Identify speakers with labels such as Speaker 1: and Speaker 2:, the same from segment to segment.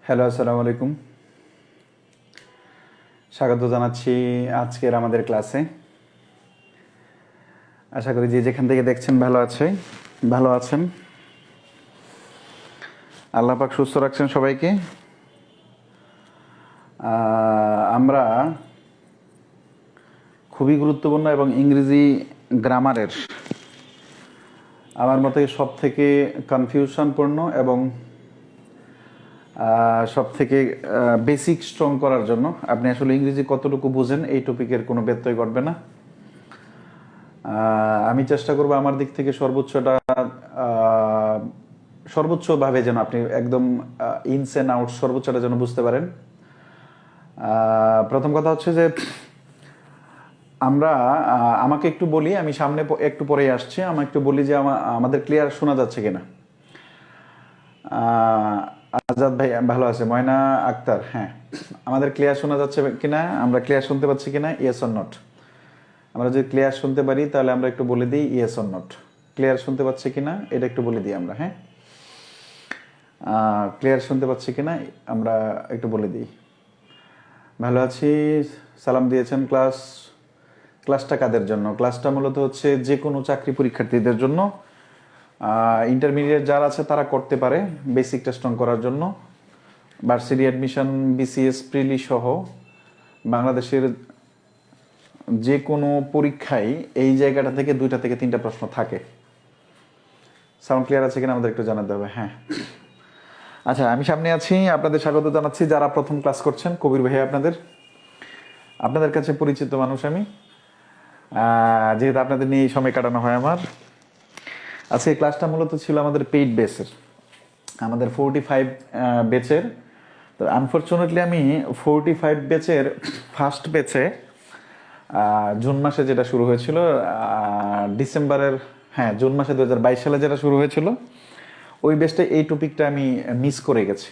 Speaker 1: Hello, আসসালামু আলাইকুম। স্বাগত জানাচ্ছি আজকের আমাদের ক্লাসে। আশা করি যে যেখান থেকে দেখছেন ভালো আছেন। আল্লাহ পাক সুস্থ রাখছেন সবাইকে। আমরা খুবই গুরুত্বপূর্ণ এবং ইংরেজি গ্রামারের আমার মতে সব থেকে কনফিউশনপূর্ণ এবং সব থেকে বেসিক স্ট্রং করার জন্য আপনি আসলে ইংরেজি কতটুকু বুঝেন এই টপিকের কোনো ব্যত্যয় ঘটবে না। আমি চেষ্টা করব আমার দিক থেকে সর্বোচ্চভাবে যেন আপনি একদম ইনস অ্যান্ড আউট সর্বোচ্চটা যেন বুঝতে পারেন। প্রথম কথা হচ্ছে যে আমাকে একটু বলি, আমি সামনে একটু পরেই আসছি, আমাকে একটু বলি যে আমাদের ক্লিয়ার শোনা যাচ্ছে কিনা। আজাদ ভাই ভালো আছে, ময়না আক্তার, হ্যাঁ আমাদের ক্লিয়ার শোনা যাচ্ছে কিনা, আমরা ক্লিয়ার শুনতে পাচ্ছি কিনা, ইয়েস অর নট। আমরা যদি ক্লিয়ার শুনতে পারি তাহলে আমরা একটু বলে দিই ইয়েস অর নট। ক্লিয়ার শুনতে পাচ্ছি কিনা এটা একটু বলে দিই আমরা, হ্যাঁ ক্লিয়ার শুনতে পাচ্ছি কিনা আমরা একটু বলে দিই। ভালো আছি, সালাম দিয়েছেন। ক্লাসটা কাদের জন্য? ক্লাসটা মূলত হচ্ছে যে কোনো চাকরি পরীক্ষার্থীদের জন্য। ইন্টারমিডিয়েট যারা আছে তারা করতে পারে বেসিকটা স্ট্রং করার জন্য। ভার্সিটি অ্যাডমিশন, বিসিএস, প্রিলি সহ বাংলাদেশের যে কোনো পরীক্ষায় এই জায়গাটা থেকে 2টা থেকে 3টা প্রশ্ন থাকে। সাউন্ড ক্লিয়ার আছে কিনা আমাদের একটু জানাতে হবে। হ্যাঁ আচ্ছা, আমি সামনে আছি, আপনাদের স্বাগত জানাচ্ছি। যারা প্রথম ক্লাস করছেন, কবির ভাই আপনাদের কাছে পরিচিত মানুষ আমি, যেহেতু আপনাদের নিয়ে এই সময় কাটানো হয় আমার। আজকে এই ক্লাসটা মূলত ছিল আমাদের পেইড বেসের, আমাদের 45 ব্যাচের। তো আনফর্চুনেটলি আমি 45 ব্যাচের ফার্স্ট ব্যাচে জুন মাসে যেটা শুরু হয়েছিল, জুন মাসে 2022 সালে যেটা শুরু হয়েছিল, ওই বেসটা এই টপিকটা আমি মিস করে গেছি।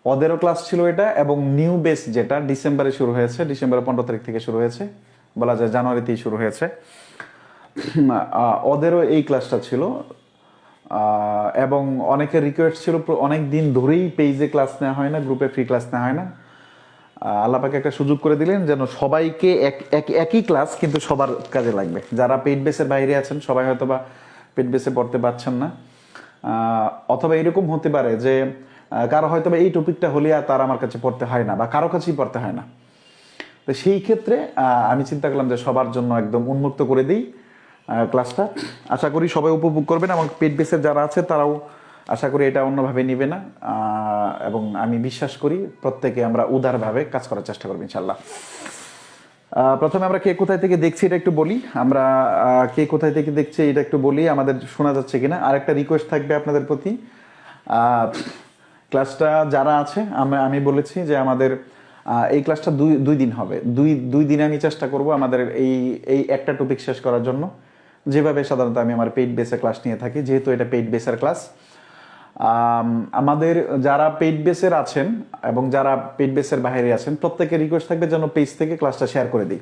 Speaker 1: ওদেরও ক্লাস ছিল এটা, এবং নিউ বেস যেটা ডিসেম্বরে শুরু হয়েছে, ডিসেম্বরের 15 তারিখ থেকে শুরু হয়েছে, বলা যায় জানুয়ারিতেই শুরু হয়েছে, ওদেরও এই ক্লাসটা ছিল। এবং অনেকের রিকোয়েস্ট ছিল, অনেক দিন ধরেই পেজে ক্লাস নেওয়া হয় না, গ্রুপে ফ্রি ক্লাস নেওয়া হয় না। আল্লাহ পাকে একটা সুযোগ করে দিলেন যেন সবাইকে একই ক্লাস কিন্তু সবার কাজে লাগবে। যারা পেইড বেসের বাইরে আছেন সবাই হয়তো বা পেইড বেসে পড়তে পারছেন না, অথবা এরকম হতে পারে যে কারো হয়তো বা এই টপিকটা হলে আর তার আমার কাছে পড়তে হয় না, বা কারো কাছেই পড়তে হয় না। তো সেই ক্ষেত্রে আমি চিন্তা করলাম যে সবার জন্য একদম উন্মুক্ত করে দিই ক্লাসটা। আশা করি সবাই উপভোগ করবেন, এবং পেইড বেসের যারা আছে তারাও আশা করি এটা অন্যভাবে নিবে না, এবং আমি বিশ্বাস করি প্রত্যেকে আমরা উদারভাবে কাজ করার চেষ্টা করবো ইনশাল্লাহ। প্রথমে আমরা কে কোথায় থেকে দেখছি এটা একটু বলি। আমরা কে কোথায় থেকে দেখছি এটা একটু বলি, আমাদের শোনা যাচ্ছে কিনা। আর একটা রিকোয়েস্ট থাকবে আপনাদের প্রতি, ক্লাসটা যারা আছে, আমি বলেছি যে আমাদের এই ক্লাসটা দুই দিন হবে। দুই দিনে আমি চেষ্টা করব আমাদের এই একটা টপিক শেষ করার জন্য, যেভাবে সাধারণত আমি আমার পেইড বেসে ক্লাস নিয়ে থাকি, যেহেতু এটা পেইড বেসের ক্লাস। আমাদের যারা পেইড বেসের আছেন এবং যারা পেইড বেসের বাইরে আছেন, প্রত্যেকের রিকোয়েস্ট থাকবে যেন পেজ থেকে ক্লাসটা শেয়ার করে দিই,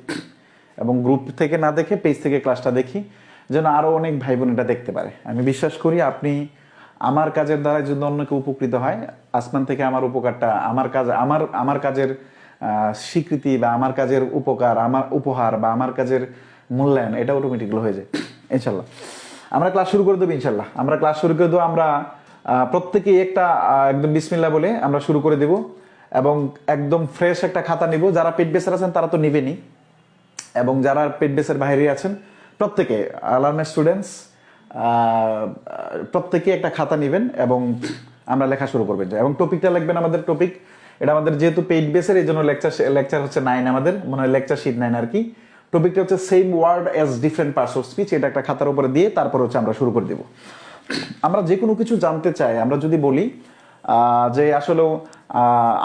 Speaker 1: এবং গ্রুপ থেকে না দেখে পেজ থেকে ক্লাসটা দেখি, যেন আরও অনেক ভাই বোন এটা দেখতে পারে। আমি বিশ্বাস করি আপনি আমার কাজের দ্বারা যদি অন্যকে উপকৃত হয়, আসমান থেকে আমার উপকারটা, আমার কাজের স্বীকৃতি, বা আমার কাজের উপকার, আমার উপহার, বা আমার কাজের মূল্যায়ন, এটা অটোমেটিক্যালি হয়ে যায় ইনশাল্লাহ। আমরা ক্লাস শুরু করে দেবো ইনশাল্লাহ। আমরা প্রত্যেকেই একটা একদম বিসমিল্লাহ বলে আমরা শুরু করে দেব, এবং একদম ফ্রেশ একটা খাতা নিব। যারা পেইড বেসের আছেন তারা তো নিবেনই, এবং যারা পেইড বেসের বাইরে আছেন প্রত্যেকে, আলার্মের স্টুডেন্টস প্রত্যেকে একটা খাতা নেবেন, এবং আমরা লেখা শুরু করবেন। এবং টপিকটা লিখবেন, আমাদের টপিক এটা, আমাদের যেহেতু পেইড বেসের এই জন্য লেকচার হচ্ছে 9, আমাদের মনে হয় লেকচার শিট 9 আর কি। টপিকটা হচ্ছে same word as different parts of speech. এটা একটা খাতার উপরে দিয়ে তারপর হচ্ছে আমরা শুরু করে দেব। আমরা যে কোনো কিছু জানতে চাই, আমরা যদি বলি যে আসলে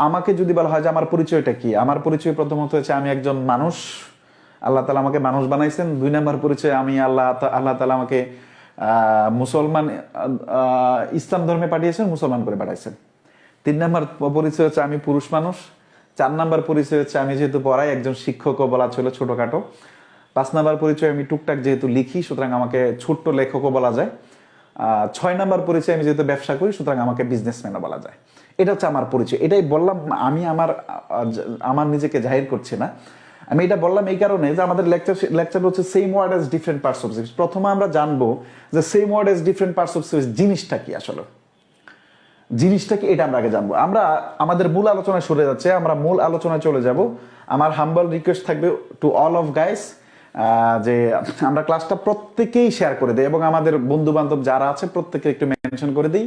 Speaker 1: আমাকে যদি বলা হয় যে আমার পরিচয়টা কি, আমার পরিচয় প্রথমত হচ্ছে আমি একজন মানুষ, আল্লাহ তাআলা আমাকে মানুষ বানাইছেন। 2 নম্বর পরিচয় আমি আল্লাহ তাআলা আমাকে মুসলমান, ইসলাম ধর্মে পাঠিয়েছেন, মুসলমান করে পাঠাইছেন। 3 নম্বর পরিচয় হচ্ছে আমি পুরুষ মানুষ। 4 নম্বর পরিচয় হচ্ছে আমি যেহেতু পড়াই, একজন শিক্ষকও বলা ছিল ছোটখাটো। 5 নম্বর পরিচয় আমি টুকটাক যেহেতু লিখি, সুতরাং আমাকে ছোট্ট লেখকও বলা যায়। 6 নাম্বার পরিচয়, আমি যেহেতু ব্যবসা করি সুতরাং আমাকে বিজনেসম্যানও বলা যায়। এটা হচ্ছে আমার পরিচয়। এটাই বললাম, আমি আমার নিজেকে জাহির করছি না। আমি এটা বললাম এই কারণে যে আমাদের লেকচার হচ্ছে same word as different parts of speech. প্রথমে আমরা জানবো যে same word as different parts of speech জিনিসটা কি, আসলে জিনিসটা কি এটা আমরা আগে জানবো। আমরা আমাদের মূল আলোচনায় সরে যাচ্ছে, আমরা মূল আলোচনায় চলে যাব। আমার হাম্বল রিকোয়েস্ট থাকবে টু অল অফ গাইস যে আমরা ক্লাসটা প্রত্যেকেই শেয়ার করে দিই এবং আমাদের বন্ধু বান্ধব যারা আছে প্রত্যেকে একটু মেনশন করে দিই,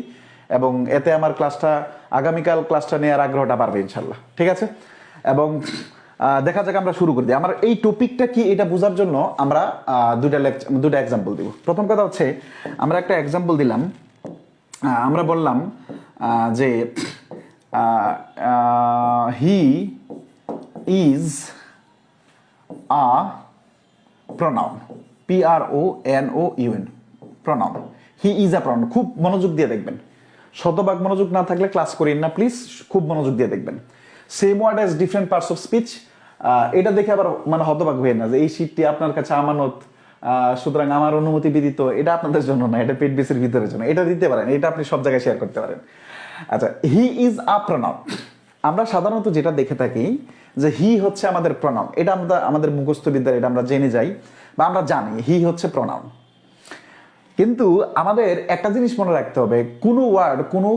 Speaker 1: এবং এতে আমার ক্লাসটা আগামীকাল ক্লাসটা নেওয়ার আগ্রহটা বাড়বে ইনশাল্লাহ। ঠিক আছে, এবং দেখা যাক আমরা শুরু করে দিই। আমার এই টপিকটা কি এটা বোঝার জন্য আমরা দুইটা এক্সাম্পল দিব। প্রথম কথা হচ্ছে আমরা একটা এক্সাম্পল দিলাম, আমরা বললাম যে he is a pronoun, PRONOUN, pronoun. He is a pronoun. খুব মনোযোগ দিয়ে দেখবেন, শতভাগ মনোযোগ না থাকলে ক্লাস করেন না প্লিজ, খুব মনোযোগ দিয়ে দেখবেন। Same word as different parts of speech, এটা দেখে আবার মানে হতবাক হয়ে না যে এই শীটটি আপনার কাছে আমানত, সুতরাং আমার অনুমতি বিদিত, এটা আপনাদের জন্য না, এটা পেট বেসের ভিতরের জন্য। এটা দিতে পারেন, এটা আপনি সব জায়গায় শেয়ার করতে পারেন। আচ্ছা, হি ইজ আ প্রনাউন। আমরা সাধারণত যেটা দেখে থাকি যে হি হচ্ছে আমাদের প্রনাউন, এটা আমরা আমাদের মুখস্থ বিদ্যার এটা আমরা জেনে যাই বা আমরা জানি হি হচ্ছে প্রনাউন। কিন্তু আমাদের একটা জিনিস মনে রাখতে হবে, কোনো ওয়ার্ড কোনো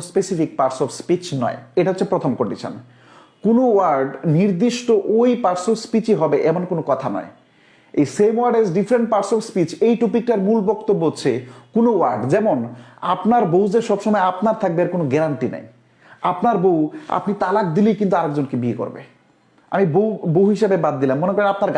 Speaker 1: স্পেসিফিক পার্টস অফ স্পিচ নয়। এটা হচ্ছে প্রথম কন্ডিশন। কোনো ওয়ার্ড নির্দিষ্ট ওই পার্টস অফ স্পিচই হবে এমন কোনো কথা নয়। এই same word as different parts of speech, এই টপিকটার মূল বক্তব্য হচ্ছে কোনো ওয়ার্ড, যেমন আপনার বউ যে সবসময় আপনার থাকবে এর কোনো গ্যারান্টি নাই। আপনার বউ আপনি তালাক দিলেই কিন্তু আরেকজনকে বিয়ে করবে। আমি বউ হিসেবে বাদ দিলাম, মনে করেন আপনার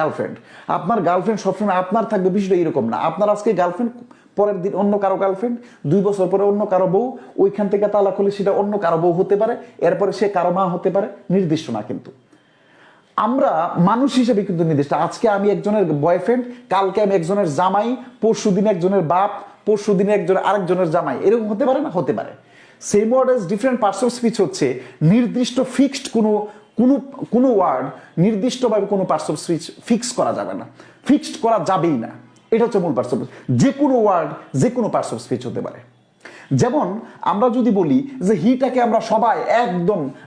Speaker 1: গার্লফ্রেন্ড সবসময় আপনার থাকবে, বিষয়টা এরকম না। আপনার আজকে গার্লফ্রেন্ড, পরের দিন অন্য কারো গার্লফ্রেন্ড, 2 বছর পরে অন্য কারো বউ, ওইখান থেকে তালাক হলে সেটা অন্য কারো বউ হতে পারে, এরপরে সে কারো মা হতে পারে, নির্দিষ্ট না। কিন্তু আমরা মানুষ হিসেবে কিন্তু নির্দিষ্ট। আজকে আমি একজনের বয়ফ্রেন্ড, কালকে আমি একজনের জামাই, পরশু দিন একজনের বাপ, পরশু দিনে আরেকজনের জামাই, এরকম হতে পারে না? হতে পারে। Same word as different parts of speech হচ্ছে নির্দিষ্ট ফিক্সড কোনো ওয়ার্ড নির্দিষ্টভাবে কোনো পার্টস অফ স্পিচ ফিক্স করা যাবে না, ফিক্সড করা যাবেই না। এটা হচ্ছে মূল পার্টস অফ স্পিচ। যে কোনো ওয়ার্ড যে কোনো পার্টস অফ স্পিচ হতে পারে। যেমন আমরা যদি বলি যে হিটাকে আমরা সবাই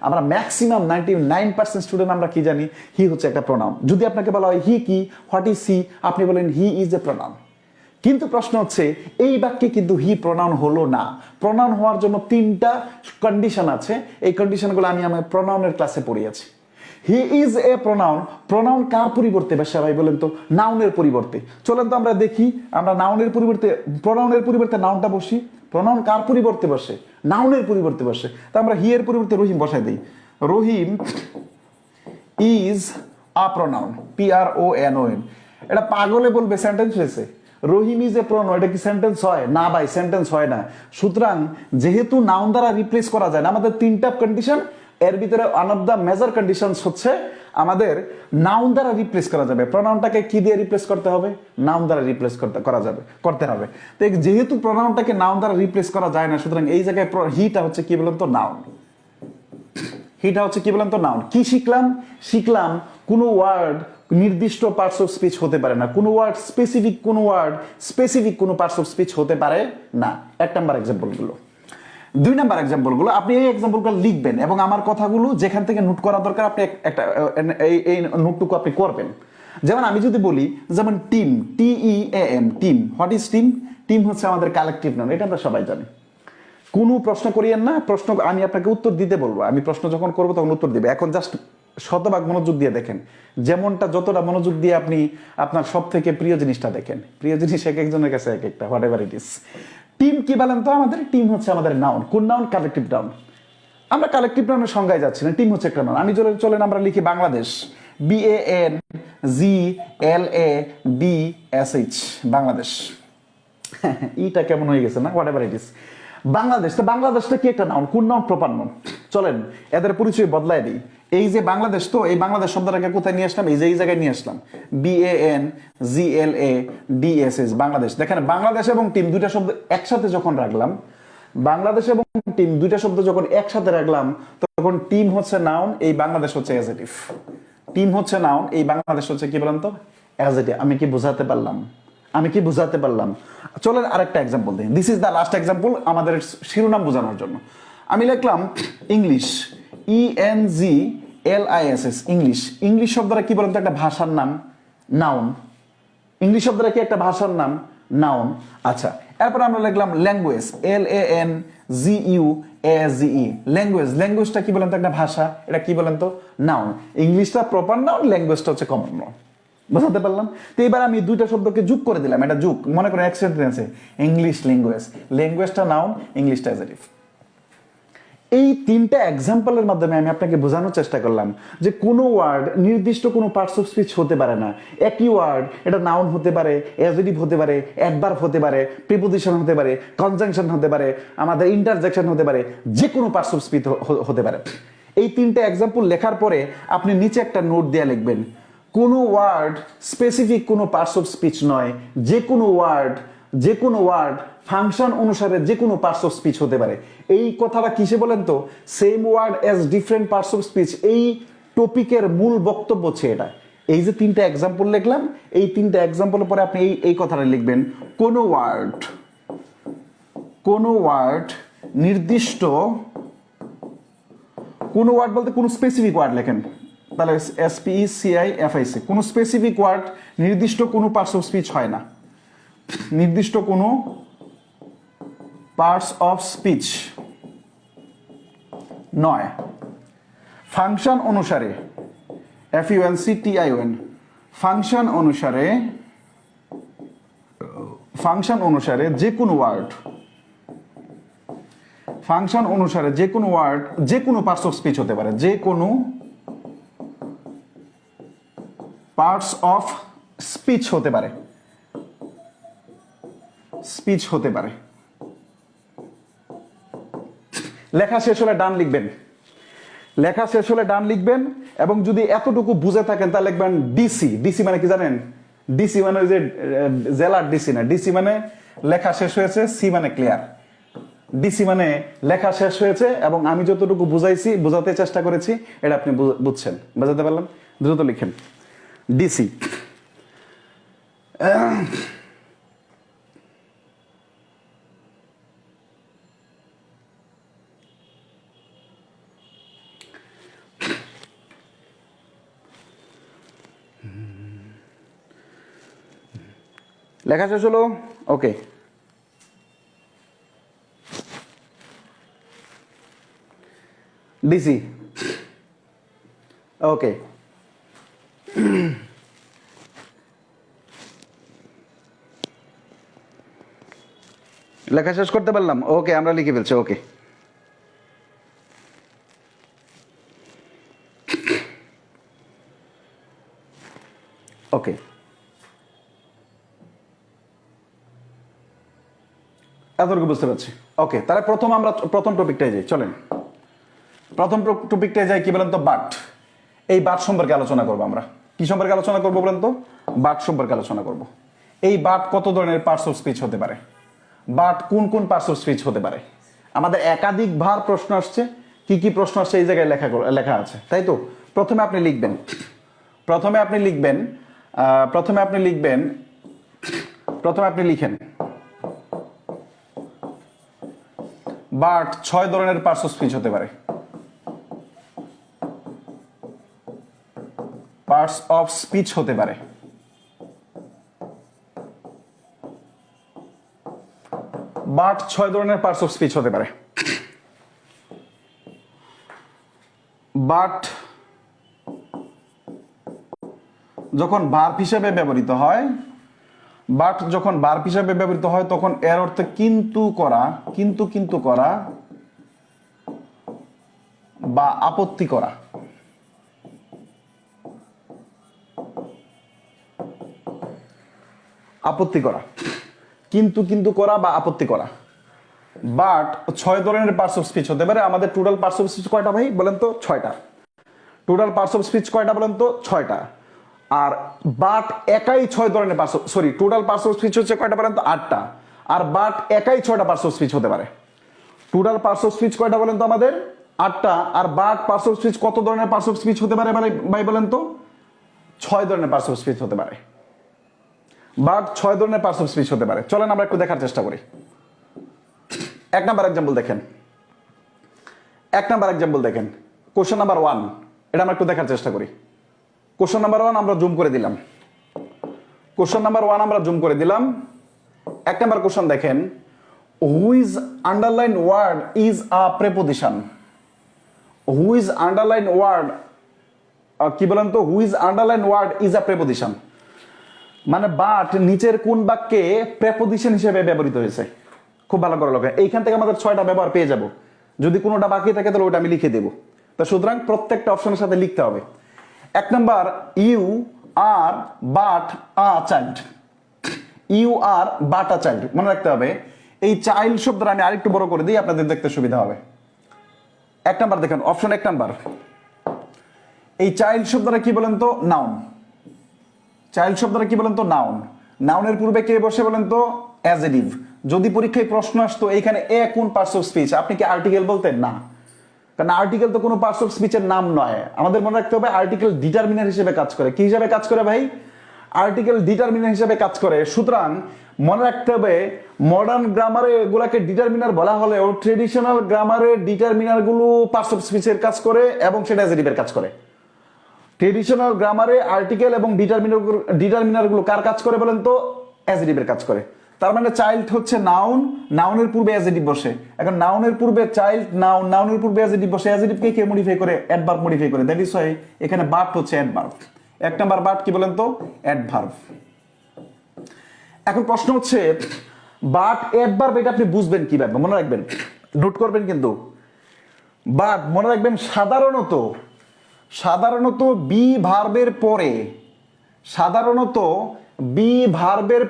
Speaker 1: আমরা ম্যাক্সিমাম 99% স্টুডেন্ট আমরা কি জানি, হি হচ্ছে একটা প্রনাউন। যদি আপনাকে বলা হয় হি কি, হোয়াট ইজ হি, আপনি বলেন হি ইজ এ প্রনাউন। কিন্তু প্রশ্ন হচ্ছে এই বাক্যে কিন্তু হি প্রনাউন হলো না। প্রনাউন হওয়ার জন্য 3টা কন্ডিশন আছে। এই কন্ডিশনগুলো আমি আমার প্রনাউনের ক্লাসে পড়িয়েছি। He is a pronoun. Pronoun কার পরিবর্তে বেশা ভাই বলেন তো? নাউনের পরিবর্তে। চলেন তো আমরা দেখি, আমরা প্রনাউনের পরিবর্তে নাউনটা বসি। প্রনাউন কার পরিবর্তে বসে? নাউনের পরিবর্তে বসে। তা আমরা হি এর পরিবর্তে রহিম বসাই দিই। রহিম ইজ আ প্রনাউন, PRONOUN। এটা পাগলে বলবে সেন্টেন্স হয়েছে। রহিম ইজ এ প্রনাউন, এটা কি সেন্টেন্স হয়? না ভাই, সেন্টেন্স হয় না। সুতরাং যেহেতু নাউন দ্বারা রিপ্লেস করা যায় না, আমাদের 3টা কন্ডিশন, এর ভিতরে one of the major conditions হচ্ছে আমাদের নাউন দ্বারা রিপ্লেস করা যাবে। প্রনাউনটাকে কি দিয়ে রিপ্লেস করতে হবে? নাউন দ্বারা রিপ্লেস করতে হবে। তো যেহেতু প্রনাউনটাকে নাউন দ্বারা রিপ্লেস করা যায় না, সুতরাং এই জায়গায় হিটা হচ্ছে কি বলেন তো? নাউন। হিটা হচ্ছে কি বলেন তো? নাউন। কি শিখলাম কোনো ওয়ার্ড নির্দিষ্ট পার্টস অফ স্পিচ হতে পারে না। কোনো ওয়ার্ড স্পেসিফিক কোনো পার্টস অফ স্পিচ হতে পারে না। 1 নাম্বার এক্সাম্পলগুলো। 2 নাম্বার এক্সাম্পলগুলো আপনি এই এক্সাম্পলগুলো লিখবেন এবং আমার কথাগুলো যেখান থেকে নোট করা দরকার আপনি একটা এই নোটটুকু আপনি করবেন। যেমন আমি যদি বলি, যেমন team, TEAM, team. What is team? Team হচ্ছে আমাদের কালেকটিভ নাউন, এটা আমরা সবাই জানি। কোনো প্রশ্ন করিয়েন না, প্রশ্ন আমি আপনাকে উত্তর দিতে বলবো। আমি প্রশ্ন যখন করবো তখন উত্তর দিবে। এখন জাস্ট শতভাগ মনোযোগ দিয়ে দেখেন। যতটা মনোযোগ দিয়ে আপনি আপনার সব থেকে প্রিয় জিনিসটা দেখেন। প্রিয় জিনিস এক একজনের কাছে এক একটা, what ever it is. Team কি বলেন তো? আমাদের টিম হচ্ছে আমাদের নাউন। কোন নাউন? Collective noun. আমরা কালেকটিভ নাউনের সংজ্ঞায় যাচ্ছি না, টিম হচ্ছে একটা নাউন। আমি চলেন আমরা লিখি বাংলাদেশ, BANGLADSH, বাংলাদেশ। ইটা কেমন হয়ে গেছে না? What ever it is. Bangladesh, তো বাংলাদেশটা কি একটা নাউন? কোন নাউন? Proper noun. চলেন এদের পরিচয় বদলায় দিই। এই যে বাংলাদেশ, তো এই বাংলাদেশ শব্দটাকে কোথায় নিয়ে আসলাম? এই জায়গায় নিয়ে আসলাম, BANGLADSH, বাংলাদেশ। দেখেন বাংলাদেশ এবং টিম দুইটা শব্দ একসাথে যখন রাখলাম, তখন টিম হচ্ছে নাউন, এই বাংলাদেশ হচ্ছে অ্যাডজেক্টিভ। টিম হচ্ছে নাউন, এই বাংলাদেশ হচ্ছে কি বলেন তো? অ্যাডজেক্টিভ। আমি কি বোঝাতে পারলাম? আমি কি বুঝাতে পারলাম? চলেন আরেকটা এক্সাম্পল দিই। This is the last example আমাদের শিরোনাম বোঝানোর জন্য। আমি লিখলাম ইংলিশ, ENGLISS, ইংলিশ। ইংলিশ শব্দটা কি বলেন তো? একটা ভাষার নাম, নাউন। ইংলিশ শব্দটা কি একটা ভাষার নাম, নাউন। আচ্ছা, এরপর আমরা লিখলাম ল্যাঙ্গুয়েজ, LANGUAGE, ল্যাঙ্গুয়েজ। ল্যাঙ্গুয়েজটা কি বলেন তো? একটা ভাষা। এটা কি বলেন তো? নাউন। ইংলিশটা প্রপার নাউন, ল্যাঙ্গুয়েজটা হচ্ছে কমন নাউন। বুঝাতে পারলাম? তো এবার আমি দুইটা শব্দকে যোগ করে দিলাম। এটা যোগ, মনে করেন এক সেন্টেন্সে ইংলিশ ল্যাঙ্গুয়েজ, ল্যাঙ্গুয়েজটা নাউন, ইংলিশটা অ্যাডজেক্টিভ। এই তিনটা এক্সাম্পলের মাধ্যমে আমি আপনাকে বোঝানোর চেষ্টা করলাম যে কোনো ওয়ার্ড নির্দিষ্ট কোনো পার্টস অফ স্পিচ হতে পারে না। একই ওয়ার্ড, এটা নাউন হতে পারে, অ্যাডজেক্টিভ হতে পারে, অ্যাডভার্ব হতে পারে, প্রিপোজিশন হতে পারে, কনজাংশন হতে পারে, আমাদের ইন্টারজেকশন হতে পারে, যে কোনো পার্টস অফ স্পিচ হতে পারে। এই তিনটা এক্সাম্পল লেখার পরে আপনি নিচে একটা নোট দিয়ে লিখবেন, কোনো ওয়ার্ড স্পেসিফিক কোনো পার্টস অফ স্পিচ নয়, যে কোনো ওয়ার্ড ফাংশন অনুসারে যে কোনো পার্টস অফ স্পিচ হতে পারে। এই কথাটা কিসে বলেন তো? Same word as different parts of speech, এই টপিকের মূল বক্তব্য হচ্ছে এটা। এই যে তিনটা এক্সাম্পল লিখলাম, এই তিনটা এক্সাম্পলের পরে আপনি এই কথাটা লিখবেন, কোনো ওয়ার্ড নির্দিষ্ট, কোনো ওয়ার্ড বলতে কোনো স্পেসিফিক ওয়ার্ড লেখেন, তাহলে SPECIFIC, কোনো স্পেসিফিক ওয়ার্ড নির্দিষ্ট কোনো পার্টস অফ স্পিচ হয় না, নির্দিষ্ট কোনো পার্টস অফ স্পিচ নয়। ফাংশন অনুসারে, FUNCTION, ফাংশন অনুসারে যে কোনো ওয়ার্ড, ফাংশন অনুসারে যে কোনো ওয়ার্ড যে কোনো পার্টস অফ স্পিচ হতে পারে, যে কোনো পার্টস অফ স্পিচ হতে পারে, স্পিচ হতে পারে। লেখা শেষ হলে ডান লিখবেন, লেখা শেষ হলে ডান লিখবেন। এবং যদি এতটুকু বুঝে থাকেন তাহলে লিখবেন ডিসি। ডিসি মানে কি জানেন? ডিসি মানে ওই যে জেলার ডিসি না, ডিসি মানে লেখা শেষ হয়েছে, সি মানে ক্লিয়ার। ডিসি মানে লেখা শেষ হয়েছে এবং আমি যতটুকু বুঝাইছি, বোঝাতে চেষ্টা করেছি, এটা আপনি বুঝছেন। বুঝাতে পারলাম? দ্রুত লিখেন ডিসি। লেখা শেষ হলো? ওকে, ডিসি। ওকে, লেখা শেষ করতে পারলাম? ওকে, আমরা লিখে ফেলছি। ওকে, ওকে, এতটুকু বুঝতে পারছি। ওকে, তাহলে আমরা প্রথম টপিকটায় যাই। চলেন প্রথম টপিকটায় যাই। কি বলেন তো? বাট। এই বাট সম্পর্কে আলোচনা করবো আমরা। কি সম্পর্কে আলোচনা করবো বলেন তো? বাট সম্পর্কে আলোচনা করব। এই বাট কত ধরনের পার্টস অফ স্পিচ হতে পারে, বাট কোন কোন পার্টস অফ স্পিচ হতে পারে। আমাদের একাধিকবার প্রশ্ন আসছে, কি কি প্রশ্ন আসছে এই জায়গায় লেখা আছে, তাই তো? প্রথমে আপনি লিখবেন লিখেন বাট 6 ধরনের পার্টস অফ স্পিচ হতে পারে। পার্টস অফ স্পিচ হতে পারে। বাট 6 ধরনের পার্টস অফ স্পিচ হতে পারে। বাট যখন ভার্ব হিসেবে ব্যবহৃত হয়, তখন এর অর্থ কিন্তু করা বা আপত্তি করা। কিন্তু করা বা আপত্তি করা। বাট 6 ধরনের পার্টস অফ স্পিচ হতে পারে। আমাদের টোটাল পার্টস অফ স্পিচ কয়টা ভাই বলেন তো? 6টা। টোটাল পার্টস অফ স্পিচ কয়টা বলেন তো? 6টা। আর বাট একাই 6 ধরনের টোটাল পার্টস অফ স্পিচ হচ্ছে কয়টা বলেন তো? 8টা। আর বাট একাই 6টা পার্টস অফ স্পিচ হতে পারে। টোটাল পার্টস অফ স্পিচ কয়টা বলেন তো আমাদের? 8টা। আর বাট পার্টস অফ স্পিচ কত ধরনের পার্টস অফ স্পিচ হতে পারে ভাই বলেন তো? 6 ধরনের পার্টস অফ স্পিচ হতে পারে। বাট 6 ধরনের পার্টস অফ স্পিচ হতে পারে। চলেন আমরা একটু দেখার চেষ্টা করি। এক নাম্বার এক্সাম্পল দেখেন, কোশ্চেন নাম্বার 1, এটা আমরা একটু দেখার চেষ্টা করি। কোশ্চেন নাম্বার 1 আমরা জুম করে দিলাম। এক নাম্বার কোশ্চেন দেখেন, which underline word is a preposition. Which underline word কি বলেন তো, which underline word is a preposition, মানে বাট নিচের কোন বাক্যে প্রেপোজিশন হিসেবে ব্যবহৃত হয়েছে। খুব ভালো করে লক্ষ্য, এইখান থেকে আমাদের 6টা ব্যবহার পেয়ে যাব। যদি কোনোটা বাকি থাকে তাহলে ওটা আমি লিখে দেবো। তো সুতরাং প্রত্যেকটা অপশনের সাথে লিখতে হবে। এক number, you are but a child. You are but a child, মনে রাখতে হবে। এই চাইল্ড শব্দটা আমি আরেকটু বড় করে দিই, আপনাদের দেখতে সুবিধা হবে। এক নাম্বার দেখেন, অপশন 1 নাম্বার, এই চাইল্ড শব্দটা কি বলেন তো, নাউন। চাইল্ড শব্দটা কি বলেন তো, নাউন। নাউনের পূর্বে কে বসে বলেন তো, অ্যাডজেক্টিভ। যদি পরীক্ষায় প্রশ্ন আসতো এইখানে এ কোন পার্টস অফ স্পিচ, আপনি কি আর্টিকেল বলতেন? না, কারণ আর্টিকেল তো কোনো পার্টস অফ স্পিচের নাম নয়। আমাদের মনে রাখতে হবে আর্টিকেল ডিটারমিনার হিসেবে কাজ করে। কি হিসেবে কাজ করে ভাই? আর্টিকেল ডিটারমিনার হিসেবে কাজ করে। সুতরাং মনে রাখতে হবে মডার্ন গ্রামারে এগুলাকে ডিটারমিনার বলা হলেও ট্রেডিশনাল গ্রামারে ডিটারমিনার গুলো পার্টস অফ স্পিচের কাজ করে এবং সেটা অ্যাডজেক্টিভের কাজ করে। ট্রেডিশনাল গ্রামারে আর্টিকেল এবং ডিটারমিনার গুলো কার কাজ করে বলেন তো, অ্যাডজেক্টিভের কাজ করে। তার মানে চাইল্ড হচ্ছে নাউন, নাউনের পূর্বে অ্যাডজেক্টিভ বসে। এখন নাউনের পূর্বে চাইল্ড, নাউন, নাউনের পূর্বে অ্যাডজেক্টিভ বসে। অ্যাডজেক্টিভকে কে মডিফাই করে? অ্যাডভার্ব মডিফাই করে। দ্যাট ইজ ওয়াই এখানে বাট হচ্ছে অ্যাডভার্ব। এক নাম্বার বাট কি বলেন তো, অ্যাডভার্ব। এখন প্রশ্ন হচ্ছে বাট অ্যাডভার্ব এটা আপনি বুঝবেন কিভাবে? মনে রাখবেন, নোট করবেন কিন্তু। বাট মনে রাখবেন সাধারণত বি ভার্বের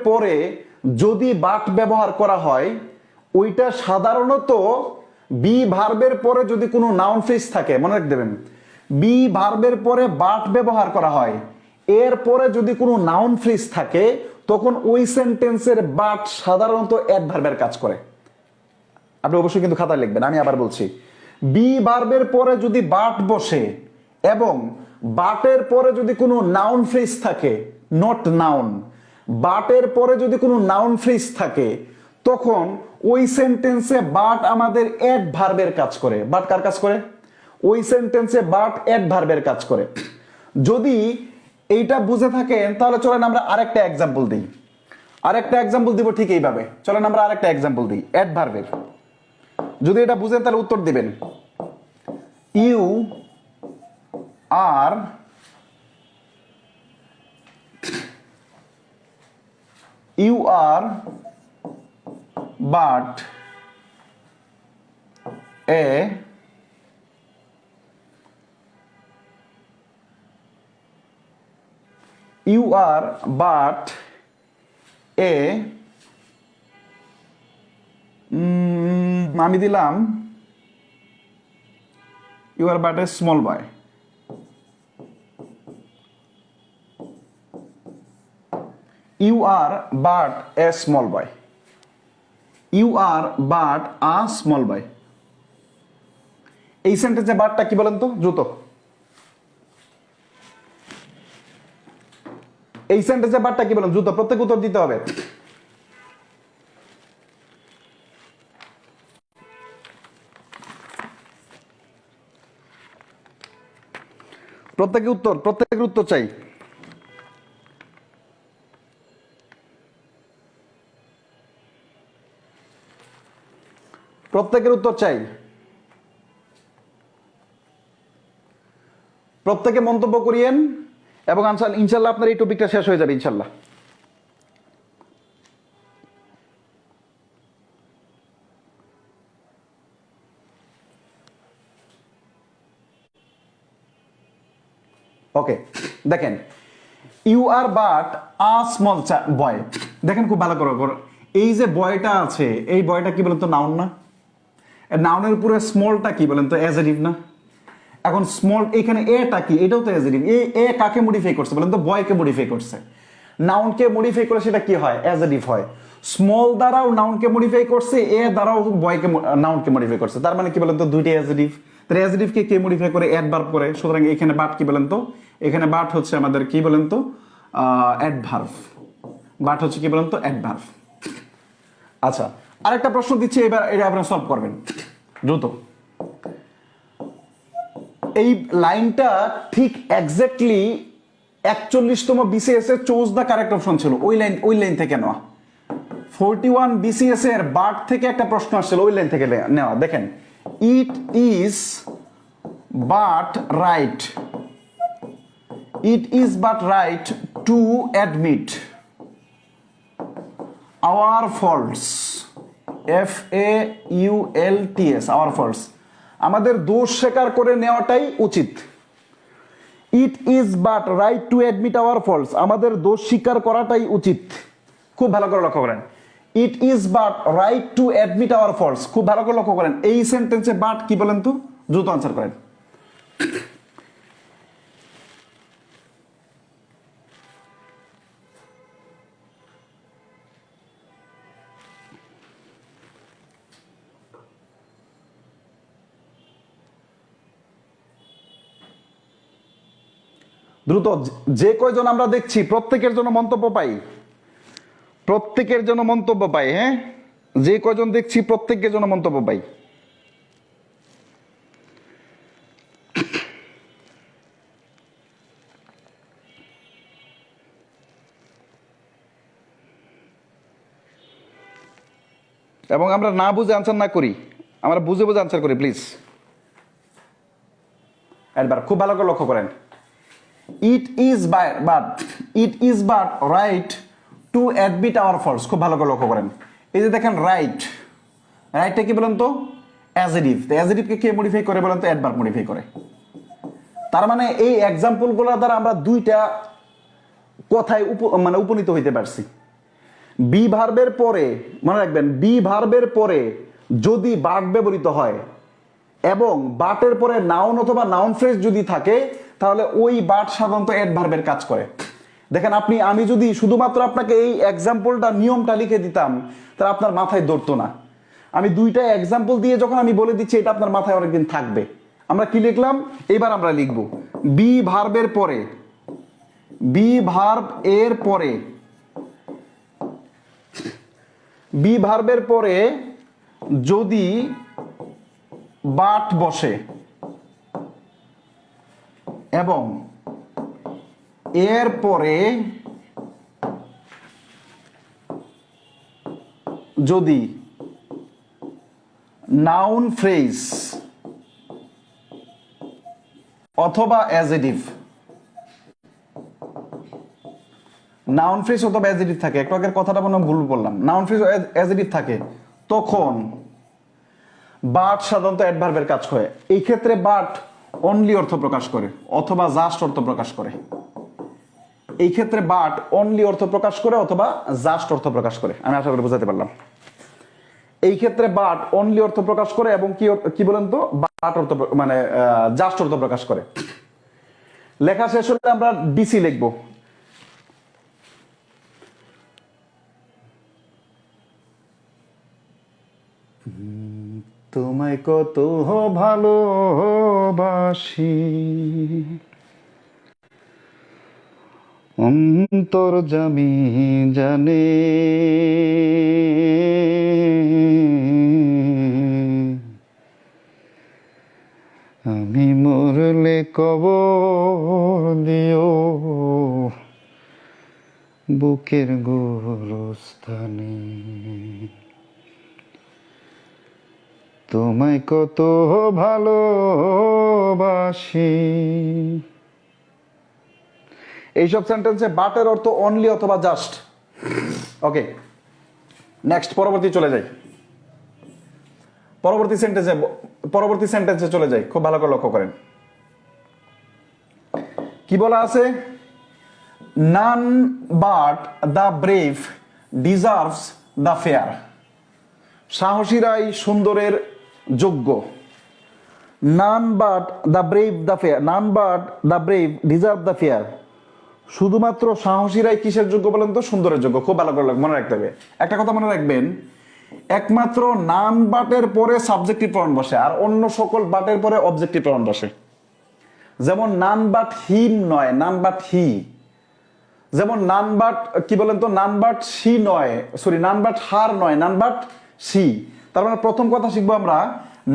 Speaker 1: পরে যদি বাট ব্যবহার করা হয়, ওইটা সাধারণত বি ভার্বের পরে যদি কোনো নাউন ফ্রেজ থাকে, মনে রাখতে দেবেন, বি ভার্বের পরে বাট ব্যবহার করা হয়, এরপরে যদি কোনো নাউন ফ্রেজ থাকে, তখন ওই সেন্টেন্সের বাট সাধারণত অ্যাডভার্বের কাজ করে। আপনি অবশ্যই কিন্তু খাতায় লিখবেন, আমি আবার বলছি। বি ভার্বের পরে যদি বাট বসে এবং বাটের পরে যদি কোনো নাউন ফ্রেজ থাকে, নট নাউন, বাটের পরে যদি কোনো নাউন ফ্রেজ থাকে, তখন ওই সেন্টেন্সে বাট আমাদের অ্যাডভার্বের কাজ করে। বাট কার কাজ করে? ওই সেন্টেন্সে বাট অ্যাডভার্বের কাজ করে। যদি এইটা বুঝে থাকেন তাহলে চলেন আমরা আরেকটা এক্সাম্পল দিই। দিব ঠিক এইভাবে। চলেন আমরা আরেকটা এক্সাম্পল দিই অ্যাডভার্বের। যদি এটা বুঝেন তাহলে উত্তর দিবেন। ইউ আর but a আমি দিলাম you are but a small boy. You are but a small boy. You are but a small boy. এই সেন্টেন্সে বাটটা কি বলেন তো? দ্রুত। এই সেন্টেন্সে বাটটা কি বলেন? দ্রুত, প্রত্যেক উত্তর দিতে হবে। প্রত্যেকের উত্তর চাই। প্রত্যেকের উত্তর চাই। প্রত্যেকে মন্তব্য করিয়েন এবং ইনশাল্লাহ আপনার এই টপিকটা শেষ হয়ে যাবে ইনশাল্লাহ। ওকে, দেখেন you are but a small boy. দেখেন খুব ভালো করে, এই যে বয়টা আছে, এই বয়টা কি বলেন তো? নাউন না? নাউনের উপরে স্মলটা কি বলেন তো? অ্যাডজেক্টিভ না? এখন স্মল এখানে এটা কি? এটাও তো অ্যাডজেক্টিভ। এ কাকে মডিফাই করছে বলেন তো? বয়কে মডিফাই করছে। নাউনকে মডিফাই করে সেটা কি হয়? অ্যাডজেক্টিভ হয়। স্মল দ্বারাও নাউনকে মডিফাই করছে, এ দ্বারাও বয়কে নাউনকে মডিফাই করছে। তার মানে কি বলেন তো? দুইটাই অ্যাডজেক্টিভ। তাহলে অ্যাডজেক্টিভকে কে মডিফাই করে? অ্যাডভার্ব করে। সুতরাং এখানে বাট কি বলেন তো? এখানে বাট হচ্ছে আমাদের কি বলেন তো? অ্যাডভার্ব।
Speaker 2: বাট হচ্ছে কি বলেন তো অ্যাডভার্ব। আচ্ছা, আরেকটা প্রশ্ন দিচ্ছি, এবার এটা আপনারা সলভ করবেন দ্রুত। এই লাইনটা ঠিক এক্স্যাক্টলি 41তম বিসিএস এর চুজ দ্য কারেক্ট অপশন ছিল, ওই লাইন থেকে নেওয়া। 41 বিসিএস এর বাট থেকে একটা প্রশ্ন আসছিল, ওই লাইন থেকে নেওয়া। দেখেন, it is but right, it is but right to admit our faults, FAULTS, our faults, আমাদের দোষ স্বীকার করে নেওয়াটাই উচিত। It is but right to admit our faults, আমাদের দোষ স্বীকার করাটাই উচিত। খুব ভালো করে লক্ষ্য করেন, it is but right to admit our faults, খুব ভালো করে লক্ষ্য করেন। এই সেন্টেন্সে বাট কি বলেন তো, দ্রুত আনসার করেন। দ্রুত, যে কয়জন আমরা দেখছি প্রত্যেকের জন্য মন্তব্য পাই, প্রত্যেকের জন্য মন্তব্য পাই। হ্যাঁ, যে কয়জন দেখছি প্রত্যেকের জন্য মন্তব্য পাই। এবং আমরা না বুঝে আনসার না করি, আমরা বুঝে বুঝে আনসার করি প্লিজ। একবার খুব ভালো করে লক্ষ্য করেন, it is but right to admit our faults, খুব ভালো করে লক্ষ্য করেন। এই যে দেখেন রাইট, রাইটটা কি বলেন তো অ্যাজেডিভ, অ্যাজেডিভকে কে মডিফাই করে বলেন তো অ্যাডভার্ব মডিফাই করে। তার মানে এই এক্সাম্পলগুলো দ্বারা আমরা দুইটা কথায় উপনীত হইতে পারছি। বি ভার্বের পরে মনে রাখবেন, বি ভার্বের পরে যদি বাট ব্যবহৃত হয় এবং বাটের পরে নাউন অথবা নাউন ফ্রেজ যদি থাকে, তাহলে ওই বাট সাধারণত অ্যাডভার্বের কাজ করে। দেখেন, আমি যদি শুধুমাত্র আপনাকে এই এক্সাম্পলটা নিয়মটা লিখে দিতাম, তাহলে আপনার মাথায় ধরতো না। আমি দুইটা এক্সাম্পল দিয়ে যখন আমি বলে দিচ্ছি, এটা আপনার মাথায় অনেকদিন থাকবে। আমরা কি লিখলাম, এবার আমরা লিখব বি ভার্বের পরে, বি ভার্ব এর পরে, বি ভার্বের পরে যদি বাট বসে এবং এর পরে যদি নাউন ফ্রেজ অথবা অ্যাজেডিভ, নাউন ফ্রেজ অথবা অ্যাজেডিভ থাকে, একটু আগের কথাটা মনে ভুল বললাম, নাউন ফ্রেজ অ্যাজেডিভ থাকে, তখন বাট সাধারণত অ্যাডভার্বের কাজ করে। এই ক্ষেত্রে বাট অনলি অর্থ প্রকাশ করে অথবা জাস্ট অর্থ প্রকাশ করে। এই ক্ষেত্রে বাট অনলি অর্থ প্রকাশ করে অথবা জাস্ট অর্থ প্রকাশ করে। আমি আশা করি বোঝাতে পারলাম। এই ক্ষেত্রে বাট অনলি অর্থ প্রকাশ করে এবং কি বলেন তো বাট অর্থ মানে জাস্ট অর্থ প্রকাশ করে। লেখা শেষ হলে আমরা ডিসি লিখবো। তোমায় কত ভালোবাসি অন্তর্যামী জানে, আমি মরলে কবর দিও বুকের গোরস্থানে, তোমায় কত ভালোবাসি। এইসব সেন্টেন্সে বাটের অর্থ অনলি অথবা জাস্ট। ওকে, নেক্সট পরবর্তী চলে যাই, পরবর্তী সেন্টেন্সে চলে যাই। খুব ভালো করে লক্ষ্য করেন কি বলা আছে, none but the brave deserves the fair, সাহসীরাই সুন্দরের যোগ্য। None but the brave the fair, none but the brave deserve the fair, শুধুমাত্র সাহসীরাই কিসের যোগ্য বলেন তো, সুন্দরের যোগ্য। খুব ভালো করে মনে রাখতে হবে। একটা কথা মনে রাখবেন, একমাত্র নান বাটের পরে সাবজেক্টিভ প্রনাউন বসে আর অন্য সকল বাটের পরে অবজেক্টিভ প্রনাউন বসে। যেমন নান বাট হিম নয়, নান বাট হি। যেমন নান বাট কি বলেন তো, নান বাট সি নয়, সরি নান বাট হার নয়, নান বাট সি। তার মানে প্রথম কথা শিখবো আমরা,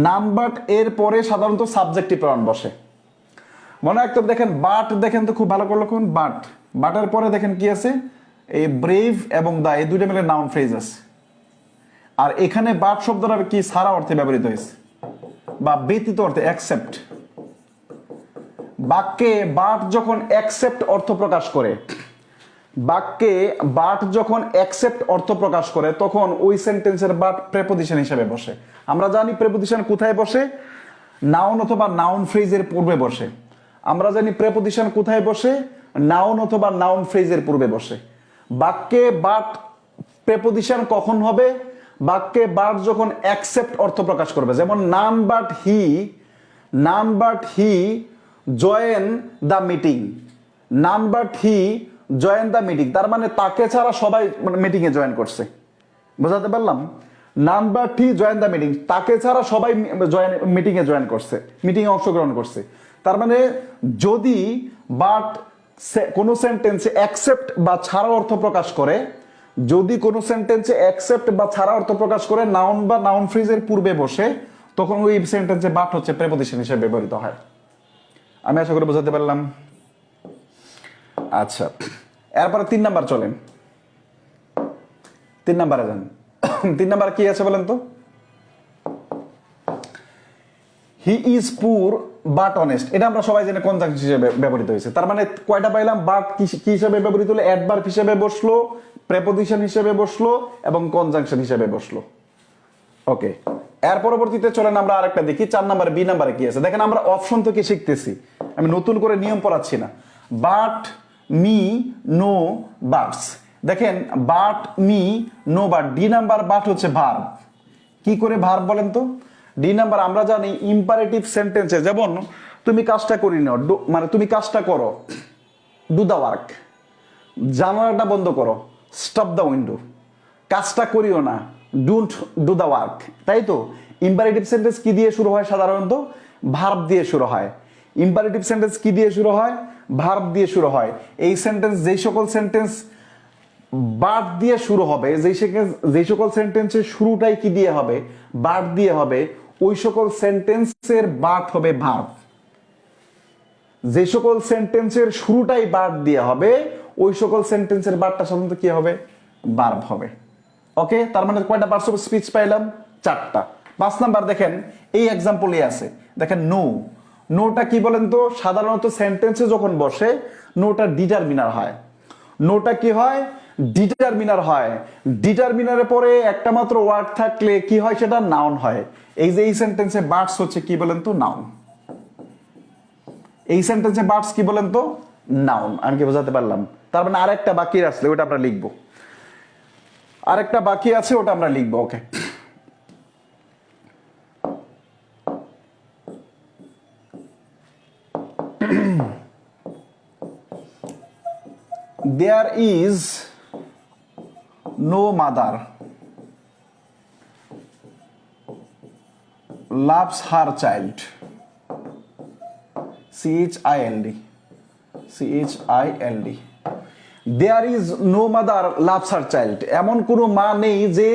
Speaker 2: নান বাট এর পরে সাধারণত সাবজেক্টিভ প্রনাউন বসে। মনে রাখতে হবে, দেখেন বাট, দেখেন তো খুব ভালো করে লক্ষ্য করুন, বাট, বাটের পরে দেখেন কি আছে, এই ব্রেভ এবং দা, এই দুইটা মিলে নাউন ফ্রেজ আছে। আর এখানে বাট শব্দটা কি সারা অর্থে ব্যবহৃত হয়েছে বা ব্যতীত অর্থে, অ্যাকসেপ্ট। বাক্যে বাট যখন অ্যাকসেপ্ট অর্থ প্রকাশ করে, বাক্যে বাট যখন অ্যাকসেপ্ট অর্থ প্রকাশ করে, তখন ওই সেন্টেন্সের বাট প্রেপোজিশন হিসেবে বসে। আমরা জানি প্রেপোজিশন কোথায় বসে, নাউন অথবা নাউন ফ্রেজের পূর্বে বসে। আমরা জানি প্রেপোজিশন কোথায় বসে, নাউন অথবা নাউন ফ্রেজের পূর্বে বসে। বাক্যে বাট প্রেপোজিশন কখন হবে, বাক্যে বাট যখন অ্যাকসেপ্ট অর্থ প্রকাশ করবে। যেমন none but he, none but he join the meeting, none but he join the meeting, তার মানে তাকে ছাড়া সবাই মিটিং এ জয়েন করছে। বোঝাতে পারলাম? None but he join the meeting, তাকে ছাড়া সবাই মিটিং এ জয়েন করছে, মিটিং এ অংশগ্রহণ করছে। তার মানে যদি বাট কোনো সেন্টেন্সে অ্যাকসেপ্ট বা ছাড়া অর্থ প্রকাশ করে, যদি কোনো সেন্টেন্সে অ্যাকসেপ্ট বা ছাড়া অর্থ প্রকাশ করে নাউন বা নাউন ফ্রেজের পূর্বে বসে, তখন ওই সেন্টেন্সে বাট হচ্ছে প্রেপোজিশন হিসেবে ব্যবহৃত হয়। আমি আশা করি বোঝাতে পারলাম। আচ্ছা, এরপরে 3 নাম্বার চলেন, 3 নাম্বারে যান। 3 নাম্বার কি আছে বলেন তো? হি ইজ পুর বাট অনেস্ট। এটা আমরা সবাই জানি কনজাংশন হিসেবে ব্যবহৃত হয়েছে। তার মানে কয়টা পাইলাম? বাট কি হিসেবে ব্যবহৃত হলো? অ্যাডভার্ব হিসেবে বসলো, প্রেপোজিশন হিসেবে বসলো এবং কনজাংশন হিসেবে বসলো। ওকে, এর পরবর্তীতে চলেন আমরা আরেকটা দেখি, 4 নাম্বারে, বি নাম্বারে কি আছে দেখেন। আমরা অপশন থেকে শিখতেছি, আমি নতুন করে নিয়ম পড়াচ্ছি না। But, me, no, buts. দেখেন but, me, no, but. D number but হচ্ছে ভার্ব। কি করে ভার্ব বলেন তো? ডি নাম্বার আমরা জানি ইম্পারেটিভ সেন্টেন্সে, যেমন তুমি কাজটা করি না, মানে তুমি কাজটা করো, ডু দা ওয়ার্ক। জানালাটা বন্ধ করো, স্টপ দা উইন্ডো। কাজটা করিও না, ডোন্ট ডু দা ওয়ার্ক। তাই তো? ইম্পারেটিভ সেন্টেন্স কি দিয়ে শুরু হয়? সাধারণত ভার্ব দিয়ে শুরু হয়। ইম্পারেটিভ সেন্টেন্স কি দিয়ে শুরু হয়? ভার্ব দিয়ে শুরু হয়। এই সেন্টেন্স, যেই সকল সেন্টেন্স বাট দিয়ে শুরু হবে, যেই সকল সেন্টেন্সের শুরুটাই কি দিয়ে হবে? বাট দিয়ে হবে, ওই সকল সেন্টেন্সের বাট হবে ভার্ব। যে সকল সেন্টেন্সের শুরুটাই বাট দিয়ে হবে, ওই সকল সেন্টেন্সের বাটটা সাধারণত কি হবে? ভার্ব হবে। ওকে, তার মানে কয়টা পার্টস অফ স্পিচ পাইলাম? 4টা। 5 নাম্বার দেখেন, এই এক্সাম্পলে আছে, দেখেন নো। নোটা কি বলেন তো? সাধারণত সেন্টেন্সে যখন বসে, নোটা ডিটারমিনার হয়। নোটা কি হয়? ডিটারমিনার হয়। ডিটারমিনারের পরে একটা মাত্র ওয়ার্ড থাকলে কি হয়? সেটা নাউন হয়। এই যে এই সেন্টেন্সে বার্ডস হচ্ছে কি বলেন তো? নাউন। এই সেন্টেন্সে বার্ডস কি বলেন তো? নাউন। আমি কি বোঝাতে পারলাম? তার মানে আরেকটা বাকি আসলে ওটা আমরা লিখবো, আরেকটা বাকি আছে ওটা আমরা লিখবো। ওকে, there is no mother loves her child, child, child. There is no mother loves her child. এমন কোনো মা নেই যে,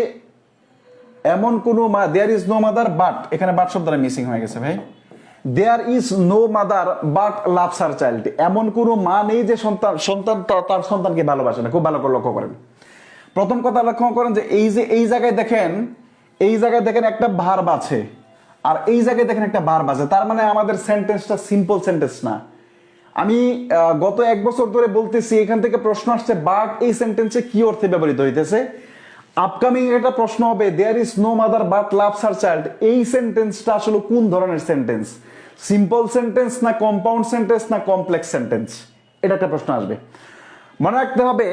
Speaker 2: এমন কোনো মা, there is no mother but, এখানে বাট শব্দটা মিসিং হয়ে গেছে ভাই। There is no mother but loves her child. এমন কোনো মা নেই যে সন্তান তার সন্তানকে ভালোবাসে না। খুব ভালো করে লক্ষ্য করেন। প্রথম কথা লক্ষ্য করেন যে এই জায়গায় দেখেন, এই জায়গায় দেখেন একটা ভার্ব আছে, আর এই জায়গায় দেখেন একটা ভার্ব আছে। তার মানে আমাদের সেন্টেন্সটা সিম্পল সেন্টেন্স না। আমি গত 1 বছর ধরে বলতেছি, এখান থেকে প্রশ্ন আসছে বাট এই সেন্টেন্সে কি অর্থে ব্যবহৃত হইতেছে। আপকামিং একটা প্রশ্ন হবে, there is no mother but loves her child. এই সেন্টেন্সটা আসলে কোন ধরনের সেন্টেন্স? সিম্পল সেন্টেন্স না কম্পাউন্ড সেন্টেন্স না কমপ্লেক্স সেন্টেন্স? এটা একটা প্রশ্ন আসবে। মনে রাখতে হবে,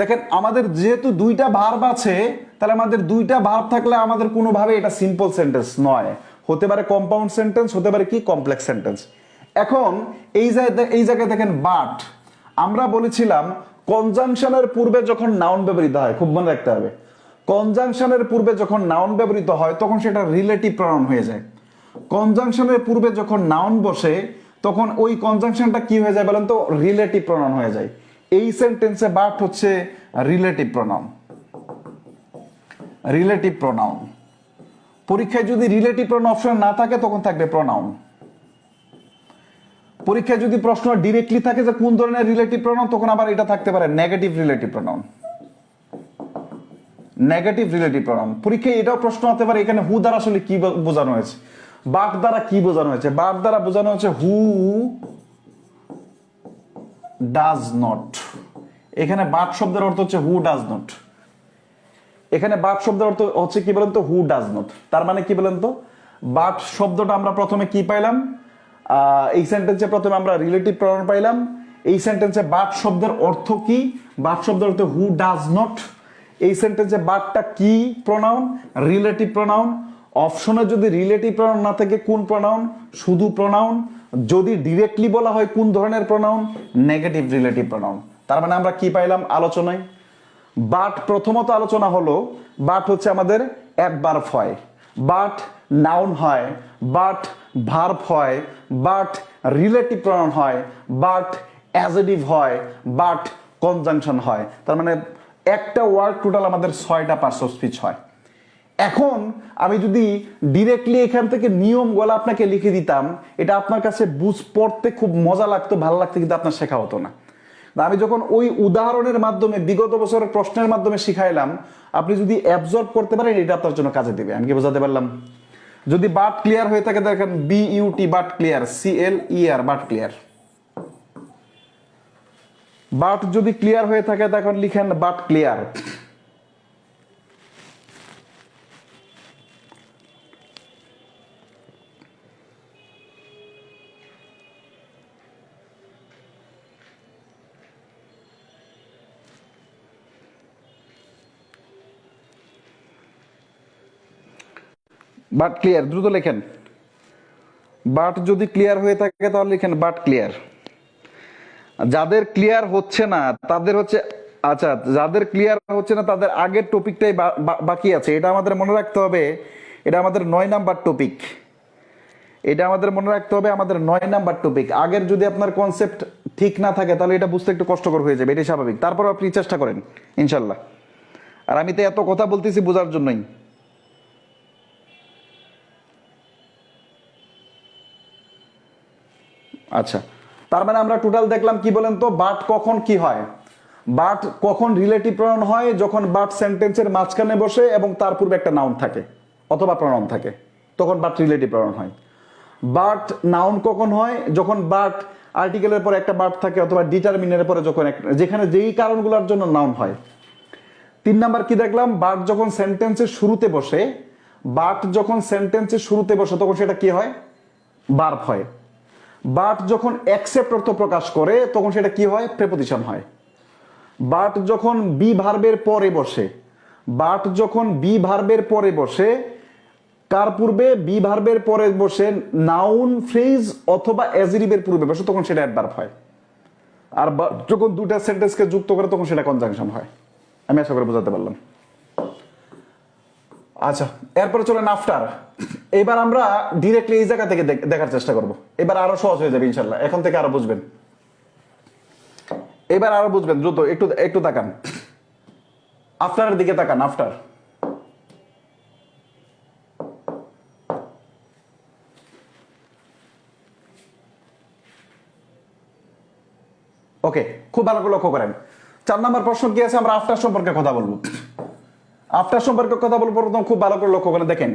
Speaker 2: দেখেন আমাদের যেহেতু 2টা ভার্ব আছে, তাহলে আমাদের 2টা ভার্ব থাকলে আমাদের কোনোভাবে এটা সিম্পল সেন্টেন্স নয়, হতে পারে কম্পাউন্ড সেন্টেন্স, হতে পারে কি কমপ্লেক্স সেন্টেন্স। এখন এই জায়গায় দেখেন বাট, আমরা বলেছিলাম কনজাংশনের পূর্বে যখন নাউন ব্যবহৃত হয়, খুব মনে রাখতে হবে, কনজাংশনের পূর্বে যখন নাউন ব্যবহৃত হয় তখন সেটা রিলেটিভ প্রনাউন হয়ে যায়। কনজাংশনের পূর্বে যখন নাউন বসে তখন ওই কনজাংশনটা কি হয়ে যায় বলেন তো? রিলেটিভ প্রনাউন হয়ে যায়। এই সেন্টেন্সে বাট হচ্ছে রিলেটিভ প্রোনাউন। রিলেটিভ প্রোনাউন পরীক্ষায় যদি রিলেটিভ প্রোনাউন অপশন না থাকে তখন থাকবে প্রোনাউন। পরীক্ষায় যদি প্রশ্ন ডিরেক্টলি থাকে যে কোন ধরনের রিলেটিভ প্রোনাউন, তখন আবার এটা থাকতে পারে negative relative pronoun. Negative relative pronoun পরীক্ষায় এটাও প্রশ্ন হতে পারে এখানে হু দ্বারা আসলে কি বোঝানো হয়েছে, বাট দ্বারা কি বোঝানো হয়েছে। বাট দ্বারা বোঝানো হচ্ছে হু ডাজ নট। এখানে বাট শব্দের অর্থ হচ্ছে হু ডাজ নট। এখানে বাট শব্দের অর্থ হচ্ছে কি বলেন তো, হু ডাজ নট। তার মানে কি বলেন তো, বাট শব্দটা আমরা প্রথমে কি পাইলাম, এই সেন্টেন্সে প্রথমে আমরা রিলেটিভ প্রোনাউন পাইলাম। এই সেন্টেন্সে বাট শব্দের অর্থ কি, বাট শব্দের অর্থ হু ডাজ নট। এই সেন্টেন্সে বাটটা কি প্রোনাউন, রিলেটিভ প্রোনাউন। অপশনে যদি রিলেটিভ প্রোনাউন না থাকে কোন প্রোনাউন, শুধু প্রোনাউন। যদি ডিরেক্টলি বলা হয় কোন ধরনের প্রোনাউন, নেগেটিভ রিলেটিভ প্রোনাউন। তার মানে আমরা কি পাইলাম আলোচনায়, বাট প্রথমত আলোচনা হলো বাট হচ্ছে আমাদের অ্যাডভার্ব হয়, বাট নাউন হয়, বাট ভার্ব হয়, বাট রিলেটিভ প্রোনাউন হয়, বাট অ্যাডজেক্টিভ হয়, বাট কনজাংশন হয়। তার মানে একটা ওয়ার্ড টোটাল আমাদের 6টা পার্টস অফ স্পিচ হয়। এখন আমি যদি ডিরেক্টলি এখান থেকে নিয়মগুলো আপনাকে লিখে দিতাম, এটা আপনার কাছে পড়তে খুব মজা লাগতো, ভালো লাগতো, কিন্তু আপনার শেখা হতো না। আমি যখন ওই উদাহরণের মাধ্যমে বিগত বছরের প্রশ্নের মাধ্যমে শিখাইলাম, আপনি যদি অ্যাবজর্ব করতে পারেন এটা আপনার জন্য কাজে দেবে। আমি কি বোঝাতে পারলাম? যদি বাট ক্লিয়ার হয়ে থাকে দেখেন B U T but clear, CLER but clear. But যদি ক্লিয়ার হয়ে থাকে তখন লিখেন বাট ক্লিয়ার। বাট ক্লিয়ার দ্রুত লেখেন। বাট যদি ক্লিয়ার হয়ে থাকে তাহলে লিখেন বাট ক্লিয়ার। যাদের ক্লিয়ার হচ্ছে না তাদের হচ্ছে, আচ্ছা যাদের ক্লিয়ার হচ্ছে না তাদের আগের টপিকটাই বাকি আছে। এটা আমাদের মনে রাখতে হবে, এটা আমাদের 9 নাম্বার টপিক। এটা আমাদের মনে রাখতে হবে, আমাদের 9 নাম্বার টপিক। আগের যদি আপনার কনসেপ্ট ঠিক না থাকে তাহলে এটা বুঝতে একটু কষ্টকর হয়ে যাবে, এটাই স্বাভাবিক। তারপর আপনি চেষ্টা করেন ইনশাল্লাহ। আর আমি তো এত কথা বলতেছি বোঝার জন্যই। আচ্ছা, তার মানে আমরা টোটাল দেখলাম কি বলেন তো, বাট কখন কি হয়। বাট কখন রিলেটিভ প্রোনাউন হয়, যখন বাট সেন্টেন্সের মাঝখানে বসে এবং তার পূর্বে একটা নাউন থাকে অথবা প্রোনাউন থাকে, তখন বাট রিলেটিভ প্রোনাউন হয়। বাট নাউন কখন হয়, যখন বাট আর্টিকেলের পরে একটা বাট থাকে অথবা ডিটারমিনের পরে যখন যেখানে যেই কারণগুলোর জন্য নাউন হয়। 3 নাম্বার কি দেখলাম, বাট যখন সেন্টেন্সের শুরুতে বসে, বাট যখন সেন্টেন্সের শুরুতে বসে তখন সেটা কি হয়, ভার্ব হয়। বাট যখন অ্যাকসেপ্ট অর্থ প্রকাশ করে তখন সেটা কি হয়, প্রেপোজিশন হয়। বাট যখন বি ভার্বের পরে বসে, বাট যখন বি ভার্বের পরে বসে, কার পূর্বে, বি ভার্বের পরে বসে নাউন ফ্রেজ অথবা অ্যাডজেক্টিভের পূর্বে বসে তখন সেটা অ্যাডভার্ব হয়। আর যখন দুটা সেন্টেন্সকে যুক্ত করে তখন সেটা কনজাংশন হয়। আমি আশা করে বোঝাতে পারলাম। আচ্ছা, এরপরে চলেন আফটার। এবার আমরা ডিরেক্টলি এই জায়গা থেকে দেখার চেষ্টা করব। এবার আরো সহজ হয়ে যাবে ইনশাল্লাহ, এখন থেকে আরো বুঝবেন। এবার আরো বুঝবেন দ্রুত, একটু একটু তাকান আফটারের দিকে, তাকান আফটার। ওকে, খুব ভালো করে লক্ষ্য করেন। 4 নম্বর প্রশ্ন কি আছে, আমরা আফটার সম্পর্কে কথা বলবো। আফটার সম্পর্কে কথা বলবো, প্রথম খুব ভালো করে লক্ষ্য করেন। দেখেন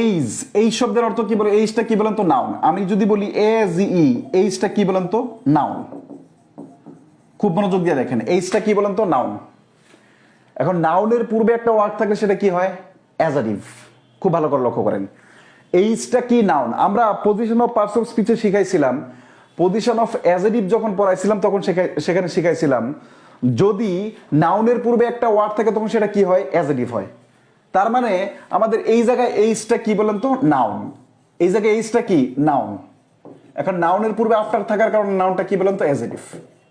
Speaker 2: এইজ, এই শব্দের অর্থ কি বলে, এইজটা কি বলেন তো, নাউন। আমি যদি বলি AZE, এইজটা কি বলেন তো, নাউন। খুব মনোযোগ দিয়ে দেখেন, এইজটা কি বলেন তো, নাউন। এখন নাউনের পূর্বে একটা ওয়ার্ড থাকলে সেটা কি হয়, অ্যাডজেক্টিভ। খুব ভালো করে লক্ষ্য করেন, এইজটা কি, নাউন। আমরা পজিশন অফ পার্টস অফ স্পিচে শিখাইছিলাম, পজিশন অফ অ্যাডজেক্টিভ যখন পড়াইছিলাম তখন সেখানে শিখাইছিলাম যদি নাউনের পূর্বে একটা ওয়ার্ড থাকে তখন সেটা কি হয়, অ্যাডজেক্টিভ হয়। তার মানে আমাদের এই জায়গায় এইজটা কি বলেন তো, নাউন। এই জায়গায় এইজটা কি, নাউন। এখন নাউনের পূর্বে আফটার থাকার কারণে নাউনটা কি বলেন তো, অ্যাডজেক্টিভ।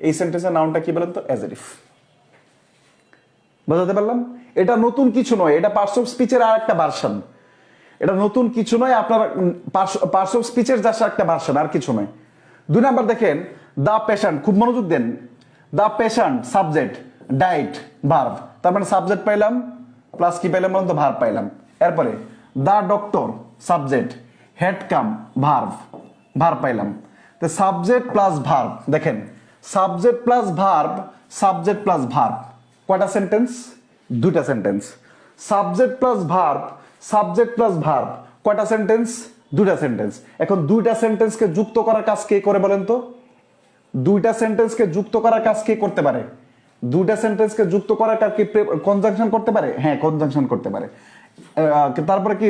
Speaker 2: এই সেন্টেন্সে নাউনটা কি বলেন তো, অ্যাডজেক্টিভ। বোঝাতে পারলাম? এটা নতুন কিছু নয়, এটা পার্টস অফ স্পিচের আর একটা ভার্সন। এটা নতুন কিছু নয়, আপনার পার্টস অফ স্পিচের জাস্ট একটা ভার্সন, আর কিছু নয়। 2 নাম্বার দেখেন, দা পেশেন্ট। খুব মনোযোগ দেন, দ্য পেশেন্ট সাবজেক্ট ডাইট ভার্ব, তার মানে সাবজেক্ট পাইলাম প্লাস কি পাইলাম বলুন তো, ভার্ব পাইলাম। এরপরে the doctor subject head cum verb, verb পাইলাম। তো সাবজেক্ট প্লাস ভার্ব, দেখেন subject plus verb, subject plus verb কয়টা সেন্টেন্স? দুইটা sentence. Subject plus verb, subject plus verb কয়টা সেন্টেন্স? দুইটা সেন্টেন্স। এখন দুইটা সেন্টেন্সকে যুক্ত করার কাজ কে করে বলেন তো? দুইটা সেন্টেন্সকে যুক্ত করার কাজ কে করতে পারে? দুইটা সেন্টেন্সকে যুক্ত করার কাজ কি কনজাংশন করতে পারে? হ্যাঁ, কনজাংশন করতে পারে। তারপরে কি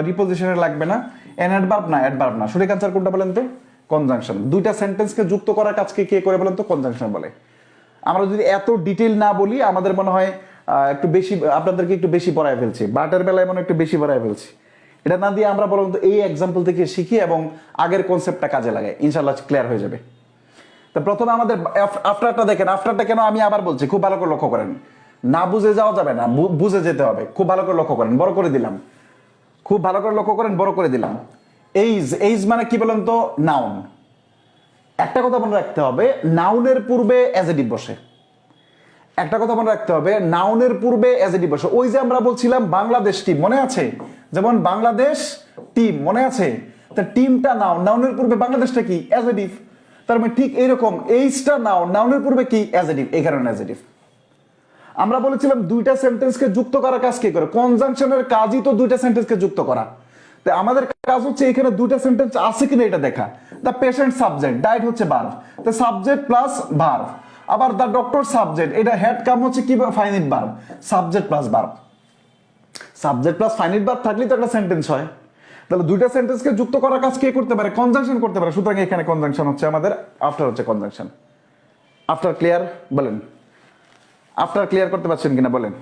Speaker 2: রিপোজিশনে লাগবে না, অ্যাডভার্ব না, অ্যাডভার্ব না, সঠিক আনসার কোনটা বলেন তো? কনজাংশন। দুইটা সেন্টেন্সকে যুক্ত করার কাজকে কে করে বলেন তো? কনজাংশন বলে। আমরা যদি এত ডিটেইল না বলি আমাদের মনে হয় একটু বেশি, আপনাদেরকে একটু বেশি পড়ায় ফেলছি, বাটের বেলায় মনে একটু বেশি পড়ায় ফেলছি। এটা না দিয়ে আমরা বলুন তো এই এক্সাম্পল থেকে শিখি এবং আগের কনসেপ্টটা কাজে লাগাই, ইনশাল্লাহ ক্লিয়ার হয়ে যাবে। তো প্রথমে আমাদের আফটারটা দেখেন। আফটারটা কেন আমি আবার বলছি, খুব ভালো করে লক্ষ্য করেন, না বুঝে যাওয়া যাবে না, বুঝে যেতে হবে। খুব ভালো করে লক্ষ্য করেন, বড় করে দিলাম, খুব ভালো করে লক্ষ্য করেন, বড় করে দিলাম। এইজ, এইজ মানে কি বলেন তো? নাউন। একটা কথা মনে রাখতে হবে, নাউনের পূর্বে অ্যাজেটিভ বসে। একটা কথা মনে রাখতে হবে, নাউনের পূর্বে অ্যাজেটিভ বসে। ওই যে আমরা বলছিলাম বাংলাদেশ টিম, মনে আছে? যেমন বাংলাদেশ টিম, মনে আছে? তা টিমটা নাউন, নাউনের পূর্বে বাংলাদেশটা কি? অ্যাজেটিভ। তার মানে ঠিক এইরকম এইজটা নাউন, নাউনের পূর্বে কি? অ্যাজেটিভ। এই কারণে অ্যাজেটিভ। আমরা বলেছিলাম দুইটা সেন্টেন্সকে যুক্ত করার কাজ কে করে? কনজাংশনের কাজই তো দুইটা সেন্টেন্সকে যুক্ত করা। তো আমাদের কাজ হচ্ছে এখানে দুইটা সেন্টেন্স আছে কিনা এটা দেখা। দ্য পেশেন্ট সাবজেক্ট, ডাইট হচ্ছে ভার্ব, তো সাবজেক্ট প্লাস ভার্ব। আবার দ্য ডক্টর সাবজেক্ট, এটা হেড কাম হচ্ছে কি? Finite verb, subject plus verb. Subject plus finite verb থাকলেই তো একটা সেন্টেন্স হয়। তাহলে দুইটা সেন্টেন্সকে যুক্ত করার কাজ কে করতে পারে? কনজাংশন করতে পারে। সুতরাং এখানে কনজাংশন হচ্ছে আমাদের, আফটার হচ্ছে কনজাংশন। After clear? বলেন আফটার ক্লিয়ার করতে পারছেন কিনা বলেন।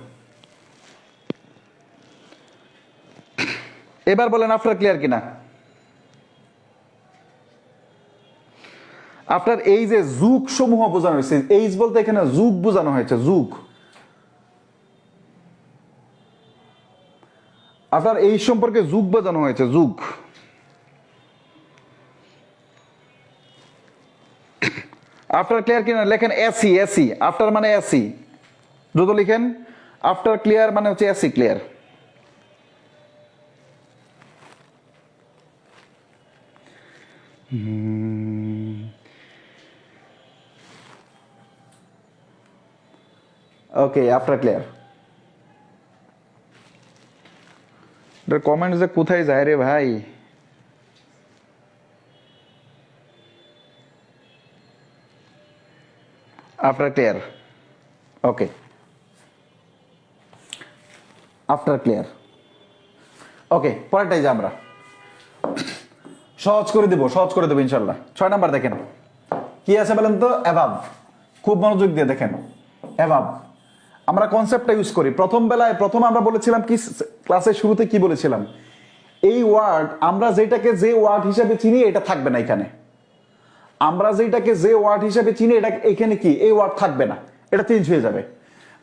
Speaker 2: এবার বলেন আফটার ক্লিয়ার কিনা। আফটার এই যে যুগ সমূহ বোঝানো হয়েছে, এইজ বলতে এখানে যুগ বোঝানো হয়েছে, যুগ। আফটার এই সম্পর্কে যুগ বোঝানো হয়েছে, যুগ। আফটার ক্লিয়ার কিনা লেখেন এসি, এসি। আফটার মানে এসি, দ্রুত লিখেন। আফটার ক্লিয়ার মানে হচ্ছে এসি, ক্লিয়ার। ওকে, আফটার ক্লিয়ার। কমেন্ট যে কোথায় যায় রে ভাই? আফটার ক্লিয়ার, ওকে, আফটার ক্লিয়ার। ওকে, পরেরটাই যে আমরা সহজ করে দেবো, সহজ করে দেবো ইনশাল্লাহ। 6 নাম্বার দেখেন কি আছে বলেন তো? অ্যাভাব। খুব মনোযোগ দিয়ে দেখেন, অ্যাভাব। আমরা কনসেপ্টটা ইউজ করি। প্রথম আমরা বলেছিলাম কি, ক্লাসের শুরুতে কি বলেছিলাম? এই ওয়ার্ড আমরা যেটাকে যে ওয়ার্ড হিসেবে চিনি এটা থাকবে না এখানে। আমরা যেটাকে যে ওয়ার্ড হিসেবে চিনি এটা এখানে কি? এই ওয়ার্ড থাকবে না, এটা চেঞ্জ হয়ে যাবে।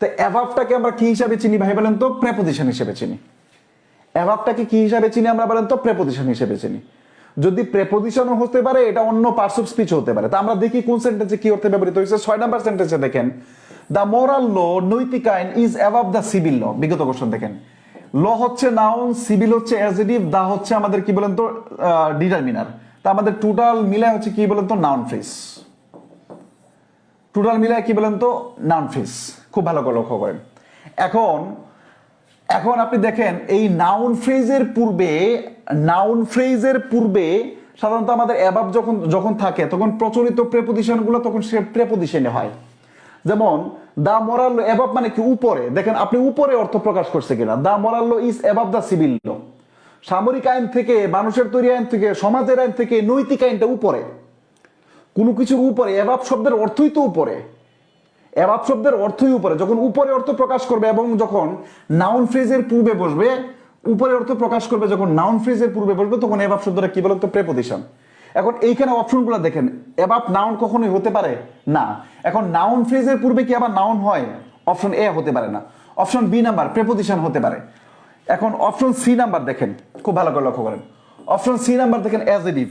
Speaker 2: তো অ্যাভাবটাকে আমরা কি হিসাবে চিনি ভাই বলেন তো? প্রেপোজিশন হিসেবে চিনি। অ্যাভাবটাকে কি হিসাবে চিনি আমরা বলেন তো? প্রেপোজিশন হিসেবে চিনি। যদি প্রেপোজিশনও হতে পারে, এটা অন্য পার্টস অফ স্পিচ হতে পারে। তা আমরা দেখি কোন সেন্টেন্সে কি অর্থে ব্যবহৃত হয়েছে। 6 নাম্বার সেন্টেন্সে দেখেন, দ্য মোরাল ল, নৈতিক আইন, is above the civil law. বিগত কোশ্চেন দেখেন, ল হচ্ছে নাউন, সিভিল হচ্ছে অ্যাডজেক্টিভ, দা হচ্ছে আমাদের কি বলেন তো? ডিটারমিনার। তা আমাদের টোটাল মিলায় হচ্ছে কি বলেন তো? Noun phrase. টোটাল মিলায় কি বলেন তো? Noun phrase. খুব ভালো করে লক্ষ্য করেন। এখন আপনি দেখেন এই নাউন ফ্রেজের পূর্বে সাধারণত আমাদের অ্যাবাব যখন থাকে তখন প্রচলিত প্রেপোজিশন গুলো তখন সে প্রেপোজিশনে হয়। যেমন দা মোরাল ল, অ্যাবাব মানে কি? উপরে। দেখেন আপনি উপরে অর্থ প্রকাশ করছে কিনা। The moral law is above the civil law. সামরিক আইন থেকে, মানুষের তৈরি আইন থেকে, সমাজের আইন থেকে নৈতিক আইনটা উপরে, কোনো কিছুর উপরে। অ্যাবাব শব্দের অর্থই তো উপরে। অ্যাবাব শব্দের অর্থই উপরে। যখন উপরে অর্থ প্রকাশ করবে এবং যখন নাউন ফ্রেজের পূর্বে বসবে, উপরে অর্থ প্রকাশ করবে যখন নাউন ফ্রেজের পূর্বে বসবে, তখন অ্যাবাব শব্দটা কি বলতো? প্রেপোজিশন। এখন এইখানে অপশনগুলো দেখেন, অ্যাবাব নাউন কখনোই হতে পারে না। এখন নাউন ফ্রেজের পূর্বে কি আবার নাউন হয়? অপশন এ হতে পারে না। অপশন বি নাম্বার প্রেপোজিশন হতে পারে। এখন অপশন সি নাম্বার দেখেন, খুব ভালো করে লক্ষ্য করেন। অপশন সি নাম্বার দেখেন, অ্যাডজেক্টিভ।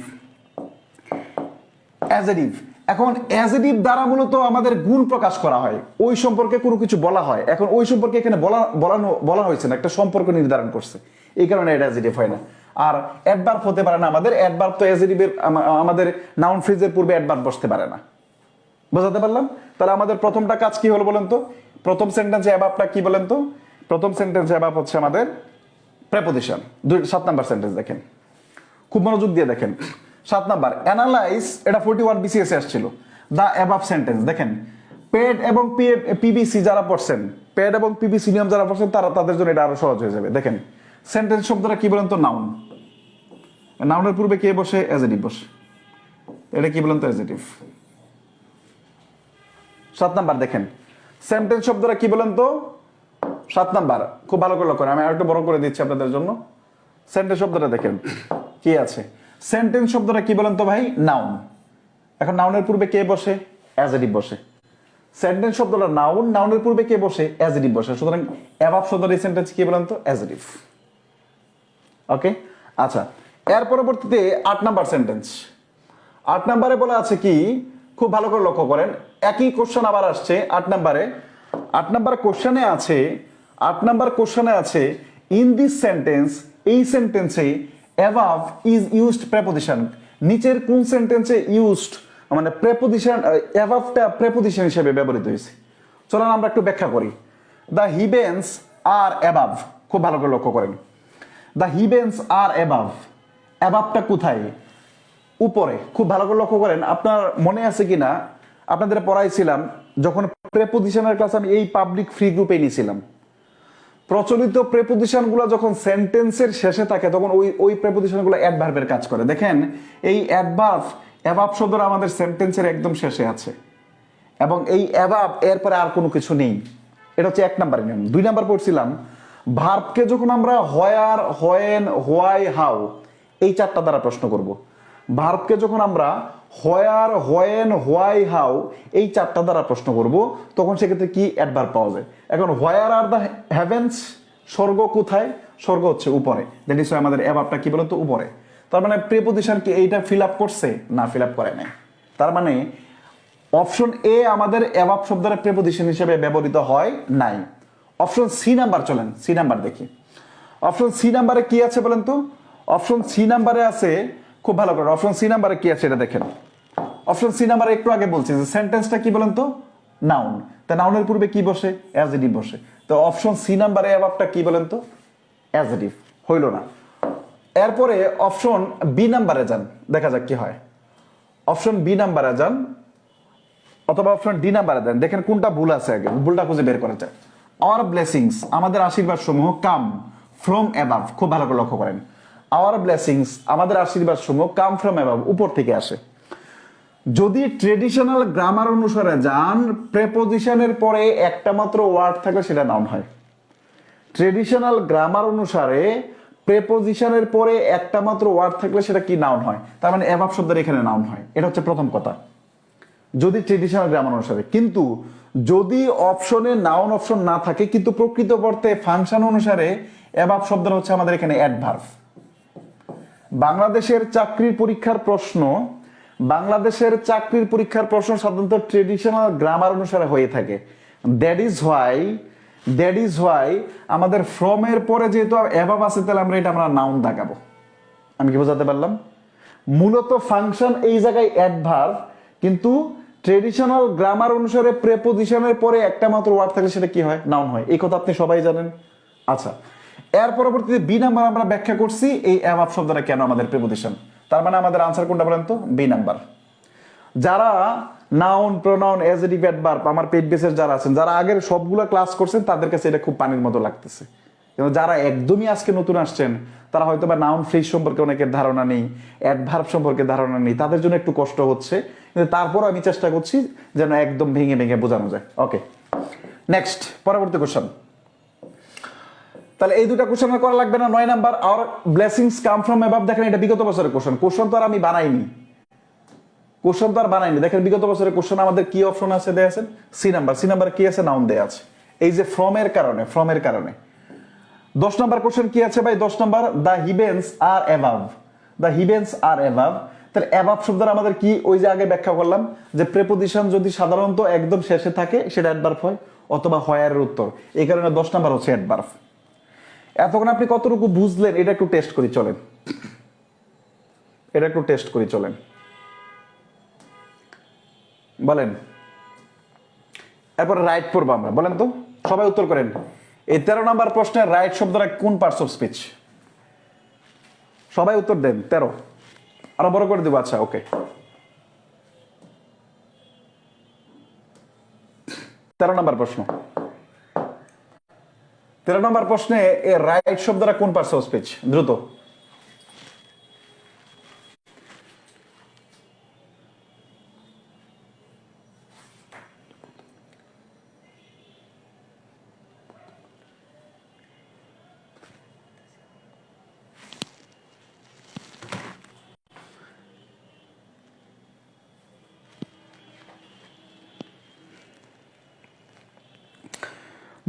Speaker 2: অ্যাডজেক্টিভ, এখন অ্যাজেটিভ দ্বারা মূলত আমাদের গুণ প্রকাশ করা হয়, ওই সম্পর্কে কোনো কিছু বলা হয়। এখন ওই সম্পর্কে এখানে বলা হয়েছে না, একটা সম্পর্ক নির্ধারণ করছে, এই কারণে এটা অ্যাজেটিভ হয় না। আর অ্যাডভার্ব হতে পারে না আমাদের, অ্যাডভার্ব তো অ্যাজেটিভের আমাদের নাউন ফ্রেজের পূর্বে অ্যাডভার্ব বসতে পারে না। বোঝাতে পারলাম? তাহলে আমাদের প্রথমটা কাজ কি হলো বলেন তো? প্রথম সেন্টেন্সে অ্যাভাবটা কি বলেন তো? প্রথম সেন্টেন্সে অ্যাভাব হচ্ছে আমাদের প্রেপোজিশন। 7 নাম্বার সেন্টেন্স দেখেন, খুব মনোযোগ দিয়ে দেখেন। 7 নাম্বার, অ্যানালাইজ, এটা 41 বিসিএস আসছিল। দা অ্যাবাভ সেন্টেন্স দেখেন, পেড এবং পিবিসি যারা পড়ছেন, পেড এবং পিবিসি নিয়ম যারা পড়ছেন তাদের জন্য এটা আরো সহজ হয়ে যাবে। দেখেন সেন্টেন্স শব্দটা কি বলেন তো? নাউন। নাউনের পূর্বে কে বসে? অ্যাজেটিভ বসে। এটা কি বলেন তো? অ্যাজেটিভ। 7 নাম্বার দেখেন, সেন্টেন্স শব্দটা কি বলেন তো? 7 নাম্বার, খুব ভালো করে লক্ষ্য করেন, আমি আরেকটু বড় করে দিচ্ছি আপনাদের জন্য। সেন্টেন্স শব্দটা দেখেন কি আছে। সেন্টেন্স শব্দটা কি বলেন তো ভাই? নাউন। এখন নাউনের পূর্বে কে বসে? অ্যাজেটিভ বসে। সেন্টেন্স শব্দটা নাউন, নাউনের পূর্বে কে বসে? অ্যাজেটিভ বসে। সুতরাং অ্যাভাব শব্দের এই সেন্টেন্স কি বলেন তো? অ্যাজেটিভ। ওকে, আচ্ছা, এর পরবর্তীতে 8 নাম্বার সেন্টেন্স। 8 নাম্বারে বলা আছে কি, খুব ভালো করে লক্ষ্য করেন, একই কোশ্চেন আবার আসছে 8 নাম্বারে। 8 নাম্বার কোশ্চেনে আছে, 8 নাম্বার কোশ্চেনে আছে, ইন দিস সেন্টেন্স, এই সেন্টেন্সে অ্যাভাব ইজ ইউজড প্রেপোজিশন। নিচের কোন সেন্টেন্সে ইউজড মানে প্রেপোজিশন, অ্যাভাবটা প্রেপোজিশন হিসেবে ব্যবহৃত হয়েছে। চলুন আমরা একটু ব্যাখ্যা করি। দ্য হিভেন্স আর অ্যাভাব, খুব ভালো করে লক্ষ্য করেন। দ্য হিভেন্স আর অ্যাভাব, অ্যাভাবটা কোথায়? উপরে। খুব ভালো করে লক্ষ্য করেন, আপনার মনে আছে কিনা আপনাদের পড়াইছিলাম যখন প্রেপোজিশনের ক্লাস আমি এই পাবলিক ফ্রি গ্রুপে নিয়েছিলাম, প্রচলিত প্রেপোজিশন গুলো যখন সেন্টেন্সের শেষে থাকে তখন ওই প্রেপোজিশন গুলো অ্যাডভার্বের কাজ করে। দেখেন এই অ্যাডভার্ব, অ্যাভাব শব্দটা আমাদের সেন্টেন্সের একদম শেষে আছে এবং এই অ্যাভাব এরপরে আর কোনো কিছু নেই। এটা হচ্ছে 1 নাম্বার নিয়ম। 2 নাম্বার পড়ছিলাম, ভার্বকে যখন আমরা হোয়ার, হোয়েন, হোয়াই, হাউ এই 4টা দ্বারা প্রশ্ন করব। ভার্বকে যখন আমরা হোয়ার, হোয়েন, হোয়াই, হাউ এই 4টা দ্বারা প্রশ্ন করব তখন সেক্ষেত্রে কি অ্যাডভার্ব পাওয়া যায়। এখন হোয়ার আর দ্য হেভেন্স, স্বর্গ কোথায়? স্বর্গ হচ্ছে উপরে। দ্যাট ইজ আমাদের অ্যাভাবটা কি বলতো? উপরে। তার মানে প্রিপোজিশন কি এইটা ফিল আপ করছে? না, ফিল আপ করে নাই। তার মানে অপশন এ আমাদের অ্যাভাব শব্দের প্রিপোজিশন হিসেবে ব্যবহৃত হয় নাই। অপশন সি নাম্বার, চলেন সি নাম্বার দেখি। অপশন সি নাম্বারে কি আছে বলেন তো? অপশন সি নাম্বারে আছে, খুব ভালো করে, অপশন সি নাম্বারে কি আছে এটা দেখেন। অপশন সি নাম্বারে একটু আগে বলছি যে সেন্টেন্সটা কি বলেন তো? নাউন। তা নাউনের পূর্বে কি বসে? অ্যাজেটিভ বসে। তো অপশন সি নাম্বারে অ্যাভাবটা কি বলেন তো? অ্যাজেটিভ। হইল না। এরপরে অপশন বি নাম্বারে যান, দেখা যাক কি হয়। অপশন বি নাম্বারে যান অথবা অপশন ডি নাম্বারে দেন, দেখেন কোনটা ভুল আছে, আগে ভুলটা খুঁজে বের করা যায়। আওয়ার ব্লেসিংস, আমাদের আশীর্বাদ সমূহ, কাম ফ্রম অ্যাবাভ, খুব ভালো করে লক্ষ্য করেন। আওয়ার ব্লেসিংস, আমাদের আশীর্বাদ সমূহ, কাম ফ্রম অ্যাবাভ, উপর থেকে আসে। যদি ট্রেডিশনাল গ্রামার অনুসারে যান, প্রেপোজিশনের পরে একটা মাত্র ওয়ার্ড থাকলে সেটা নাউন হয়। ট্রেডিশনাল গ্রামার অনুসারে প্রেপোজিশনের পরে একটা মাত্র ওয়ার্ড থাকলে সেটা কি নাউন হয়। তার মানে অ্যাবাভ শব্দের এখানে নাউন হয়। এটা হচ্ছে প্রথম কথা, যদি ট্রেডিশনাল গ্রামার অনুসারে। কিন্তু যদি অপশনে নাউন অপশন না থাকে কিন্তু প্রকৃত অর্থে ফাংশন অনুসারে অ্যাবাভ শব্দটা হচ্ছে আমাদের এখানে অ্যাডভার্ব। বাংলাদেশের চাকরির পরীক্ষার প্রশ্ন, বাংলাদেশের চাকরির পরীক্ষার প্রশ্ন সাধারণত ট্রেডিশনাল গ্রামার অনুসারে হয়ে থাকে। দ্যাট ইজ হোয়াই আমাদের ফ্রম এর পরে যেহেতু অ্যাবাভ আছে তাহলে আমরা এটা নাউন দেখাবো। আমি কি বোঝাতে পারলাম? মূলত ফাংশন এই জায়গায় অ্যাডভার্ব, কিন্তু ট্রেডিশনাল গ্রামার অনুসারে প্রেপোজিশনের পরে একটা মাত্র ওয়ার্ড থাকলে সেটা কি হয়? নাউন হয়। এই কথা আপনি সবাই জানেন। আচ্ছা, এর পরবর্তীতে বি নাম্বার আমরা ব্যাখ্যা করছি এই অ্যাভাব শব্দটা কেন আমাদের প্রেপোজিশন। তার মানে আমাদের আনসার কোনটা বলেন তো? B number. যারা নাউন, প্রোনাউন, অ্যাডজেক্টিভ, অ্যাডভার্ব আমার পেট বেসের যারা আছেন, যারা আগের সবগুলো ক্লাস করছেন তাদের কাছে এটা খুব পানির মতো লাগতেছে। কিন্তু যারা একদমই আজকে নতুন আসছেন তারা হয়তো বা নাউন ফ্রেজ সম্পর্কে অনেকের ধারণা নেই, অ্যাডভার্ব সম্পর্কে ধারণা নেই, তাদের জন্য একটু কষ্ট হচ্ছে। কিন্তু তারপর আমি চেষ্টা করছি যেন একদম ভেঙে ভেঙে বোঝানো যায়। ওকে, নেক্সট, পরবর্তী কোশ্চেন। তাহলে এই দুটা কোশ্চেন করা লাগবে না। 9 number, our blessings come from above, দেখেন এটা বিগত বছরের কোশ্চেন। কোশ্চেন তো আর আমি বানাইনি, দেখেন বিগত বছরের কোশ্চেন আমাদের কি অপশন আছে দেয়া আছে? C number. সি নাম্বার কি আছে? নাউন দেয়া আছে। এই যে ফ্রম এর কারণে 10 নাম্বার কোশ্চেন কি আছে ভাই? 10 number, the heavens are above. The heavens are above, তাহলে অ্যাবাভ শব্দটা আমাদের কি, ওই যে আগে ব্যাখ্যা করলাম যে প্রেপোজিশন যদি সাধারণত একদম শেষে থাকে সেটা অ্যাডভার্ব হয়, অথবা হয়ারের উত্তর। এই কারণে 10 নাম্বার হচ্ছে অ্যাডভার্ব। এতক্ষণ আপনি কতটুকু বুঝলেন এটা একটু টেস্ট করি চলেন, এটা একটু টেস্ট করি চলেন, বলেন। এরপর রাইট পড়বো আমরা, বলেন তো সবাই উত্তর করেন। এই 13 নাম্বার প্রশ্নের রাইট শব্দটা কোন পার্টস অফ স্পিচ? সবাই উত্তর দেন। 13, আরো বড় করে দিব। আচ্ছা ওকে, 13 নাম্বার প্রশ্ন। 13 নাম্বার প্রশ্নে এই রাইট শব্দটা কোন পার্টস অফ স্পিচ? দ্রুত।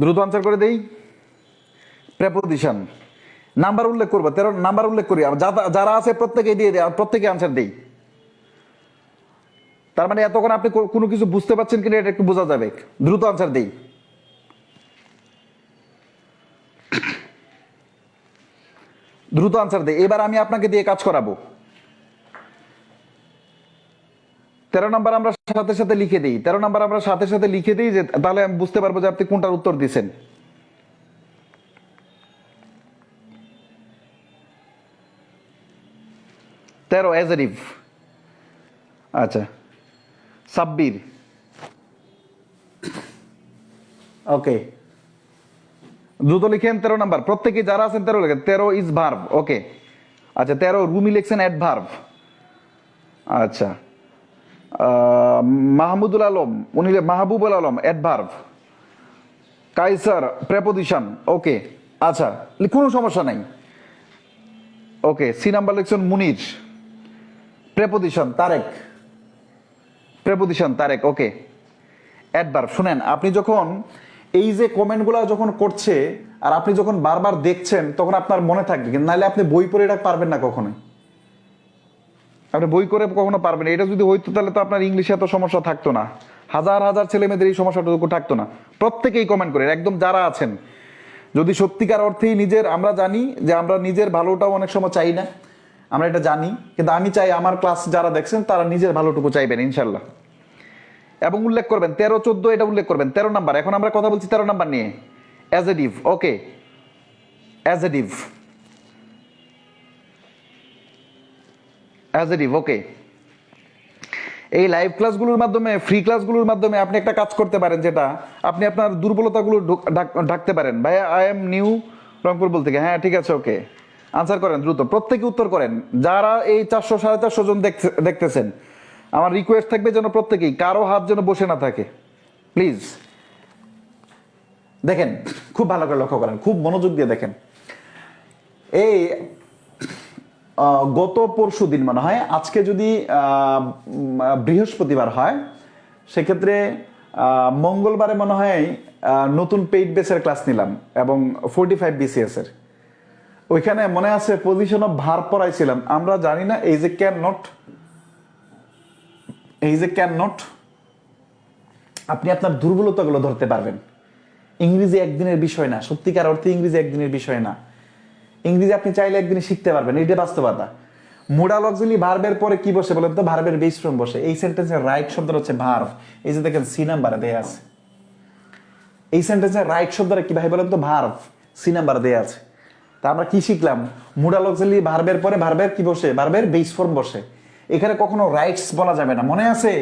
Speaker 2: দ্রুত আনসার করে দেই। প্রেপোজিশন নাম্বার উল্লেখ করবো, 13 নাম্বার উল্লেখ করি, যারা আছে প্রত্যেকে দিয়ে দেয়, প্রত্যেকে আনসার দেই। তার মানে এতক্ষণ আপনি কোনো কিছু বুঝতে পারছেন কিনা এটা একটু বোঝা যাবে। দ্রুত আনসার দেই। দ্রুত আনসার দেই। এবার আমি আপনাকে দিয়ে কাজ করাবো। 13 নাম্বার আমরা সাথে সাথে লিখে দিই, 13 নাম্বার আমরা সাথে সাথে লিখে দিই, যে তাহলে আমি বুঝতে পারবো যে আপনি কোনটার উত্তর দিচ্ছেন। তেরো অ্যাজেটিভ। আচ্ছা, সাব্বির। ওকে, দ্রুত লিখেন 13 নাম্বার, প্রত্যেকে যারা আছেন 13 লিখেন। 13 ইজ ভার্ব। ওকে, আচ্ছা 13 রুমি লিখছেন অ্যাডভার্ব। আচ্ছা, মাহমুদুল আলম, উনি মাহবুবুল আলম অ্যাডভার্ব। কাইসার প্রেপোজিশন। ওকে, আচ্ছা কোনো সমস্যা নাই। ওকে, সি নাম্বার লিখছেন মুনির প্রেপোজিশন। তারেক প্রেপোজিশন তারেক। ওকে, অ্যাডভার্ব। শুনেন, আপনি যখন এই যে কমেন্টগুলো যখন করছে আর আপনি যখন বারবার দেখছেন তখন আপনার মনে থাকবে, কিন্তু নাহলে আপনি বই পড়ে এটা পারবেন না কখনোই। আপনি বই করে কখনো পারবেন না। এটা যদি হইতো তাহলে তো আপনার ইংলিশে এত সমস্যা থাকতো না, হাজার হাজার ছেলে মেয়েদের এই সমস্যাটুকু থাকতো না। প্রত্যেকেই কমেন্ট করে, একদম যারা আছেন, যদি সত্যিকার অর্থেই নিজের, আমরা জানি যে আমরা নিজের ভালোটাও অনেক সময় চাই না, আমরা এটা জানি, কিন্তু আমি চাই আমার ক্লাস যারা দেখছেন তারা নিজের ভালোটুকু চাইবেন ইনশাল্লাহ। এবং উল্লেখ করবেন 13, 14 এটা উল্লেখ করবেন। 13 নাম্বার, এখন আমরা কথা বলছি 13 নাম্বার নিয়ে, অ্যাজেটিভ। ওকে, অ্যাজেটিভ, অ্যাজেটিভ। ওকে, এই লাইভ ক্লাসগুলোর মাধ্যমে, ফ্রি ক্লাসগুলোর মাধ্যমে আপনি একটা কাজ করতে পারেন, যেটা আপনি আপনার দুর্বলতাগুলো ঢাকতে পারেন। ভাইয়া আই এম নিউ রংপুর বলতে, হ্যাঁ ঠিক আছে। ওকে, আনসার করেন দ্রুত, প্রত্যেকে উত্তর করেন। যারা এই 400 450 জন দেখতেছেন, আমার রিকোয়েস্ট থাকবে যেন প্রত্যেকেই, কারো হাত যেন বসে না থাকে প্লিজ। দেখেন, খুব ভালো করে লক্ষ্য করেন, খুব মনোযোগ দিয়ে দেখেন। এই গত পরশু দিন মনে হয়, আজকে যদি বৃহস্পতিবার হয়, সেক্ষেত্রে মঙ্গলবারে মনে হয় নতুন পেইড বেসের ক্লাস নিলাম, এবং 45 BCS এর ওইখানে মনে আছে পজিশন অফ ভার্ব পড়াইছিলাম। আমরা জানি না এই যে ক্যান নট, এই যে ক্যান নট, আপনি আপনার দুর্বলতাগুলো ধরতে পারবেন। ইংরেজি একদিনের বিষয় না, সত্যিকার অর্থে ইংরেজি একদিনের বিষয় না। ইংরেজি আপনি চাইলে একদিনে শিখতে পারবেন, এটা বাস্তবতা। মোডাল অক্সিলারি ভার্বের পরে কি বসে বলেন তো? ভার্বের বেস ফর্ম বসে। এই সেন্টেন্সের রাইট শব্দ হচ্ছে ভার্ব। এই যে দেখেন সি নাম্বারে দেয়া আছে, এই সেন্টেন্সের রাইট শব্দটা কি ভাই বলেন তো? ভার্ব। সি নাম্বারে দেয়া আছে। তা আমরা কি শিখলাম? মোডাল অক্সিলারি ভার্বের পরে ভার্বের কি বসে? ভার্বের বেস ফর্ম বসে। এখানে কখনো রাইটস বলা যাবে না। মনে আছে?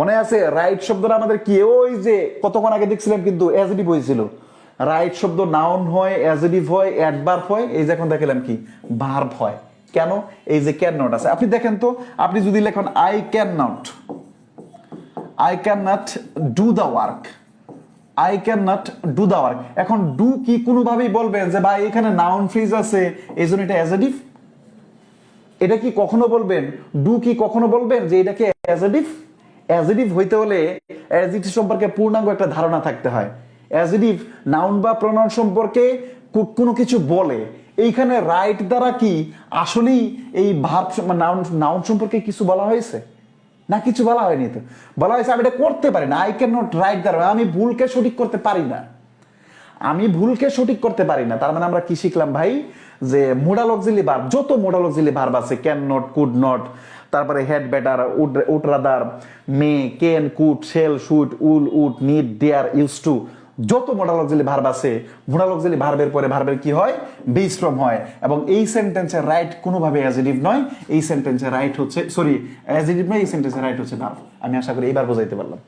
Speaker 2: মনে আছে রাইট শব্দটা আমাদের কি? ওই যে কতক্ষণ আগে দেখছিলাম কিন্তু অ্যাডজেক্টিভ হয়েছিল। রাইট শব্দ নাউন হয়, অ্যাডজেক্টিভ হয়, অ্যাডভার্ব হয়, এই যে এখন দেখালাম কি ভার্ব হয়। কেন? এই যে ক্যান নট আছে। আপনি দেখেন তো, আপনি যদি লেখেন I can not do the work, I can not do the work. এখন ডু কি কোনোভাবেই বলবেন যে ভাই এখানে নাউন ফ্রেজ আছে এই জন্য এটা অ্যাডজেক্টিভ? এটা কি কখনো বলবেন? ডু কি কখনো বলবেন যে এটাকে অ্যাডজেক্টিভ? অ্যাডজেক্টিভ হইতে হলে অ্যাডজেক্টিভ সম্পর্কে পূর্ণাঙ্গ একটা ধারণা থাকতে হয়। অ্যাডজেক্টিভ নাউন বা প্রনাউন সম্পর্কে কোনো কিছু বলে, এইখানে রাইট দ্বারা কি আসলেই এই ভার্ব নাউন নাউন সম্পর্কে কিছু বলা হয়েছে না? কিছু বলা হয়নি তো। বলা হয়েছে আমি এটা করতে পারি না, আই ক্যান নট রাইট দ্বারা, আমি ভুলকে সঠিক করতে পারি না, আমি ভুলকে সঠিক করতে পারি না। তার মানে আমরা কি শিখলাম ভাই? যে মোডাল অক্সিলারি ভার্ব, যত মোডাল অক্সিলারি ভার্ব আছে, ক্যান নট, কুড নট, তারপরে had better, would rather, may, can, could, shall, should, will, would, need, dare, use to, যত মোডাল অক্সিলারি ভার্ব আছে, মোডাল অক্সিলারি ভার্বের পরে ভার্বের কি হয়? বেস ফর্ম হয়। এবং এই সেন্টেন্সের রাইট কোনোভাবে অ্যাজেটিভ নয়, এই সেন্টেন্সের রাইট হচ্ছে, সরি অ্যাজেটিভ নয়, এই সেন্টেন্সের রাইট হচ্ছে ভার্ব। আমি আশা করি এইবার বোঝাইতে পারলাম,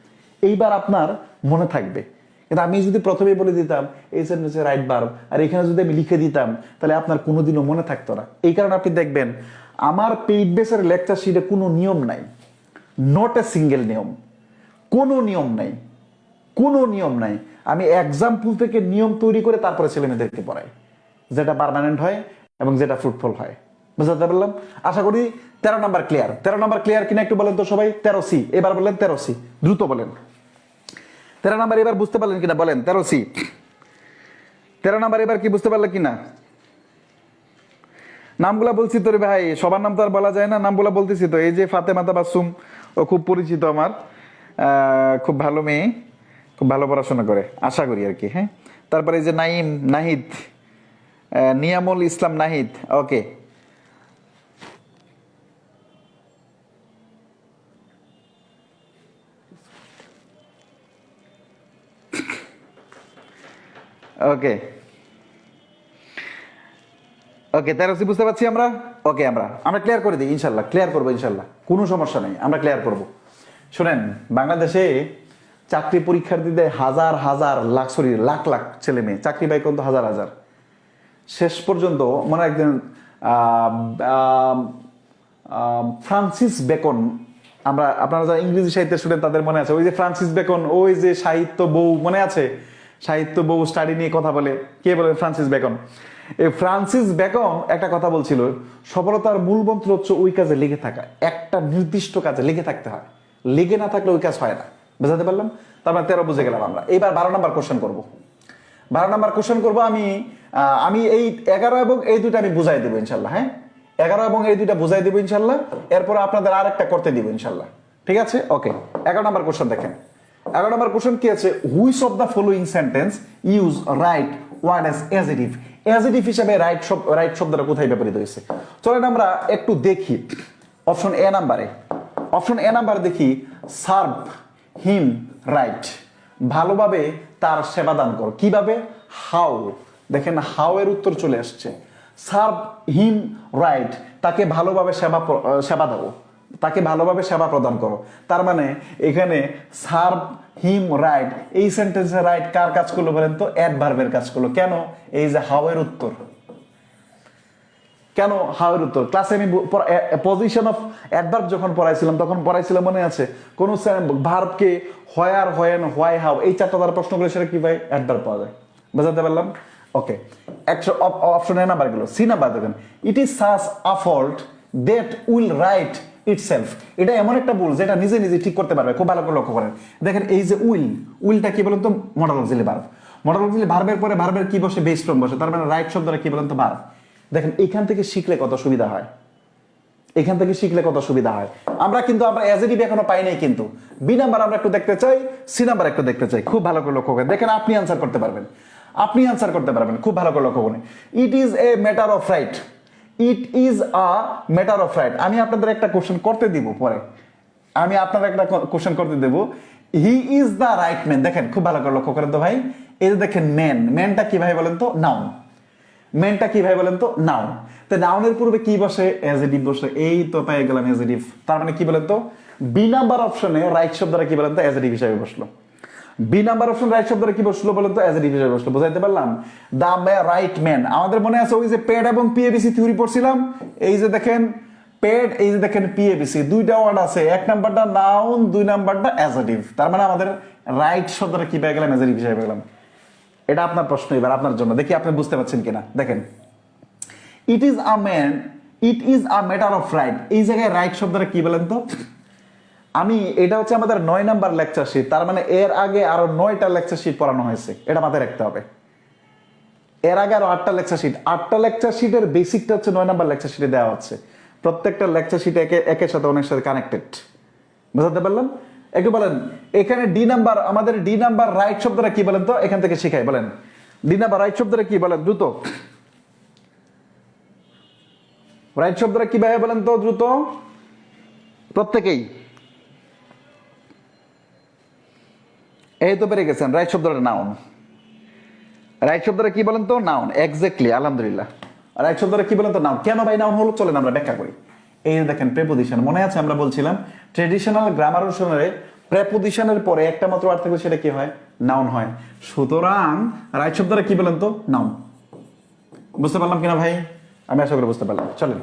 Speaker 2: এইবার আপনার মনে থাকবে। কিন্তু আমি যদি প্রথমেই বলে দিতাম এই সেন্টেন্সের রাইট ভার্ব, আর এখানে যদি আমি লিখে দিতাম, তাহলে আপনার কোনোদিনও মনে থাকতো না। এই কারণে আপনি দেখবেন আমার পেইড বেসের লেকচার শিটে কোনো নিয়ম নাই, নট এ সিঙ্গেল নিয়ম, কোনো নিয়ম নাই, কোনো নিয়ম নাই। আমি এক্সাম্পল থেকে নিয়ম তৈরি করে তারপরে ছেলেমেয়েদেরকে পড়াই, যেটা পার্মানেন্ট হয় এবং যেটা ফ্রুটফুল হয়। বুঝতে পারলাম? আশা করি 13 নাম্বার ক্লিয়ার। 13 নাম্বার ক্লিয়ার কিনা একটু বলেন তো সবাই। 13C, এবার বলেন 13C, দ্রুত বলেন। 13 নাম্বার এবার বুঝতে পারলেন কিনা বলেন? 13C, 13 নাম্বার এবার কি বুঝতে পারলেন কিনা? নামগুলা বলছি তোরে ভাই, সবার নাম তো আর বলা যায় না, নামগুলা বলতেছি তো। এই যে ফাতেমা তাবাসসুম, ও খুব পরিচিত আমার, খুব ভালো মেয়ে, খুব ভালো পড়াশোনা করে আশা করি আর কি। হ্যাঁ, তারপরে এই যে নাইম, নাহিদ, নিয়ামুল ইসলাম নাহিদ, ওকে। ওকে ওকে 13C বুঝতে পারছি আমরা। ওকে, আমরা ক্লিয়ার করে দিই ইনশাল্লাহ, ক্লিয়ার করবো ইনশাল্লাহ, কোনো সমস্যা নেই, আমরা ক্লিয়ার করব। শুনেন, বাংলাদেশে চাকরি পরীক্ষার্থীদের হাজার হাজার লাখ, সরি লাখ লাখ ছেলে মেয়ে, চাকরি পায় কিন্তু হাজার হাজার। শেষ পর্যন্ত মনে একদিন ফ্রান্সিস বেকন, আপনারা যারা ইংরেজি সাহিত্যের স্টুডেন্ট তাদের মনে আছে, ওই যে ফ্রান্সিস বেকন, ওই যে সাহিত্য বউ মনে আছে, সাহিত্য বউ স্টাডি নিয়ে কথা বলে, কে বলে? Francis Bacon. এই ফ্রান্সিস বেকন একটা কথা বলছিল, সফলতার মূল মন্ত্র হচ্ছে ওই কাজে লেগে থাকা, একটা নির্দিষ্ট কাজে লেগে থাকতে হয়, লেগে না থাকলে ওই কাজ হয় না। বুঝাতে পারলাম? তারপর 13 বুঝে গেলাম আমরা। এইবার 12 নম্বর কোশ্চেন করবো। 12 নম্বর কোশ্চেন করবো আমি এই 11 এবং এই দুইটা আমি বুঝাই দেবো ইনশাল্লাহ। হ্যাঁ, 11 এবং এই দুইটা বুঝাই দেবো ইনশাল্লাহ, এরপর আপনাদের আর একটা করতে দিব ইনশাল্লাহ, ঠিক আছে? ওকে, 11 নম্বর কোশ্চেন দেখেন। 11 নম্বর কোশ্চেন কি আছে? Which of the following sentence use right word as adjective? Adjective হিসেবে রাইট শব্দটা কোথায় ব্যবহৃত হয়েছে? চলেন আমরা একটু দেখি। অপশন এ নাম্বারে, অপশন এ নাম্বার দেখি, সার্ভ হিম রাইট, ভালোভাবে তার সেবা দান করো। কিভাবে? হাউ। দেখেন হাউ এর উত্তর চলে আসছে। সার্ভ হিম রাইট, তাকে ভালোভাবে সেবা দাও, তাকে ভালোভাবে সেবা প্রদান করো। তার মানে এখানে সার্ভ হিম রাইট, এই সেন্টেন্সে রাইট কার কাজ করলো বলেন তো? অ্যাডভার্বের কাজ করলো। কেন? এই যে হাউ এর উত্তর। কেন হাউ এর উত্তর? ক্লাসে আমি পজিশন অফ অ্যাডভার্ব যখন পড়াইছিলাম, তখন পড়াইছিলাম মনে আছে, কোন ভার্বকে হোয়ার, হোয়েন, হোয়াই, হাউ, এই চারটা দ্বারা প্রশ্ন করে সেটা কি ভাই? অ্যাডভার্ব পাওয়া যায়। বুঝাতে পারলাম? ওকে, অপশন এ নাম্বার গেল। সি নাম্বার দেখেন, it is such a fault that will write itself, এটা এমন একটা ভুল যেটা নিজে নিজে ঠিক করতে পারবে। খুব ভালো করে লক্ষ্য করেন। দেখেন এই যে উইলটা কি বলেন তো? Modal auxiliary verb. Modal auxiliary ভার্বের পরে ভার্বের কি বসে? বেস ফর্ম বসে। তার মানে রাইট শব্দটা কি বলেন তো? ভার্ব। দেখেন এখান থেকে শিখলে কত সুবিধা হয়, এখান থেকে শিখলে কত সুবিধা হয়। আমরা অ্যাজেটিভ এখনো পাই নাই, কিন্তু বি নাম্বার আমরা একটু দেখতে চাই, সি নাম্বার একটু দেখতে চাই। খুব ভালো করে লক্ষ্য করেন। দেখেন আপনি আনসার করতে পারবেন, আপনি আনসার করতে পারবেন। খুব ভালো করে লক্ষ্য করেন। It is a matter of right, it is a matter of right. আমি আপনাদের একটা কোশ্চেন করতে দিব পরে, আমি আপনাদের একটা কোশ্চেন করতে দেব। He is the right man. দেখেন খুব ভালো করে লক্ষ্য করেন তো ভাই, এই যে দেখেন ম্যান, ম্যানটা কি ভাই বলেন তো? নাউন। ম্যানটা কি ভাই বলেন তো? নাউন। তো নাউনের পূর্বে কি বসে? অ্যাজেটিভ বসে। এই তো পেয়ে গেলাম অ্যাজেটিভ। তার মানে কি বলেন তো? বি নাম্বার অপশনে রাইট শব্দটা কি বলেন তো? অ্যাজেটিভ হিসেবে বসলো। বি নাম্বার অপশন রাইট শব্দটা কি বসলো বলেন তো? অ্যাজেটিভ হিসেবে বসলো। বুঝাইতে পারলাম? The right man. আমাদের মনে আছে ওই যে পেড এবং পিএবিসি থিওরি পড়ছিলাম। এই যে দেখেন পেড, এই যে দেখেন পিএবিসি, দুইটা ওয়ার্ড আছে, এক নাম্বারটা নাউন, দুই নাম্বারটা অ্যাজেটিভ। তার মানে আমাদের রাইট শব্দটা কি পেয়ে গেলাম? অ্যাজেটিভ হিসেবে পেলাম। এটা আপনার প্রশ্ন, এবার আপনার জন্য, দেখি আপনি বুঝতে পারছেন কিনা। দেখেন it is a man, it is a matter of right, এই জায়গায় রাইট শব্দটা কি বলেন তো? এটা হচ্ছে আমাদের 9 নাম্বার লেকচার শিট, তার মানে এর আগে আরো 9টা লেকচার শিট পড়ানো হয়েছে, এটা মাথায় রাখতে হবে।
Speaker 1: এর আগে আরো 8টা লেকচার শিট, 8টা লেকচার শিটের বেসিকটা হচ্ছে 9 নাম্বার লেকচার শিটে দেওয়া হচ্ছে। প্রত্যেকটা লেকচার শিট একের সাথে অনেক সাথে কানেক্টেড, বুঝতে পারলাম? একটু বলেন এখানে ডি নাম্বার, আমাদের ডি নাম্বার রাইট শব্দটা কি বলেন তো, এখান থেকে শিখাই, বলেন ডি নাম্বার রাইট শব্দটা কি বলেন দ্রুত, রাইট শব্দটা কি ভাই বলেন তো দ্রুত প্রত্যেকেই। এই তো পেরে গেছেন, রাইট শব্দটা নাউন। রাইট শব্দটা কি বলেন তো, নাউন। এক্স্যাক্টলি, আলহামদুলিল্লাহ। রাইট শব্দটা কি বলেন তো, নাউন। কেন ভাই নাউন হলো, চলেন আমরা ব্যাখ্যা করি। এই যে দেখেন প্রেপোজিশন, মনে আছে আমরা বলছিলাম ট্রেডিশনাল গ্রামার অনুসারে প্রেপোজিশনের পরে একটা মাত্র ওয়ার্ড থাকলে সেটা কি হয়, নাউন হয়। সুতরাং রাইট শব্দটা কি বলেন তো, নাউন। বুঝতে পারলাম কিনা ভাই? আমি আশা করি বুঝতে পারলাম। চলেন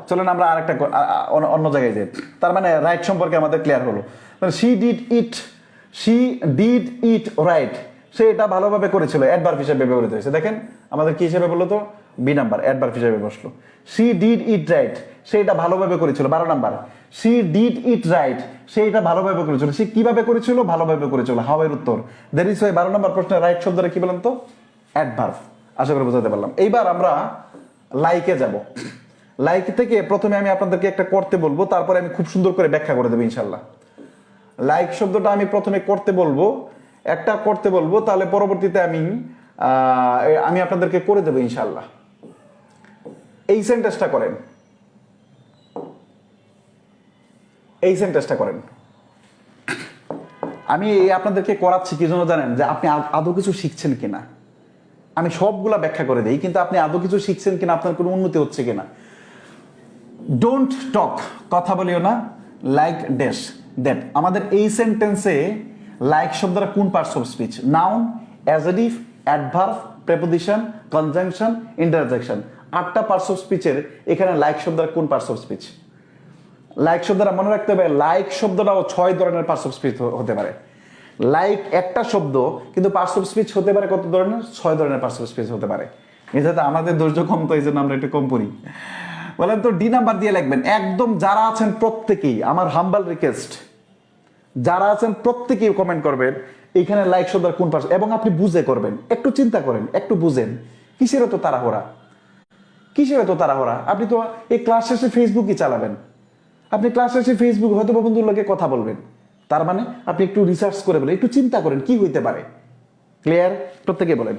Speaker 1: চলেন আমরা আরেকটা অন্য জায়গায় যাই। তার মানে রাইট সম্পর্কে আমাদের ক্লিয়ার হলো। She did it, she did it right, সে এটা ভালোভাবে করেছিল, অ্যাডভার্ব হিসেবে ব্যবহৃত হয়েছে। দেখেন আমাদের কি হিসেবে বললো তো, বি নাম্বার, অ্যাডভার্ব হিসেবে বসলো। শি ডিড ইট রাইট, সে এটা ভালোভাবে করেছিল, 12 number. She did it right, সে এটা ভালোভাবে করেছিল। সে কিভাবে করেছিল, ভালোভাবে করেছিল, হাউ এর উত্তর। দ্যাট ইজ ওয়াই 12 নাম্বার প্রশ্নের রাইট শব্দটা কি বলেন তো, অ্যাডভার্ব। আশা করি বোঝাতে পারলাম। এইবার আমরা লাইকে যাব। লাইক থেকে প্রথমে আমি আপনাদেরকে একটা করতে বলবো, তারপরে আমি খুব সুন্দর করে ব্যাখ্যা করে দেবো ইনশাল্লাহ। লাইক শব্দটা আমি প্রথমে করতে বলবো, একটা করতে বলবো, তাহলে পরবর্তীতে আমি আপনাদেরকে করে দেবো ইনশাল্লাহ। এই সেন্টেন্সটা করেন, এই সেন্টেন্সটা করেন। আমি আপনাদেরকে করাচ্ছি কি জন্য জানেন, যে আপনি আদৌ কিছু শিখছেন কিনা। আমি সবগুলা ব্যাখ্যা করে দিই, কিন্তু আপনি আদৌ কিছু শিখছেন কিনা, আপনার কোনো উন্নতি হচ্ছে কিনা। ডোন্ট টক, কথা বলিও না, লাইক ড্যাশ দ্যাট। আমাদের এই সেন্টেন্সে লাইক শব্দটা কোন parts of speech? Noun, adjective, adverb, preposition, conjunction, interjection. 8টা পার্টস অফ স্পিচের এখানে লাইক শব্দটা কোন পার্টস অফ স্পিচ? লাইক শব্দটা মনে রাখতে হবে, লাইক শব্দটাও 6 ধরনের পার্টস অফ স্পিচ হতে পারে। লাইক একটা শব্দ, কিন্তু পার্টস অফ স্পিচ হতে পারে কত ধরনের? 6 ধরনের পার্টস অফ স্পিচ হতে পারে। এটাতে আমাদের ধৈর্য কম, তো এই জন্য আমরা একটু কম পড়ি। বলেন তো ডি নাম্বার দিয়ে লিখবেন একদম। যারা আছেন প্রত্যেকেই, আমার হাম্বল রিকোয়েস্ট, যারা আছেন প্রত্যেকেই কমেন্ট করবেন এখানে লাইক শব্দের কোন পার্টস, এবং আপনি বুঝে করবেন। একটু চিন্তা করেন, একটু বুঝেন, কিসের এত তাড়াহুড়া, কিসের এত তাড়াহুড়া? আপনি তো এই ক্লাস শেষে ফেসবুকই চালাবেন, আপনি ক্লাস শেষে ফেসবুক হয়তো বন্ধুর লোকে কথা বলবেন। তার মানে আপনি একটু রিসার্চ করে বলেন, একটু চিন্তা করেন কি হইতে পারে। ক্লিয়ার? প্রত্যেকে বলেন,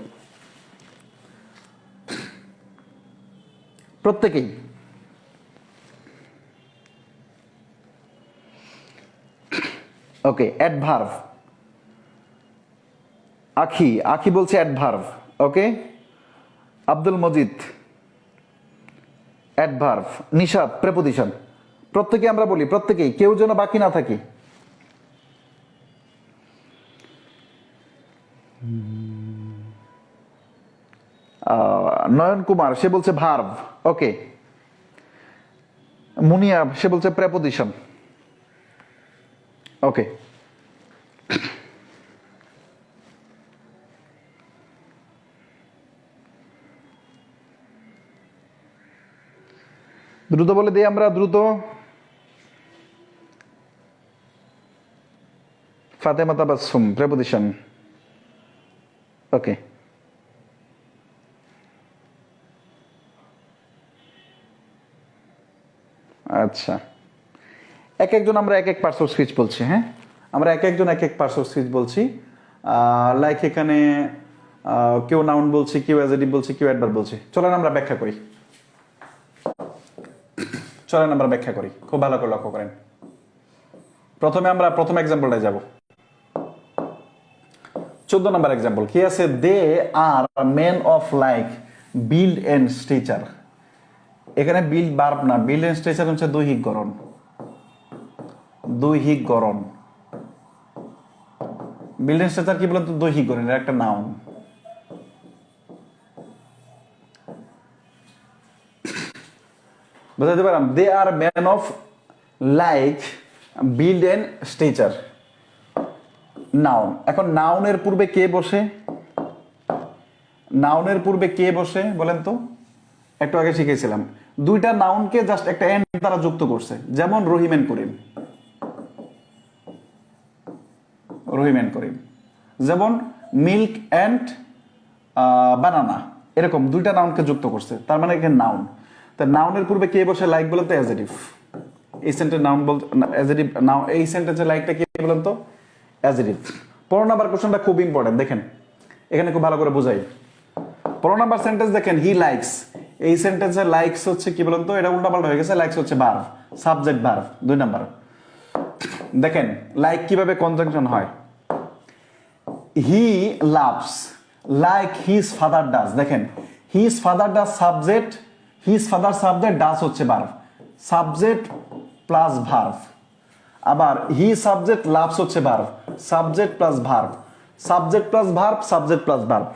Speaker 1: প্রত্যেকেই। ওকে, অ্যাডভার্ব। আখি, আখি বলছে অ্যাডভার্ব। ওকে, আব্দুল মজিদ অ্যাডভার্ব। নিশাদ প্রেপোজিশন। প্রত্যেকে আমরা বলি, প্রত্যেকেই, কেউ যেন বাকি না থাকি। নয়ন কুমার সে বলছে ভার্ব। ওকে, মুনিয়া সে বলছে প্রেপোজিশন। ওকে, দ্রুত বলে দিই আমরা, দ্রুত। ফাতেমা তাবাসসুম প্রেপোজিশন। ওকে, আচ্ছা, এক একজন আমরা এক এক পার্টস অফ স্পিচ বলছি। হ্যাঁ, আমরা এক একজন এক এক পার্টস অফ স্পিচ বলছি। লাইক এখানে কেউ নাউন বলছি, কেউ অ্যাডজেক্টিভ বলছি, কেউ অ্যাডভার্ব বলছি। চলেন আমরা ব্যাখ্যা করি, চলেন আমরা ব্যাখ্যা করি, খুব ভালো করে লক্ষ্য করেন। প্রথমে আমরা প্রথম এক্সাম্পলটায় যাব। 14 নম্বর এক্সাম্পল কি আছে? They are men of like build and stature. এখানে বিল্ড ভার্ব না, বিল্ড এন্ড স্ট্রেচার হচ্ছে দৈহিক গড়ন, দৈহিক গড়ন। বিল্ড এন্ড স্ট্রেচার কি বলেন তো? দৈহিক গড়ন, এটা একটা নাউন। বুঝতে পারলাম? They are man of like build and stature, noun. এখন নাউনের পূর্বে কে বসে? নাউনের পূর্বে কে বসে বলেন তো? একটু আগে শিখেছিলাম, দুইটা নাউনকে জাস্ট একটা এন্ড দ্বারা যুক্ত করছে। যেমন রহিম এন্ড করিম, রহিম এন্ড করিম। যেমন মিল্ক এন্ড
Speaker 2: বানানা, এরকম দুইটা নাউনকে যুক্ত করছে, তার মানে এখানে নাউন। তা নাউনের পূর্বে কে বসে লাইক বলেন তো অ্যাজেটিভ। এই সেন্টেন্স নাউন বলতে অ্যাজেটিভ নাও, এই সেন্টেন্সের লাইকটা কি বলেন তো অ্যাজেটিভ। 15 নাম্বার কোশ্চেনটা খুব ইম্পর্টেন্ট, দেখেন এখানে খুব ভালো করে বোঝাই। 15 নাম্বার সেন্টেন্স দেখেন, হি লাইকস, এই সেন্টেন্সের লাইকস হচ্ছে কি বলেন তো, এটা উল্টাপাল্টা হয়ে গেছে, লাইকস হচ্ছে ভার্ব, সাবজেক্ট ভার্ব 2 নাম্বার। দেখেন লাইক কিভাবে কনজাংশন হয়, he loves like his father does, দেখেন his father does subject, his father subject, does হচ্ছে ভার্ব, সাবজেক্ট প্লাস ভার্ব। আবার হি সাবজেক্ট লাভস হচ্ছে verb, subject plus verb, subject plus verb, subject plus verb,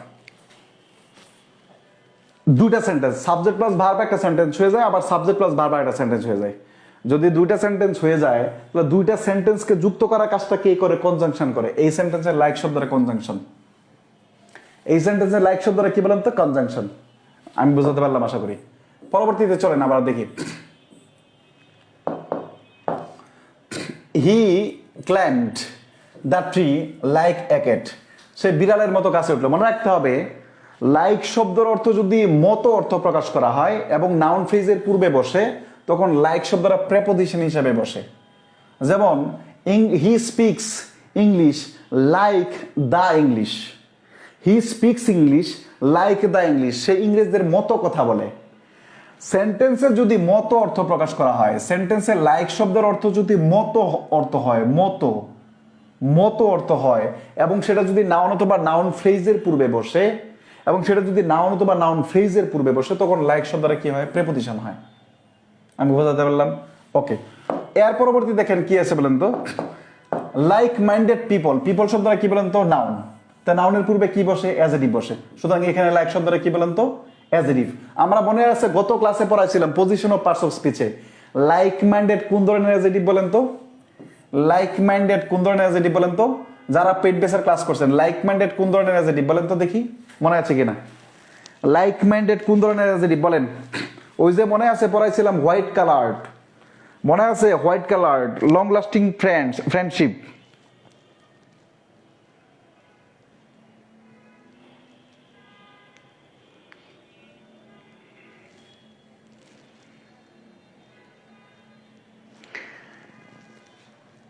Speaker 2: দুইটা sentence, subject plus verb একটা sentence হয়ে যায়, আবার subject plus verb একটা sentence হয়ে যায়। যদি দুইটা সেন্টেন্স হয়ে যায় তাহলে দুইটা সেন্টেন্সকে যুক্ত করার কাজটা কে করে, কনজাংশন করে। এই সেন্টেন্সের লাইক শব্দটা কনজাংশন, এই সেন্টেন্সের লাইক শব্দটা কি বলেন তো কনজাংশন। আমি বুঝাতে পারলাম আশা করি। পরবর্তীতে চলেন আবার দেখি, he climbed the tree like a cat, সে বিড়ালের মতো কাছে উঠলো। মনে রাখতে হবে লাইক শব্দের অর্থ যদি মতো অর্থ প্রকাশ করা হয় এবং নাউন ফ্রেজের পূর্বে বসে, তখন লাইক শব্দটা প্রেপোজিশন হিসেবে বসে। যেমন he speaks English like the English, he speaks English like the English, সে ইংরেজদের মতো কথা বলে। সেন্টেন্সের যদি মতো অর্থ প্রকাশ করা হয়, সেন্টেন্সের লাইক শব্দের অর্থ যদি মতো অর্থ হয়, মতো মতো অর্থ হয়, এবং সেটা যদি নাউন অথবা নাউন ফ্রেজের পূর্বে বসে, এবং সেটা যদি নাউন অথবা নাউন ফ্রেজের পূর্বে বসে, তখন লাইক শব্দটা কি হয়, প্রেপোজিশন হয়। আমি বোঝাতে পারলাম? ওকে। এর পরবর্তী দেখেন কি আছে বলেন তো, লাইক মাইন্ডেড পিপল, পিপল শব্দটা কি বলেন তো নাউন, তা নাউনের পূর্বে কি বসে, অ্যাজেটিভ বসে। সুতরাং এখানে লাইক শব্দটা কি বলেন তো অ্যাজেটিভ। আমরা মনে আছে গত ক্লাসে পড়াইছিলাম পজিশন অফ পার্টস অফ স্পিচে, লাইক মাইন্ডেড কোন ধরনের অ্যাজেটিভ বলেন তো, লাইক মাইন্ডেড কোন ধরনের অ্যাজেটিভ বলেন তো, যারা পেইড বেসার ক্লাস করছেন লাইক মাইন্ডেড কোন ধরনের অ্যাজেটিভ বলেন তো দেখি, মনে আছে কিনা? লাইক মাইন্ডেড কোন ধরনের অ্যাজেটিভ বলেন? ওই যে মনে আছে পড়াইছিলাম হোয়াইট কালার্ড, মনে আছে white coloured, long lasting friendship.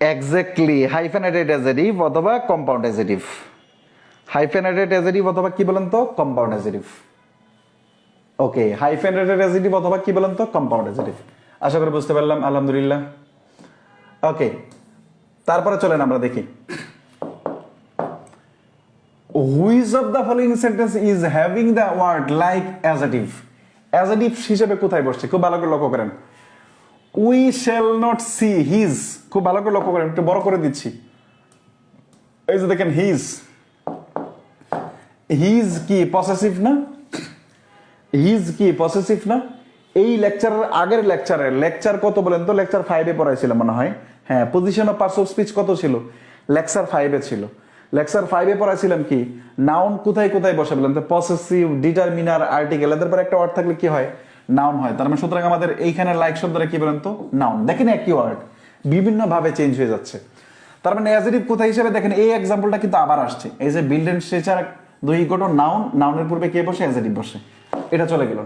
Speaker 2: Exactly, hyphenated adjective অথবা কম্পাউন্ড অ্যাজেটিভ, হাইফেনেটেড অ্যাজেটিভ অথবা কি বলেন তো compound adjective. Okay, hyphenated adjective অথবা কি বলেন তো কম্পাউন্ড অ্যাজেটিভ। আশা করি বুঝতে পারলাম, আলহামদুলিল্লাহ। ওকে, তারপরে চলেন আমরা দেখি, which of the following sentence is having the word like adjective, adjective হিসেবে কোথায় বসছে খুব ভালো করে লক্ষ্য করেন। We shall not see his, খুব ভালো করে লক্ষ্য করেন, একটু বড় করে দিচ্ছি। এই যে দেখেন হিজ, হিজ কি পসেসিভ না, হিজ কি পসেসিভ না? এই লেকচারের আগের লেকচার কত বলেন তো, লেকচার 5-এ পড়াইছিলাম মনে হয়। হ্যাঁ, position of parts of speech কত ছিল, লেকচার 5-এ ছিল। লেকচার 5-এ পড়াইছিলাম কি, নাউন কোথায় কোথায় বসে বলেন তো, পসেসিভ, ডিটারমিনার, আর্টিকেল, এদের পর একটা ওয়ার্ড থাকলে কি হয়, নাউন হয়। তার মানে সুতরাং আমাদের এইখানে লাইক শব্দটা কি বলেন তো নাউন। দেখেন একই ওয়ার্ড বিভিন্ন ভাবে চেঞ্জ হয়ে যাচ্ছে। তার মানে অ্যাজেটিভ কোথায় হিসেবে দেখেন, এই এক্সাম্পলটা কিন্তু আবার আসছে। এই যে বিল্ড এন্ড স্ট্রাকচার, দুই ইকুয়াল টু নাউন, নাউনের পূর্বে কে বসে, অ্যাজেটিভ বসে। এটা চলে গেল।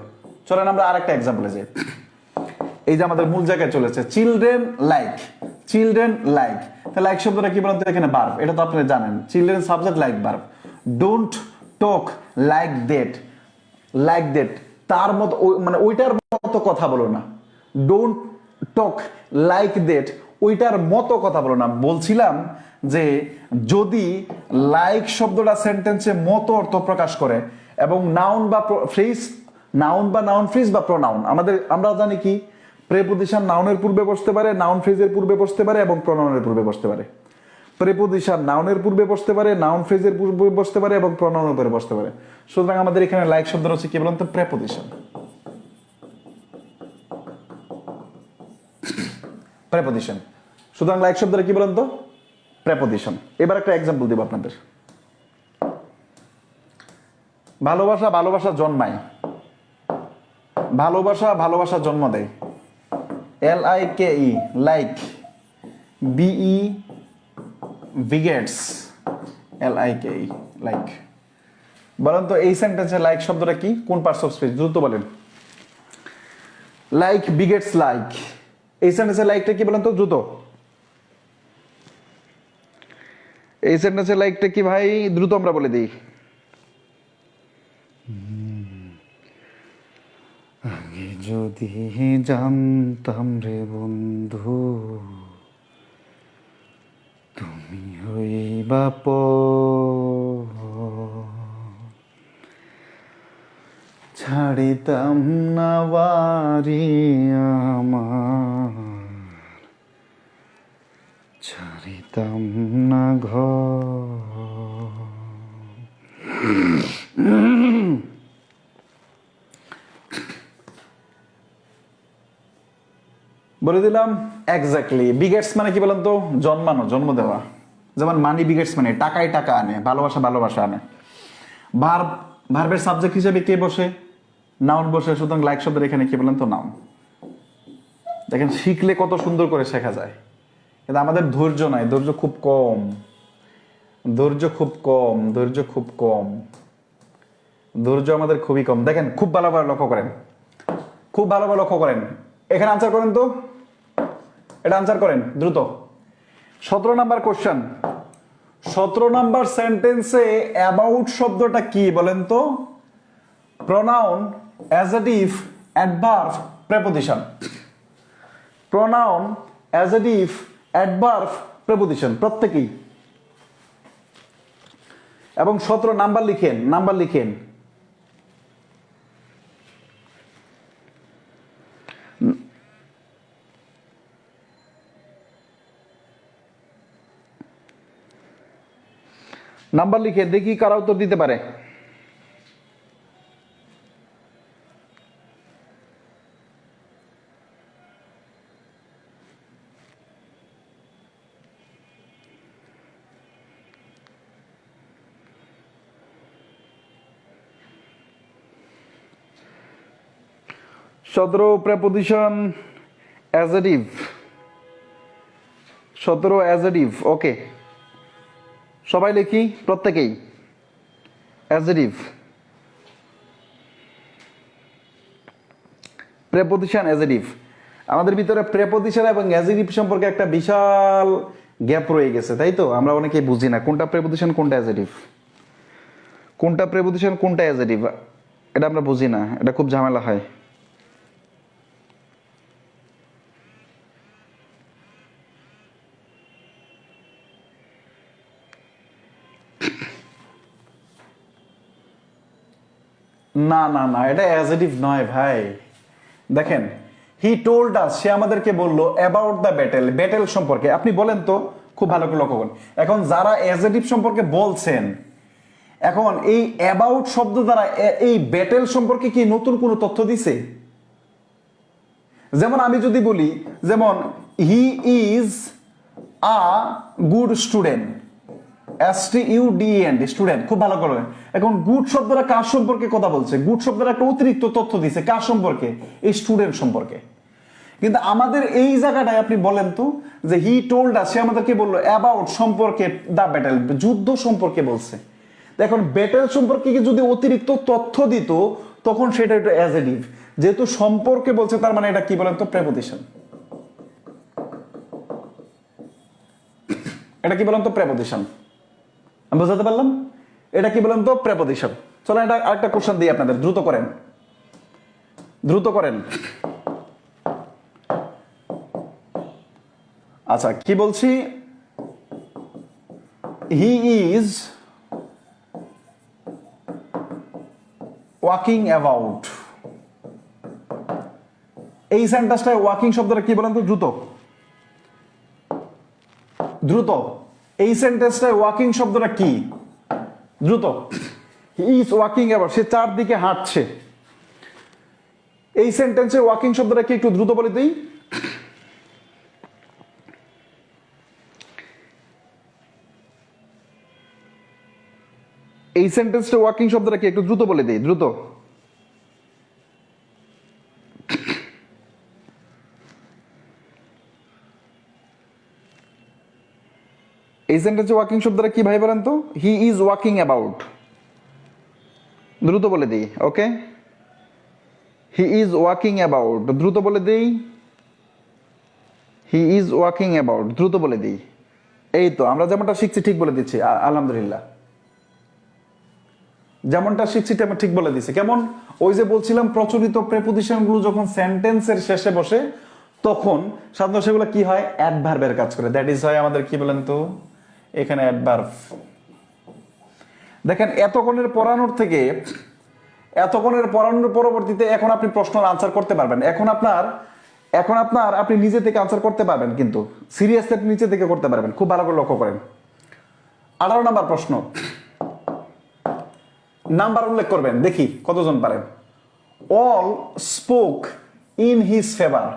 Speaker 2: চলেন আমরা আরেকটা এক্সাম্পলে যাই। এই যে আমাদের মূল জায়গায় চলেছে, চিলড্রেন লাইক, চিলড্রেন লাইক, তাহলে লাইক শব্দটা কি বলেন তো এখানে ভার্ব, এটা তো আপনারা জানেন, children subject, like verb. Don't talk like that, like that তার মতো, মানে ওইটার মতো কথা বলো না। ডোন্ট টক লাইক দ্যাট ওইটার মতো কথা বলো না। বলছিলাম যে যদি লাইক শব্দটা সেন্টেন্সে মতো অর্থ প্রকাশ করে এবং নাউন বা ফ্রেজ, নাউন বা নাউন ফ্রেজ বা প্রনাউন, আমরা জানি কি প্রেপোজিশন নাউনের পূর্বে বসতে পারে, নাউন ফ্রেজের পূর্বে বসতে পারে এবং প্রনাউনের পূর্বে বসতে পারে। প্রেপোজিশন নাউনের পূর্বে বসতে পারে, নাউন ফ্রেজের পূর্বে বসতে পারে এবং প্রনাউনের উপরে বসতে পারে। সুতরাং আমাদের এখানে লাইক শব্দ হচ্ছে কি বলুন তো, প্রেপোজিশন, প্রেপোজিশন। সুতরাং লাইক শব্দটা কি বলুন তো, প্রেপোজিশন। এবার একটা এক্সাম্পল দিব আপনাদের। ভালোবাসা ভালোবাসা জন্মায়, ভালোবাসা ভালোবাসা জন্ম দেয়, LIKE like, BE begets, LIKE like.
Speaker 1: বলেন তো এই সেন্টেন্সে লাইক শব্দটা কি, কোন পার্টস অফ স্পিচ? দ্রুত বলেন। লাইক বিগেটস লাইক, এই সেন্টেন্সে লাইকটা কি বলেন তো দ্রুত। এই সেন্টেন্সে লাইকটা কি ভাই, দ্রুত আমরা বলে দিই। আগে যদি জানতাম রে বন্ধু তুমি হইবা ছাড়িতাম না বাড়ি আমার, ছাড়িতাম না ঘর। বলে দিলাম এক্স্যাক্টলি। বিগেটস মানে কি বলেন তো, জন্মানো, জন্ম দেওয়া। যেমন মানি বিগেটস মানে টাকায় টাকা আনে, ভালোবাসা ভালোবাসা আনে। ভার্ব, ভার্বের সাবজেক্ট হিসেবে কে বসে? নাউন বসে। সুতরাং লাইক শব্দের এখানে কি বলেন তো, নাউন। দেখেন শিখলে কত সুন্দর করে শেখা যায়, কিন্তু আমাদের ধৈর্য নাই, ধৈর্য খুব কম, ধৈর্য খুব কম, ধৈর্য খুব কম, ধৈর্য আমাদের খুবই কম। দেখেন খুব ভালোভাবে লক্ষ্য করেন, খুব ভালোভাবে লক্ষ্য করেন। এখানে আনসার করেন তো, এটা আনসার করেন দ্রুত। 17 নাম্বার কোশ্চেন, 17 নাম্বার সেন্টেন্সে অ্যাবাউট শব্দটা কি বলেন তো? Pronoun, adjective, adverb, preposition. Pronoun, adjective, adverb, preposition প্রত্যেকেই। এবং 17 নাম্বার লিখেন, নাম্বার লিখেন। নাম্বার লিখে দেখি কারা উত্তর দিতে পারে। সতেরো প্রেপোজিশন, অ্যাডজেক্টিভ। 17 অ্যাডজেক্টিভ। ওকে, সবাই লিখি, প্রত্যেকেই অ্যাডজেক্টিভ, প্রেপোজিশন, অ্যাডজেক্টিভ। আমাদের ভিতরে প্রেপোজিশন এবং অ্যাডজেক্টিভ সম্পর্কে একটা বিশাল গ্যাপ রয়ে গেছে, তাই তো? আমরা অনেকেই বুঝি না কোনটা প্রেপোজিশন কোনটা অ্যাডজেক্টিভ, কোনটা প্রেপোজিশন কোনটা অ্যাডজেক্টিভ, এটা আমরা বুঝি না, এটা খুব ঝামেলা হয়। না না না, এটা অ্যাডজেক্টিভ নয় ভাই। দেখেন হি টোল্ড আস, সে আমাদেরকে বলল অ্যাবাউট দ্য ব্যাটেল, ব্যাটেল সম্পর্কে। আপনি বলেন তো, খুব ভালো করে লক্ষ্য করুন। এখন যারা অ্যাডজেক্টিভ সম্পর্কে বলছেন, এখন এই অ্যাবাউট শব্দ দ্বারা এই ব্যাটেল সম্পর্কে কি নতুন কোনো তথ্য দিছে? যেমন আমি যদি বলি, যেমন he is a good student, STUDENT, student, খুব ভালো করে। এখন গুড শব্দটা কার সম্পর্কে কথা বলছে? গুড শব্দটা একটা অতিরিক্ত তথ্য দিছে কার সম্পর্কে? এই স্টুডেন্ট সম্পর্কে। কিন্তু আমাদের এই জায়গাটায় আপনি বলেন তো, যে হি টোল্ড আস, সে আমাদেরকে বললো অ্যাবাউট সম্পর্কে, দা ব্যাটেল, যুদ্ধ সম্পর্কে বলছে। এখন ব্যাটেল সম্পর্কে কি যদি অতিরিক্ত তথ্য দিত, তখন সেটা একটু অ্যাডজেক্টিভ। যেহেতু সম্পর্কে বলছে, তার মানে এটা কি বলেন তো, প্রেপোজিশন। এটা কি বলেন তো, প্রেপোজিশন। আমি বুঝাতে পারলাম? এটা কি বলেন তো, প্রেপোজিশন। চলো এটা আরেকটা কোশ্চেন দিই আপনাদের, দ্রুত করেন, দ্রুত করেন। আচ্ছা কি বলছি, হি ইজ ওয়াকিং অ্যাবাউট, এই সেন্টেন্সটায় ওয়াকিং শব্দটা কি বলেন তো, দ্রুত দ্রুত। এই সেন্টেন্সটায় ওয়াকিং শব্দটা কি, দ্রুত। হি ইজ ওয়াকিং অ্যাবাউট, সে চারদিকে হাঁটছে। এই সেন্টেন্সে ওয়াকিং শব্দটা কি একটু দ্রুত বলে দিই। এই সেন্টেন্সটা ওয়াকিং শব্দটা কি একটু দ্রুত বলে দিই, দ্রুত। এই সেন্টেন্সে ওয়াকিং শব্দটা কি ভাই বলেন তো? He is walking about. দ্রুত বলে দিই, ওকে। হি ইজ ওয়াকিং অ্যাবাউট, দ্রুত বলে দিই। হি ইজ ওয়াকিং অ্যাবাউট, দ্রুত বলে দিই। এই তো আমরা যেমনটা শিখছি ঠিক বলে দিচ্ছি, আলহামদুলিল্লাহ। যেমনটা শিখছি তেমন ঠিক বলে দিচ্ছি। কেমন? ওই যে বলছিলাম প্রচলিত প্রেপোজিশনগুলো যখন সেন্টেন্সের শেষে বসে তখন সাধারণত সেগুলো কি হয়? অ্যাডভার্বের কাজ করে। দ্যাট ইজ হয় আমাদের কি বলেন তো এখানে অ্যাডভার্ব। দেখেন এতক্ষণের পড়ানোর থেকে এতক্ষণের পড়ানোর পরবর্তীতে এখন আপনি প্রশ্নের আনসার করতে পারবেন। এখন আপনার আপনি নিজে থেকে আনসার করতে পারবেন, কিন্তু সিরিয়াসলি আপনি নিচে থেকে করতে পারবেন। খুব ভালো করে লক্ষ্য করেন। 18 নম্বর প্রশ্ন, নাম্বার উল্লেখ করবেন, দেখি কতজন পারেন। All spoke in his favour,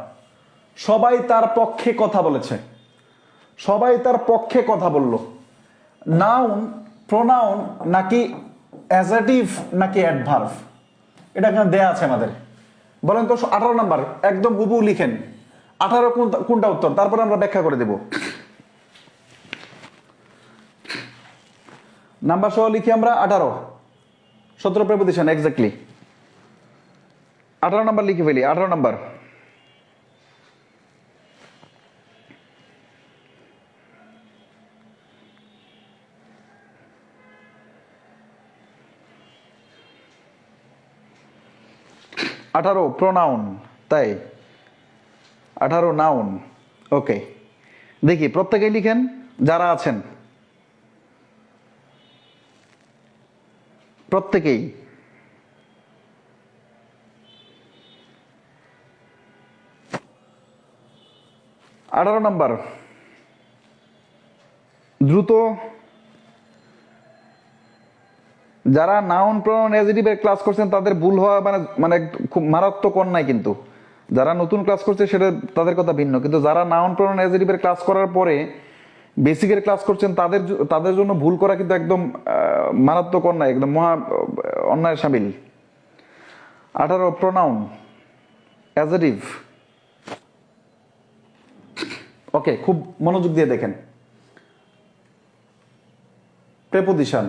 Speaker 1: সবাই তার পক্ষে কথা বলেছে, সবাই তার পক্ষে কথা বলল। নাউন, প্রোনাউন নাকি অ্যাডজেক্টিভ নাকি অ্যাডভার্ব? এটা এখানে দেয়া আছে আমাদের। বলেন তো 18 নাম্বার একদম হুবহু লিখেন। 18 কোনটা উত্তর, তারপরে আমরা ব্যাখ্যা করে দেব। নাম্বার সহ লিখি আমরা 18, 17 প্রেপোজিশন এক্স্যাক্টলি। 18 নাম্বার লিখে ফেলি, 18 নাম্বার। প্রোনাউন, তাই 18 নাউন। ওকে, দেখি প্রত্যেকেই লিখেন যারা আছেন, প্রত্যেকেই। আঠারো নাম্বার, দ্রুত। যারা নাউন প্রোনাউন অ্যাডজেক্টিভের ক্লাস করছেন তাদের ভুল হওয়া মানে খুব মারাত্মক অন্যায়, কিন্তু যারা নতুন ক্লাস করছে সেটা তাদের কথা ভিন্ন, কিন্তু যারা নাউন প্রোনাউন অ্যাডজেক্টিভের ক্লাস করার পরে বেসিকের ক্লাস করছেন তাদের জন্য ভুল করা কিন্তু একদম মারাত্মক অন্যায়, একদম মহা অন্যায়ের সামিল। 18 প্রোনাউন অ্যাডজেক্টিভ। ওকে, খুব মনোযোগ দিয়ে দেখেন। প্রেপোজিশন,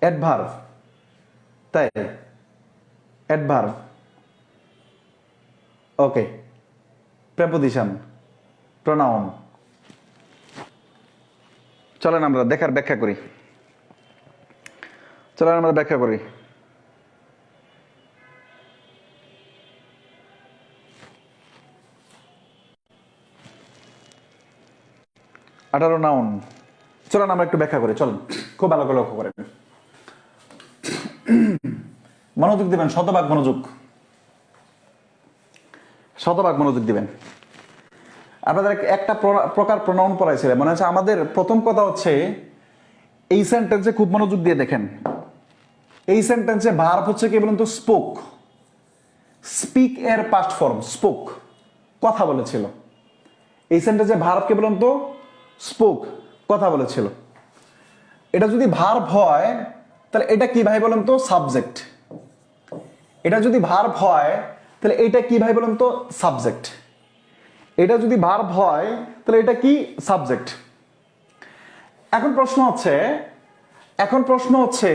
Speaker 1: অ্যাডভার্ব, তাই অ্যাডভার্ব। ওকে, প্রেপোজিশন, প্রোনাউন। চলেন আমরা ব্যাখ্যা করি। চলেন আমরা ব্যাখ্যা করি। আঠারো নাউন। চলেন আমরা একটু ব্যাখ্যা করি, চলেন। খুব ভালো করে লক্ষ্য করেন, মনোযোগ দিবেন, শতভাগ মনোযোগ, শতভাগ মনোযোগ দিবেন। আপনাদের একটা প্রকার প্রোনাউন পড়াইছিলেন মনে হচ্ছে। আমাদের প্রথম কথা হচ্ছে এই সেন্টেন্সে খুব মনোযোগ দিয়ে দেখেন। এই সেন্টেন্সে ভার্ব হচ্ছে কি বলুন তো? স্পোক। স্পিক এর পাস্ট ফর্ম স্পোক, কথা বলেছিল। এই সেন্টেন্সে ভার্ব কে বলুন তো? স্পোক, কথা বলেছিল। এটা যদি ভার্ব হয় তাহলে এটা কি ভাই বলুন তো? সাবজেক্ট। এটা যদি ভার্ব হয় তাহলে এটা কি ভাই বলুন তো? সাবজেক্ট। এটা যদি ভার্ব হয় তাহলে এটা কি? সাবজেক্ট। এখন প্রশ্ন হচ্ছে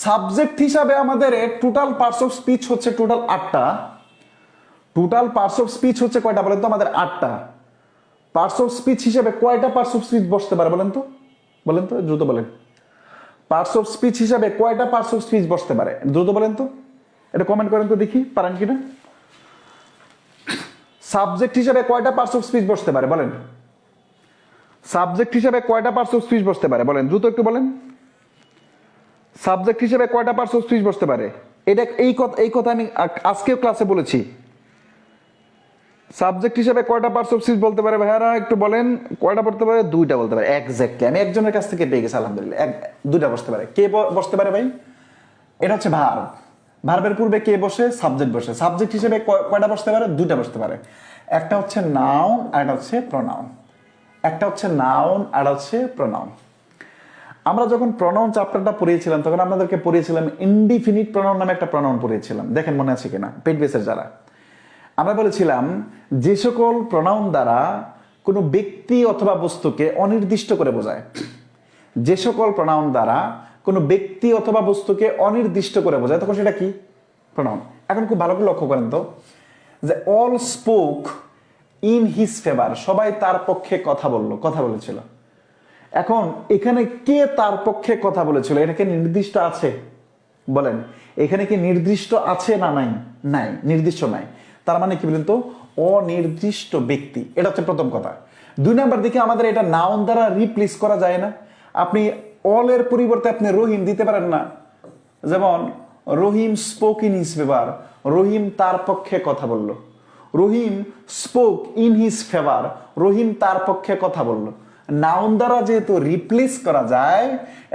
Speaker 1: সাবজেক্ট হিসাবে আমাদের টোটাল পার্টস অফ স্পিচ হচ্ছে টোটাল 8টা। টোটাল পার্টস অফ স্পিচ হচ্ছে কয়টা বলেন তো? আমাদের 8টা। পার্টস অফ স্পিচ হিসাবে কয়টা পার্টস অফ স্পিচ বসতে পারে বলেন তো? বলেন তো, দ্রুত বলেন। পার্টস অফ স্পিচ হিসাবে কয়টা পার্টস অফ স্পিচ বসতে পারে? দ্রুত বলেন তো, এটা কমেন্ট করেন তো দেখি পারেন কিনা। সাবজেক্ট হিসাবে কয়টা পার্টস অফ স্পিচ বসতে পারে বলেন? সাবজেক্ট হিসাবে কয়টা পার্টস অফ স্পিচ বসতে পারে বলেন? দ্রুত একটু বলেন। সাবজেক্ট হিসাবে কয়টা পার্টস অফ স্পিচ বসতে পারে? এটা এই কথা আমি আজকেও ক্লাসে বলেছি। সাবজেক্ট হিসাবে কয়টা পার্টস অফ স্পিচ বলতে পারে ভাইয়ারা একটু বলেন। কয়টা বলতে পারে? 2টা বলতে পারে। এক্স্যাক্টলি, আমি একজনের কাছ থেকে পেয়ে গেছি আলহামদুলিল্লাহ। 2টা বসতে পারে। কে বসতে পারে ভাই? এটা হচ্ছে ভার্ব। ভার্বের পূর্বে কে বসে? সাবজেক্ট বসে। সাবজেক্ট হিসেবে কয়টা বসতে পারে? 2টা বসতে পারে। একটা হচ্ছে নাউন আর একটা হচ্ছে প্রোনাউন। একটা হচ্ছে নাউন আর হচ্ছে প্রোনাউন। আমরা যখন প্রোনাউন চ্যাপ্টারটা পড়িয়েছিলাম তখন আপনাদেরকে পড়িয়েছিলাম ইনডিফিনিট প্রোনাউন নামে একটা প্রোনাউন পড়িয়েছিলাম। দেখেন মনে আছে কিনা পেট বেসের যারা। আমরা বলেছিলাম যে সকল প্রোনাউন দ্বারা কোনো ব্যক্তি অথবা বস্তুকে অনির্দিষ্ট করে বোঝায়, যে সকল প্রোনাউন দ্বারা
Speaker 2: কোনো ব্যক্তি অথবা বস্তুকে অনির্দিষ্ট করে বোঝায় তখন সেটা কি? প্রোনাউন। এখন খুব ভালো করে লক্ষ্য করেন তো যে all spoke in his favour, সবাই তার পক্ষে কথা বলেছিল। এখন এখানে কে তার পক্ষে কথা বলেছিল, এটা কি নির্দিষ্ট আছে? বলেন এখানে কি নির্দিষ্ট আছে না নাই? নাই, নির্দিষ্ট নাই। তার মানে কি বলেন তো, অনির্দিষ্ট ব্যক্তি। এটা হচ্ছে প্রথম কথা। 2 নাম্বার দিকে আমাদের এটা নাউন দ্বারা রিপ্লেস করা যায় না। আপনি অল এর পরিবর্তে আপনি রহিম দিতে পারেন না। যেমন রহিম স্পোক ইন হিজ ফেভার, রহিম তার পক্ষে কথা বলল। রহিম স্পোক ইন হিজ ফেভার, রহিম তার পক্ষে কথা বলল। নাউন দ্বারা যেহেতু রিপ্লেস করা যায়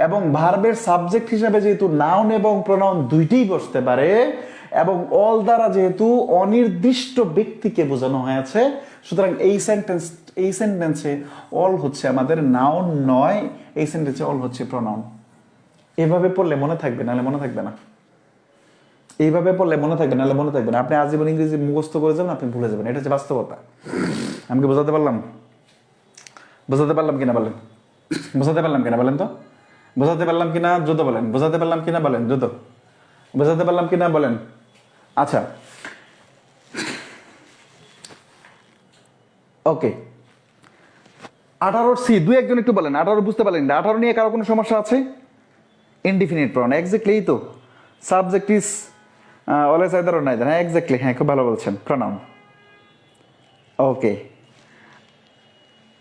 Speaker 2: এবং ভার্বের সাবজেক্ট হিসেবে যেহেতু নাউন এবং প্রোনাউন দুইটাই বসতে পারে এবং অল দ্বারা যেহেতু অনির্দিষ্ট ব্যক্তিকে বোঝানো হয়েছে, সুতরাং এই সেন্টেন্সে অল হচ্ছে আমাদের নাউন নয়, এই সেন্টেন্সে অল হচ্ছে প্রোনাউন। এভাবে পড়লে মনে থাকবে, নাহলে মনে থাকবে না। এইভাবে পড়লে মনে থাকবে, নাহলে মনে থাকবে না। আপনি আজীবন ইংরেজি মুখস্থ করে যাবেন, আপনি ভুলে যাবেন। এটা হচ্ছে বাস্তবতা। আমি কি বোঝাতে পারলাম? বোঝাতে পারলাম কিনা বলেন? বোঝাতে পারলাম কিনা বলেন তো? বোঝাতে পারলাম কিনা দ্রুত বলেন। বোঝাতে পারলাম কিনা বলেন দ্রুত। বোঝাতে পারলাম কিনা বলেন। আচ্ছা, ওকে। 18C 2 একজন একটু বলেন। 18 বুঝতে পারলেন না? 18 নিয়ে কারো কোনো সমস্যা আছে? ইনডিফিনিট প্রনাউন, এক্স্যাক্টলি তো। Subject is always either or neither. হ্যাঁ, এক্স্যাক্টলি, হ্যাঁ, খুব ভালো বলছেন। প্রনাউন, ওকে।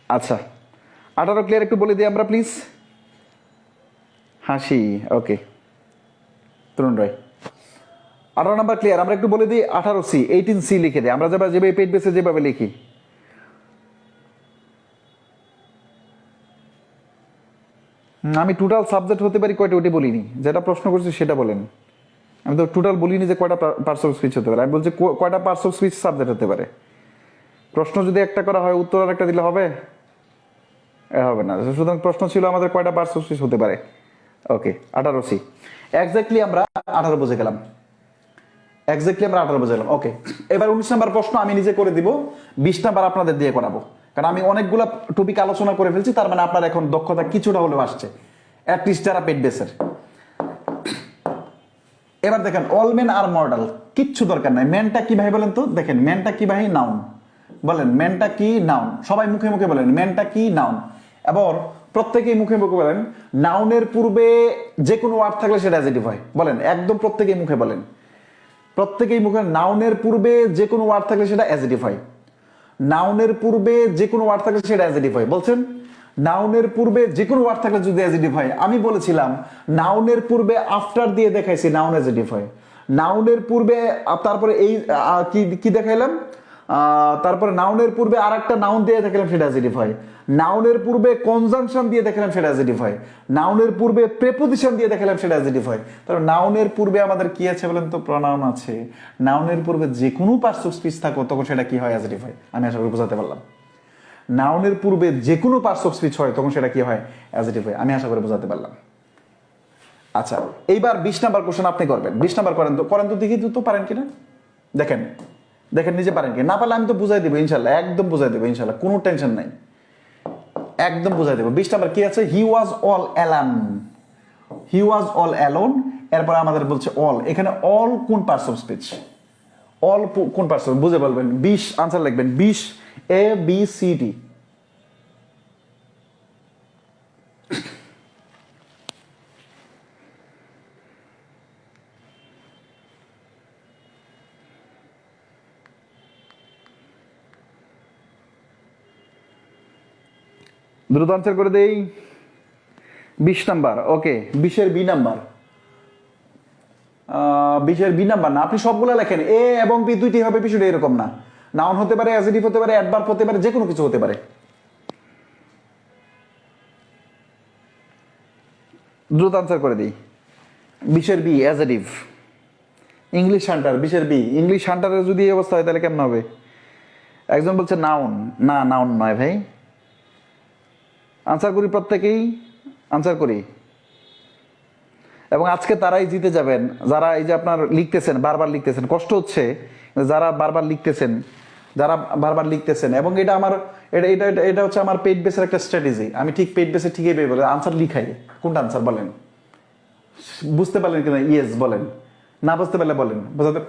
Speaker 2: আচ্ছা, 18 ক্লিয়ার একটু বলে দিই আমরা প্লিজ। হাসি, ওকে। তরুণ রায়, 18 নাম্বার ক্লিয়ার। আমরা একটু বলে দিই 18C 18C লিখে দিই আমরা, যেভাবে পেট বেসে যেভাবে লিখি। আমি টোটাল সাবজেক্ট হতে পারি কয়টা ওটি বলিনি, যেটা প্রশ্ন করছি সেটা বলেন। আমি তো টোটাল বলিনি যে কয়টা পার্টস অফ স্পিচ হতে পারে, আমি বলছি কয়টা পার্টস অফ স্পিচ সাবজেক্ট হতে পারে। প্রশ্ন যদি একটা করা হয়, উত্তর আর একটা দিলে হবে? হবে না। সুতরাং প্রশ্ন ছিল আমাদের কয়টা পার্টস অফ স্পিচ হতে পারে। ওকে, 18C এক্স্যাক্টলি আমরা 18 বুঝে গেলাম। এক্স্যাক্টলি আমরা 18 বুঝে গেলাম। ওকে, এবার 19 নাম্বার প্রশ্ন আমি নিজে করে দিব, 20 নাম্বার আপনাদের দিয়ে করাবো। কারণ আমি অনেকগুলো টপিক আলোচনা করে ফেলছি, তার মানে আপনার এখন দক্ষতা কিছুটা হলেও আসছে, অ্যাটলিস্ট যারা পেট বেসের। এবার দেখেন, অল মেন আর মর্টাল, কিচ্ছু দরকার নাই। ম্যানটা কি ভাই বলেন তো? দেখেন ম্যানটা কি ভাই? নাউন। বলেন ম্যানটা কি? নাউন। সবাই মুখে মুখে বলেন ম্যানটা কি? নাউন। এবার প্রত্যেকেই মুখে মুখে বলেন নাউনের পূর্বে যে কোনো ওয়ার্ড থাকলে সেটা অ্যাডজেক্টিভ হয়। বলেন একদম প্রত্যেকেই মুখে বলেন, প্রত্যেকেই মুখে। নাউনের পূর্বে যে কোনো ওয়ার্ড থাকলে সেটা অ্যাডজেক্টিভ হয়। নাউনের পূর্বে যে কোনো ওয়ার্ড থাকলে সেটা অ্যাডজেক্টিভ হয়। বলছেন নাউনের পূর্বে যে কোনো ওয়ার্ড থাকলে যদি অ্যাডজেক্টিভ হয়। আমি বলেছিলাম নাউনের পূর্বে আফটার দিয়ে দেখাইছি, নাউন অ্যাডজেক্টিভ হয়। নাউনের পূর্বে তারপরে এই কি দেখাইলাম, তারপরে নাউনের পূর্বে আর একটা নাউন দিয়ে দেখালাম, সেটা অ্যাডজেক্টিভ হয়। নাউনের পূর্বে কনজাংশন দিয়ে দেখালাম, সেটা অ্যাডজেক্টিভ হয়। নাউনের পূর্বে প্রেপোজিশন দিয়ে দেখালাম, সেটা অ্যাডজেক্টিভ হয়। তাহলে নাউনের পূর্বে আমাদের কি আছে বলেন তো? প্রনাউন আছে। নাউনের পূর্বে যে কোনো পার্টস অফ স্পিচ থাকো তখন সেটা কি হয়? অ্যাডজেক্টিভ হয়। আমি আশা করি বোঝাতে পারলাম। নাউনের পূর্বে যে কোনো পার্টস অফ স্পিচ হয় তখন সেটা কি হয়? অ্যাডজেক্টিভ হয়। আমি আশা করি বোঝাতে পারলাম। আচ্ছা, এইবার 20 নাম্বার কোশ্চেন আপনি করবেন। 20 নাম্বার করেন তো দেখি তো পারেন কিনা। দেখেন দেখেন নিজে পারেন কি না। পারলে আমি তো বুঝাই দেবো ইনশাল্লাহ, একদম বুঝাই দেবো ইনশাল্লাহ, কোনো টেনশন নাই, একদম বুঝাই দেবো। 20 নাম্বার কি আছে? He was all alone. He was all alone. এরপরে আমাদের বলছে অল। এখানে অল কোন পার্টস অফ স্পিচ? অল কোন পার্টস অফ? বুঝে বলবেন। 20 আনসার লিখবেন। 20 ABCD। দ্রুত আনসার করে দেই। 20 নাম্বার, ওকে। 20-এর বি নাম্বার, 20-এর বি নাম্বার না, আপনি সবগুলো লেখেন। এ এবং বি দুইটি হবে, বিষয়টা এরকম না। নাউন হতে পারে, অ্যাডজেক্টিভ হতে পারে, অ্যাডভার্ব হতে পারে, যে কোনো কিছু হতে পারে। দ্রুত আনসার করে দিই। 20-এর বি অ্যাডজেক্টিভ। ইংলিশ হান্টার, 20-এর বি। ইংলিশ হান্টারের যদি এই অবস্থা হয় তাহলে কেমন হবে? একজন বলছে নাউন, না নাউন নয় ভাই। আনসার করি, প্রত্যেকেই আনসার করি। এবং আজকে তারাই জিতে যাবেন যারা এই যে আপনার লিখতেছেন, বারবার লিখতেছেন। কষ্ট হচ্ছে যারা বারবার লিখতেছেন, এবং এটা আমার এটা হচ্ছে আমার পেইড বেসের একটা স্ট্র্যাটেজি। আমি ঠিক পেইড বেসে ঠিকই পেয়ে বলে আনসার লিখাই। কোনটা আনসার বলেন?
Speaker 1: বুঝতে পারলেন কিনা ইয়েস বলেন, না বুঝতে পারলে বলেন। বুঝাতে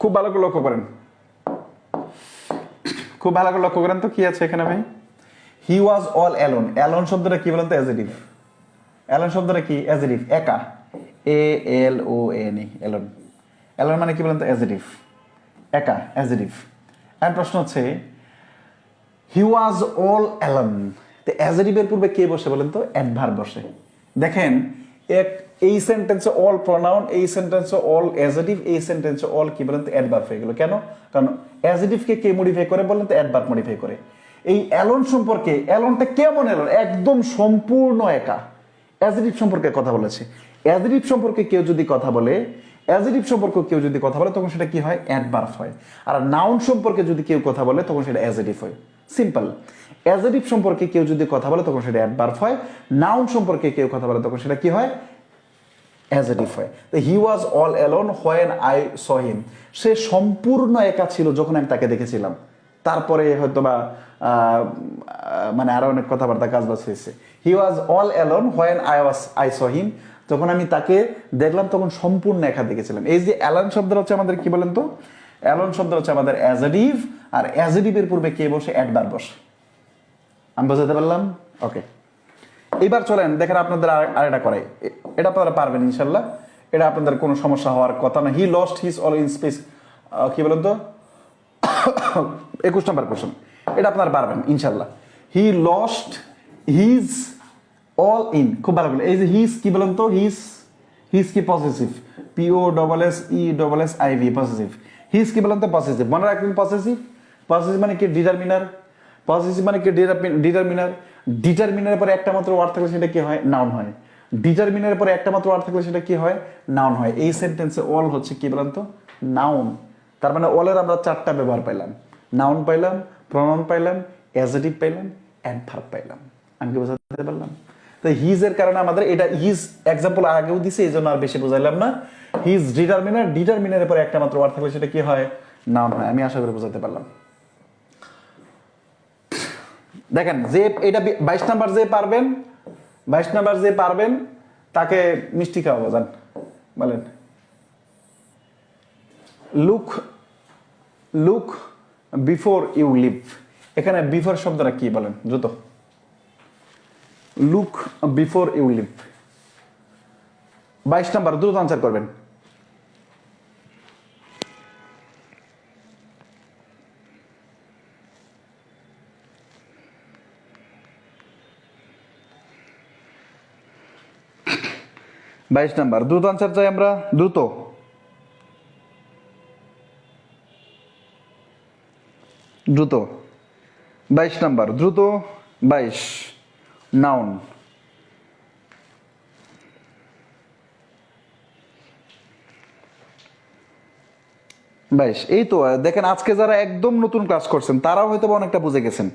Speaker 1: খুব ভালো করে লক্ষ্য করেন, খুব ভালো করে লক্ষ্য করেন তো কি আছে এখানে ভাই। হি ওয়াজ অল অ্যালোন, অ্যালোন শব্দটা কি বলেন তো? অ্যাজেটিভ। অ্যালোন শব্দটা কি? অ্যাজেটিভ, একা, ALON, অ্যালোন। অ্যালোন মানে কি বলেন তো? অ্যাজেটিভ, একা, অ্যাজেটিভ। আর প্রশ্ন হচ্ছে হি ওয়াজ অল অ্যালোন, তো অ্যাজেটিভের পূর্বে কে বসে বলেন তো? অ্যাডভার্ব বসে। দেখেন এই সেন্টেন্সে অল প্রোনাউন, এই সেন্টেন্সে অল অ্যাজেটিভ, এই সেন্টেন্সে অল কি বলেন তো? অ্যাডভার্ব হয়ে গেল। কেন? কারণ অ্যাজেটিভকে কে মডিফাই করে বলেন তো? অ্যাডভার্ব মডিফাই করে। এই অ্যালোন সম্পর্কে, অ্যালোনটা কেমন অ্যালোন? একদম সম্পূর্ণ একা। অ্যাজেটিভ সম্পর্কে কথা বলেছে। অ্যাজেটিভ সম্পর্কে কেউ যদি কথা বলে, অ্যাজেটিভ সম্পর্কে কেউ যদি কথা বলে তখন সেটা কি হয়? অ্যাডভার্ব হয়। আর নাউন সম্পর্কে যদি কেউ কথা বলে তখন সেটা অ্যাজেটিভ হয়। সিম্পল। অ্যাজেটিভ সম্পর্কে কেউ যদি কথা বলে তখন সেটা অ্যাডভার্ব হয়, নাউন সম্পর্কে কেউ কথা বলে তখন সেটা কি হয়? অ্যাজেটিভ হয়। তো he was all alone when I saw him, সে সম্পূর্ণ একা ছিল যখন আমি তাকে দেখেছিলাম। তারপরে হয়তো বা মানে আরো অনেক কথাবার্তা কাজবাজ হয়েছে। He was all alone when I saw him, যখন আমি তাকে দেখলাম তখন সম্পূর্ণ একা দেখেছিলাম। এই যে অ্যালোন শব্দটা হচ্ছে আমাদের কি বলেন তো? অ্যালোন শব্দ হচ্ছে আমাদের অ্যাজেটিভ, আর অ্যাজেটিভের পূর্বে কে বসে? অ্যাডভার্ব বসে। আমি বোঝাতে পারলাম? ওকে, এবার চলেন দেখেন আপনাদের আরেকটা করাই, এটা আপনারা পারবেন ইনশাল্লাহ, এটা আপনাদের কোনো সমস্যা হওয়ার কথা না। He lost his all in space, কি বলেন তো? 21 নম্বর কোশ্চেন, এটা আপনারা পারবেন ইনশাল্লাহ। He lost his all in, খুব ভালো বলে। এই যে হিজ কি বলেন তো? হিজ কি? Possessive, POSSESSIV, possessive. হিজ কি বলেন তো? পসেসিভ। মনে রাখবেন পসেসিভ, পসেসিভ মানে কি? ডিটারমিনার। পসেসিভ মানে কি? ডিটারমিনার। ডিটারমিনারের পরে একটা মাত্র ওয়ার্ড থাকলে সেটা কি হয়? নাউন হয়। ডিটারমিনারের পরে একটা মাত্র ওয়ার্ড থাকলে সেটা কি হয়? নাউন হয়। এই সেন্টেন্সে অল হচ্ছে কি বলেন তো? নাউন। তার মানে অলের আমরা 4টা ব্যবহার পাইলাম, নাউন পাইলাম, প্রনাউন পাইলাম, অ্যাজেটিভ পাইলাম, অ্যাডভার্ব পাইলাম। আমি কি বোঝাতে পারলাম? তো হিজ এর কারণে আমাদের এটা হিজ এক্সাম্পল আগেও দিছে, এই জন্য আর বেশি বোঝাইলাম না। হিজ ডিটারমিনার, ডিটারমিনারের পরে একটা মাত্র ওয়ার্ড থাকলে সেটা কি হয়? নাউন হয়। আমি আশা করি বোঝাতে পারলাম। দেখেন যে এটা 22 নাম্বার যে পারবেন, 22 নাম্বার যে পারবেন তাকে মিষ্টি খাওয়াবো, জান বলেন। লুক বিফোর ইউ লিভ, এখানে বিফোর শব্দটা কি বলেন দ্রুত? Look before you leave. 22 number দ্রুত আনসার করবেন। বাইশ নাম্বার দ্রুত আনসার চাই আমরা, দ্রুত। দ্রুত 22 নাম্বার, দ্রুত 22। নাউন। এই তো দেখেন আজকে যারা একদম নতুন ক্লাস করছেন তারাও হয়তো অনেকটা বুঝে গেছেন।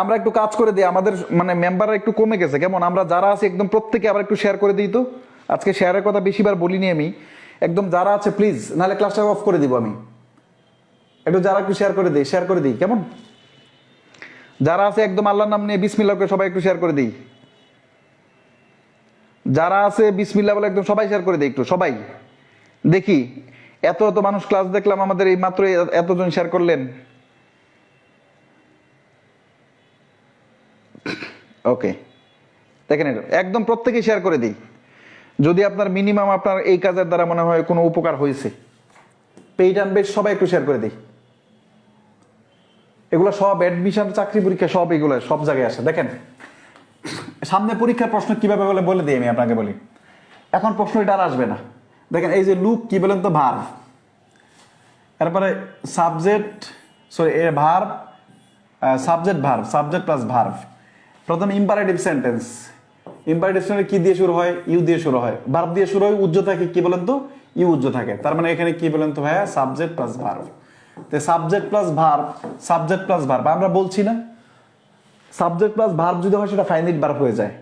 Speaker 1: আমরা একটু কাজ করে দিই, আমাদের মানে মেম্বাররা একটু কমে গেছে। কেমন আমরা যারা আছি একদম প্রত্যেকে আবার একটু শেয়ার করে দিই তো। আজকে শেয়ারের কথা বেশিবার বলিনি আমি, একদম যারা আছে প্লিজ, নাহলে ক্লাসটা অফ করে দিব আমি। একটু যারা একটু শেয়ার করে দিই কেমন? যারা আছে একদম আল্লাহর নাম নিয়ে বিসমিল্লাহ করে সবাই একটু শেয়ার করে দিই। যারা আছে বিসমিল্লাহ বলে একদম সবাই শেয়ার করে দিই একটু, সবাই দেখি। এত এত মানুষ ক্লাস দেখলাম, আমাদের এই মাত্র এতজন শেয়ার করলেন। ওকে, দেখেন এটা একদম প্রত্যেকেই শেয়ার করে দিই। যদি আপনার মিনিমাম আপনার এই কাজের দ্বারা মনে হয় কোনো উপকার হয়েছে, পেইড অ্যান্ড বেড সবাই একটু শেয়ার করে দিই। এগুলো সব অ্যাডমিশন, চাকরি পরীক্ষা সব এগুলো সব জায়গায় আসে। দেখেন সামনে পরীক্ষার প্রশ্ন কিভাবে বলে দিই আমি আপনাকে বলি। এখন প্রশ্ন এটা আর আসবে না। দেখেন এই যে লুক কি বলেন তো? ভার্ব। তারপরে subject, sorry verb, subject verb, subject plus verb. প্রথম ইম্পারেটিভ সেন্টেন্স, ইম্পারেটিভ সেন্টেন্স কি দিয়ে শুরু হয়? ইউ দিয়ে শুরু হয়। ভার্ব দিয়ে শুরু হয়, উজ্জ থাকে, কি বলেন তো? ইউ উজ্জ থাকে। তার মানে এখানে কি বলেন তো ভাইয়া? Subject plus verb. তো subject plus verb, subject plus verb আমরা বলছি না, সাবজেক্ট প্লাস ভার্ব যদি হয় সেটা ফাইনাইট ভার্ব হয়ে যায়।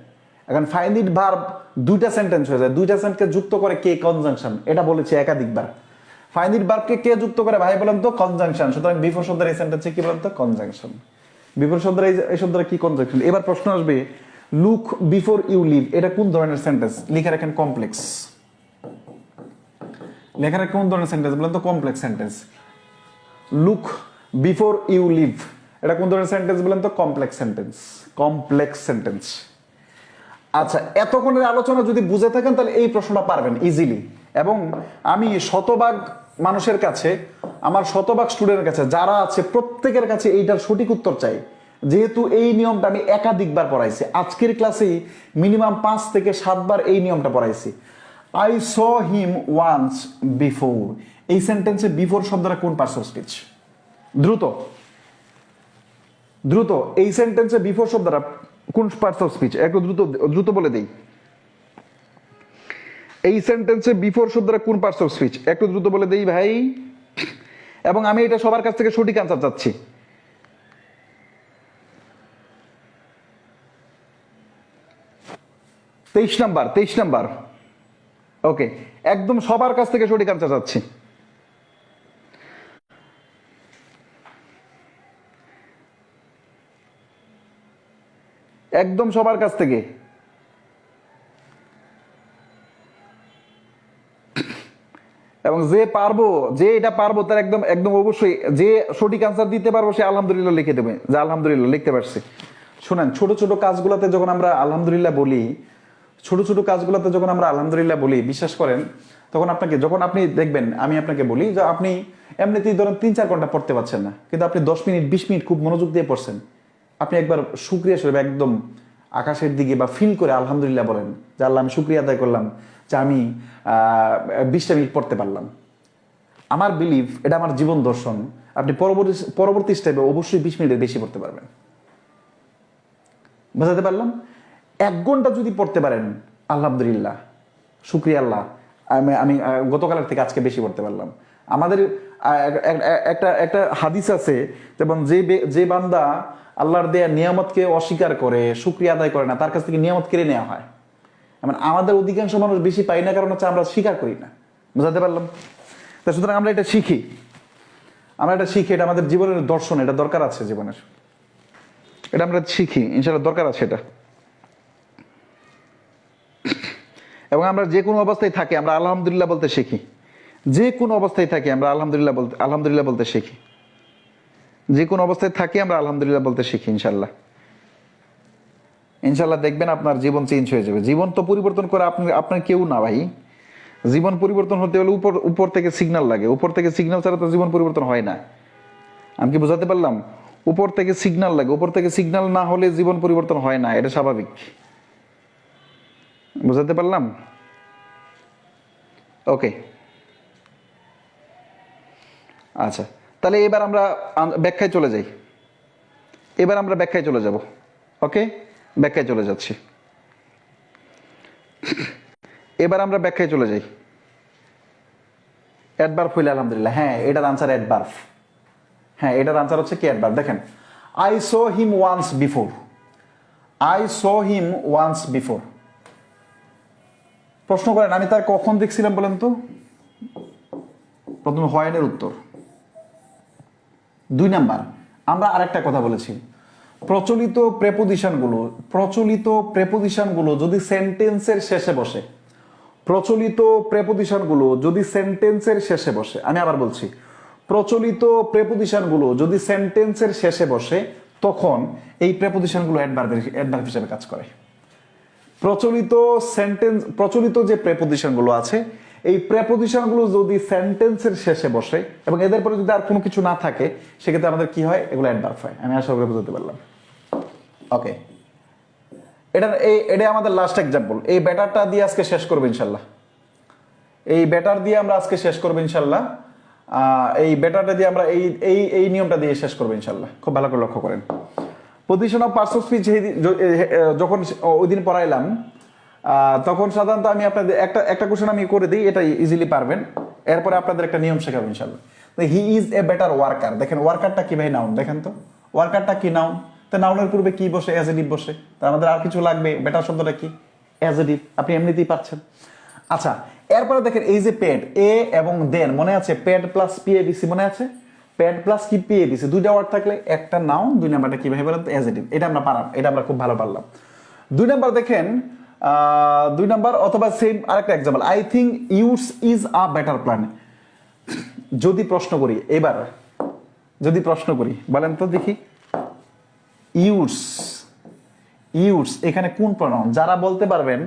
Speaker 1: এখন ফাইনাইট ভার্ব দুইটা সেন্টেন্স হয়ে যায়, দুইটা সেন্টেন্সকে যুক্ত করে কে? কনজাংশন। এটা বলেছি একাধিকবার। ফাইনাইট ভার্বকে কে যুক্ত করে ভাই বলেন তো? কনজাংশন। সুতরাং বিফোর শব্দের এই সেন্টেন্সে কি বলেন তো? কনজাংশন। বিফোর শব্দটা এই শব্দটা কি কনজাংশন? এবার প্রশ্ন আসবে লুক বিফোর ইউ লিভ, এটা কোন ধরনের সেন্টেন্স? লিখে রাখেন কমপ্লেক্স। লেখা রাখেন কোন ধরনের সেন্টেন্স বলেন তো? Complex sentence. Look before you leave, এটা কোন ধরনের সেন্টেন্স বলেন তো? Complex sentence. Complex sentence. আচ্ছা, এতক্ষণের আলোচনা যদি বুঝে থাকেন তাহলে এই প্রশ্নটা পারবেন ইজিলি। এবং আমি শতভাগ মানুষের কাছে, আমার শতভাগ স্টুডেন্টের কাছে যারা আছে প্রত্যেকের কাছে এইটার সঠিক উত্তর চাই, যেহেতু এই নিয়মটা আমি একাধিকবার পড়াইছি। আজকের ক্লাসেই মিনিমাম 5 থেকে 7 বার এই নিয়মটা পড়াইছি। I saw him once before, এই সেন্টেন্সে বিফোর শব্দটা কোন পার্টস অফ স্পিচ? দ্রুত দ্রুত, এই সেন্টেন্সে বিফোর শব্দটা কোন পার্টস অফ স্পিচ? একটু দ্রুত দ্রুত বলে দেই। এই সেন্টেন্সে বিফোর শব্দটা কোন পার্টস অফ স্পিচ? একটু দ্রুত বলে দেই ভাই। এবং আমি এটা সবার কাছ থেকে সঠিক আনসার চাচ্ছি। তেইশ নাম্বার। ওকে, একদম সবার কাছ থেকে সঠিক আনসার চাচ্ছি। একদম সবার কাছ থেকে। এবং যে পারবো, যে এটা পারবো তার একদম একদম অবশ্যই, যে সঠিক আনসার দিতে পারবো সে আলহামদুলিল্লাহ লিখে দেবে যে আলহামদুলিল্লাহ লিখতে পারছি। শুনেন, ছোট ছোট কাজগুলোতে যখন আমরা আলহামদুলিল্লাহ বলি, ছোট ছোট কাজগুলোতে যখন আমরা আলহামদুলিল্লাহ বলি, বিশ্বাস করেন তখন আপনাকে, যখন আপনি দেখবেন আমি আপনাকে বলি যে আপনি এমনিতেই ধরেন 3-4 ঘন্টা পড়তে পারছেন না, কিন্তু আপনি 10 মিনিট 20 মিনিট খুব মনোযোগ দিয়ে পড়ছেন, আপনি একবার শুকরিয়া স্বরূপ একদম আকাশের দিকে বা ফিল করে আলহামদুলিল্লাহ বলেন যে আল্লাহ আমি শুকরিয়া আদায় করলাম যে আমি 20টা মিনিট পড়তে পারলাম। আমার বিলিভ, এটা আমার জীবন দর্শন, আপনি পরবর্তী স্টেপে অবশ্যই 20 মিনিটের বেশি পড়তে পারবেন। বোঝাতে পারলাম? 1 ঘন্টা যদি পড়তে পারেন আলহামদুলিল্লাহ, শুকরিয়া আল্লাহ, আমি গতকালের থেকে আজকে বেশি পড়তে পারলাম। আমাদের একটা হাদিস আছে, যেমন যে বান্দা আল্লাহর দেয়া নিয়ামতকে অস্বীকার করে, শুকরিয়া আদায় করে না, তার কাছ থেকে নিয়ামত কেড়ে নেওয়া হয়। মানে আমাদের অধিকাংশ মানুষ বেশি পাই না, কারণ হচ্ছে আমরা স্বীকার করি না। বুঝাতে পারলাম? তা সুতরাং আমরা এটা শিখি, এটা আমাদের জীবনের দর্শন, এটা দরকার আছে জীবনের, এটা আমরা শিখি, ইনশাআল্লাহ দরকার আছে এটা। এবং আমরা যে কোনো অবস্থায় থাকি আমরা আলহামদুলিল্লাহ বলতে শিখি, যে কোনো অবস্থায় থাকি আমরা আলহামদুলিল্লাহ বলতে শিখি, যে কোনো অবস্থায় থাকি আমরা আলহামদুলিল্লাহ বলতে শিখি। ইনশাল্লাহ দেখবেন আপনার জীবন চেঞ্জ হয়ে যাবে। জীবন তো পরিবর্তন করে আপনার কেউ না ভাই। জীবন পরিবর্তন হতে হলে উপর থেকে সিগন্যাল লাগে, উপর থেকে সিগন্যাল ছাড়া তো জীবন পরিবর্তন হয় না। আমি কি বোঝাতে পারলাম? উপর থেকে সিগন্যাল লাগে, উপর থেকে সিগন্যাল না হলে জীবন পরিবর্তন হয় না, এটা স্বাভাবিক। বুঝাতে পারলাম? ওকে, আচ্ছা, তাহলে এবার আমরা ব্যাখ্যায় চলে যাই। ওকে, ব্যাখ্যায় চলে যাচ্ছি। এবার আমরা ব্যাখ্যায় চলে যাই। অ্যাডভার্ব হইলে আলহামদুলিল্লাহ, হ্যাঁ এটার আনসার অ্যাডভার্ব। হ্যাঁ, এটার আনসার হচ্ছে কি? অ্যাডভার্ব। দেখেন, I saw him once before. প্রশ্ন করেন আমি তার কখন দেখছিলাম বলেন তো? প্রথম হয়নের উত্তর। 2 নাম্বার, আমরা আরেকটা কথা বলেছি, প্রচলিত প্রেপোজিশনগুলো যদি সেন্টেন্সের শেষে বসে, আমি আবার বলছি, প্রচলিত প্রেপোজিশনগুলো যদি সেন্টেন্সের শেষে বসে, তখন এই প্রেপোজিশনগুলো অ্যাডভার্ব হিসেবে কাজ করে। প্রচলিত যে প্রেপোজিশনগুলো আছে, এই প্রেপোজিশনগুলো যদি সেন্টেন্সের শেষে বসে এবং এদের পরে যদি আর কোনো কিছু না থাকে, সেক্ষেত্রে আমাদের কি হয়? এগুলো অ্যাডভার্ব হয়। আমি আশা করি বুঝতে পারলাম। ওকে, এটা আমাদের লাস্ট এক্সাম্পল। এই ব্যাটারটা দিয়ে আজকে শেষ করবো ইনশাল্লাহ। এই ব্যাটারটা দিয়ে আমরা এই নিয়মটা দিয়ে শেষ করবো ইনশাল্লাহ। খুব ভালো করে লক্ষ্য করেন। Position of parts of speech যখন ওই দিন পড়াইলাম, তখন সাধারণত আমি আপনাদের একটা কোশ্চেন আমি করে দিই, এটা ইজিলি পারবেন। এরপরে আপনাদের একটা নিয়ম শেখাবো ইনশাল্লাহ। হি ইজ এ বেটার ওয়ার্কার। দেখেন, ওয়ার্কারটা কি ভাই? নাউন। দেখেন তো ওয়ার্কারটা কি? নাউন। তো নাউনের পূর্বে কি বসে? অ্যাজেটিভ বসে। তার আমাদের আর কিছু লাগবে? বেটার শব্দটা কি? অ্যাজেটিভ। আপনি এমনিতেই পাচ্ছেন। আচ্ছা, এরপরে দেখেন এই যে পেড, এ এবং দেন, মনে আছে? পেড প্লাস পিএবিসি মনে আছে?
Speaker 2: প্যাড প্লাস কি পেয়ে দিছে, দুইটা ওয়ার্ড থাকলে একটা নাউন, দুই নাম্বারটা কিভাবে বলেন তো অ্যাজেটিভ। এটা আমরা পারলাম, এটা আমরা খুব ভালো পারলাম। দুই নাম্বার দেখেন, দুই নাম্বার অথবা সেম আরেকটা example, I think yours is a better plan. যদি প্রশ্ন করি এবার, যদি প্রশ্ন করি বলেন তো দেখি, ইউরস, ইউরস এখানে কোন প্রনাউন? যারা বলতে পারবেন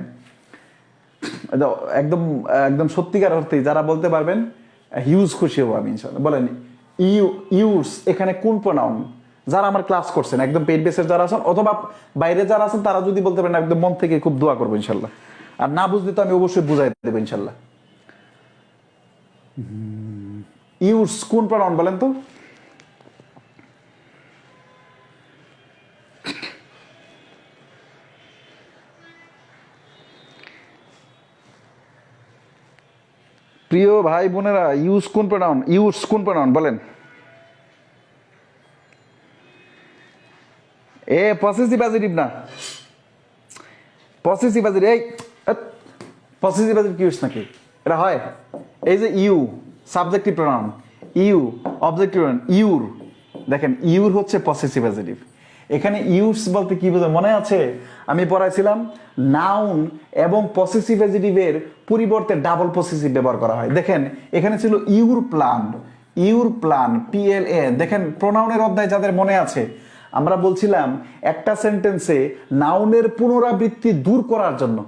Speaker 2: একদম একদম সত্যিকার অর্থে যারা বলতে পারবেন হিউজ খুশি হবো আমি ইনশাআল্লাহ। বলেন ইউরস এখানে কোন প্রনাউন? যারা আমার ক্লাস করছেন একদম পেইড বেসের যারা আছেন অথবা বাইরে যারা আছেন তারা যদি বলতে পারেন একদম মন থেকে খুব দোয়া করবো ইনশাল্লাহ। আর না বুঝলে তো আমি অবশ্যই বুঝাই দেবো ইনশাল্লাহ। ইউরস কোন প্রনাউন বলেন তো? প্রিয় ভাই বোনেরা, ইউজ কোন প্রনাউন? ইউজ কোন প্রনাউন বলেন? এ পসেসিভ অ্যাডজেক্টিভ না, পসেসিভ অ্যাডজেক্টিভ। এই পসেসিভ অ্যাডজেক্টিভ কি ইউজ নাকি? এটা হয়? এই যে you subjective pronoun, you objective pronoun, your, দেখেন ইউর হচ্ছে পসেসিভ অ্যাডজেক্টিভ। এখানে ইউজ বলতে কি বোঝায় মনে আছে? আমি পড়াইছিলাম নাউন এবং পসেসিভ অ্যাডজেক্টিভের পরিবর্তে ডাবল পসেসিভ ব্যবহার করা হয়। দেখেন এখানে ছিল your plan, your plan PLA। দেখেন প্রোনাউনের অধ্যায় যাদের মনে আছে, আমরা বলছিলাম একটা সেন্টেন্সে নাউনের পুনরাবৃত্তি দূর করার জন্য,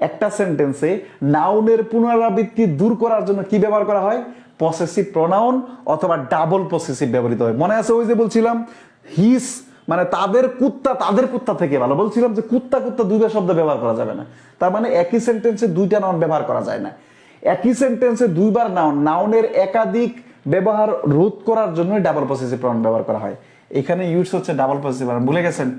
Speaker 2: একটা সেন্টেন্সে নাউনের পুনরাবৃত্তি দূর করার জন্য কি ব্যবহার করা হয়? পসেসিভ প্রোনাউন অথবা ডাবল পসেসিভ ব্যবহৃত হয়। মনে আছে ওই যে বলছিলাম হিস মানে তাদের কুত্তা থেকে ভালো, বলছিলাম যে কুত্তা দুইটা শব্দ ব্যবহার করা যাবে না। তার মানে একই সেন্টেন্সে দুইটা নাউন ব্যবহার করা যায় না। একই সেন্টেন্সে দুইবার নাউন, নাউনের একাধিক ব্যবহার রোধ করার জন্য ডাবল পসেসিভ প্রোনাউন ব্যবহার করা হয়। এখানে ইউজ হচ্ছে ডাবল পসেসিভ প্রোনাউন, ভুলে গেছেন?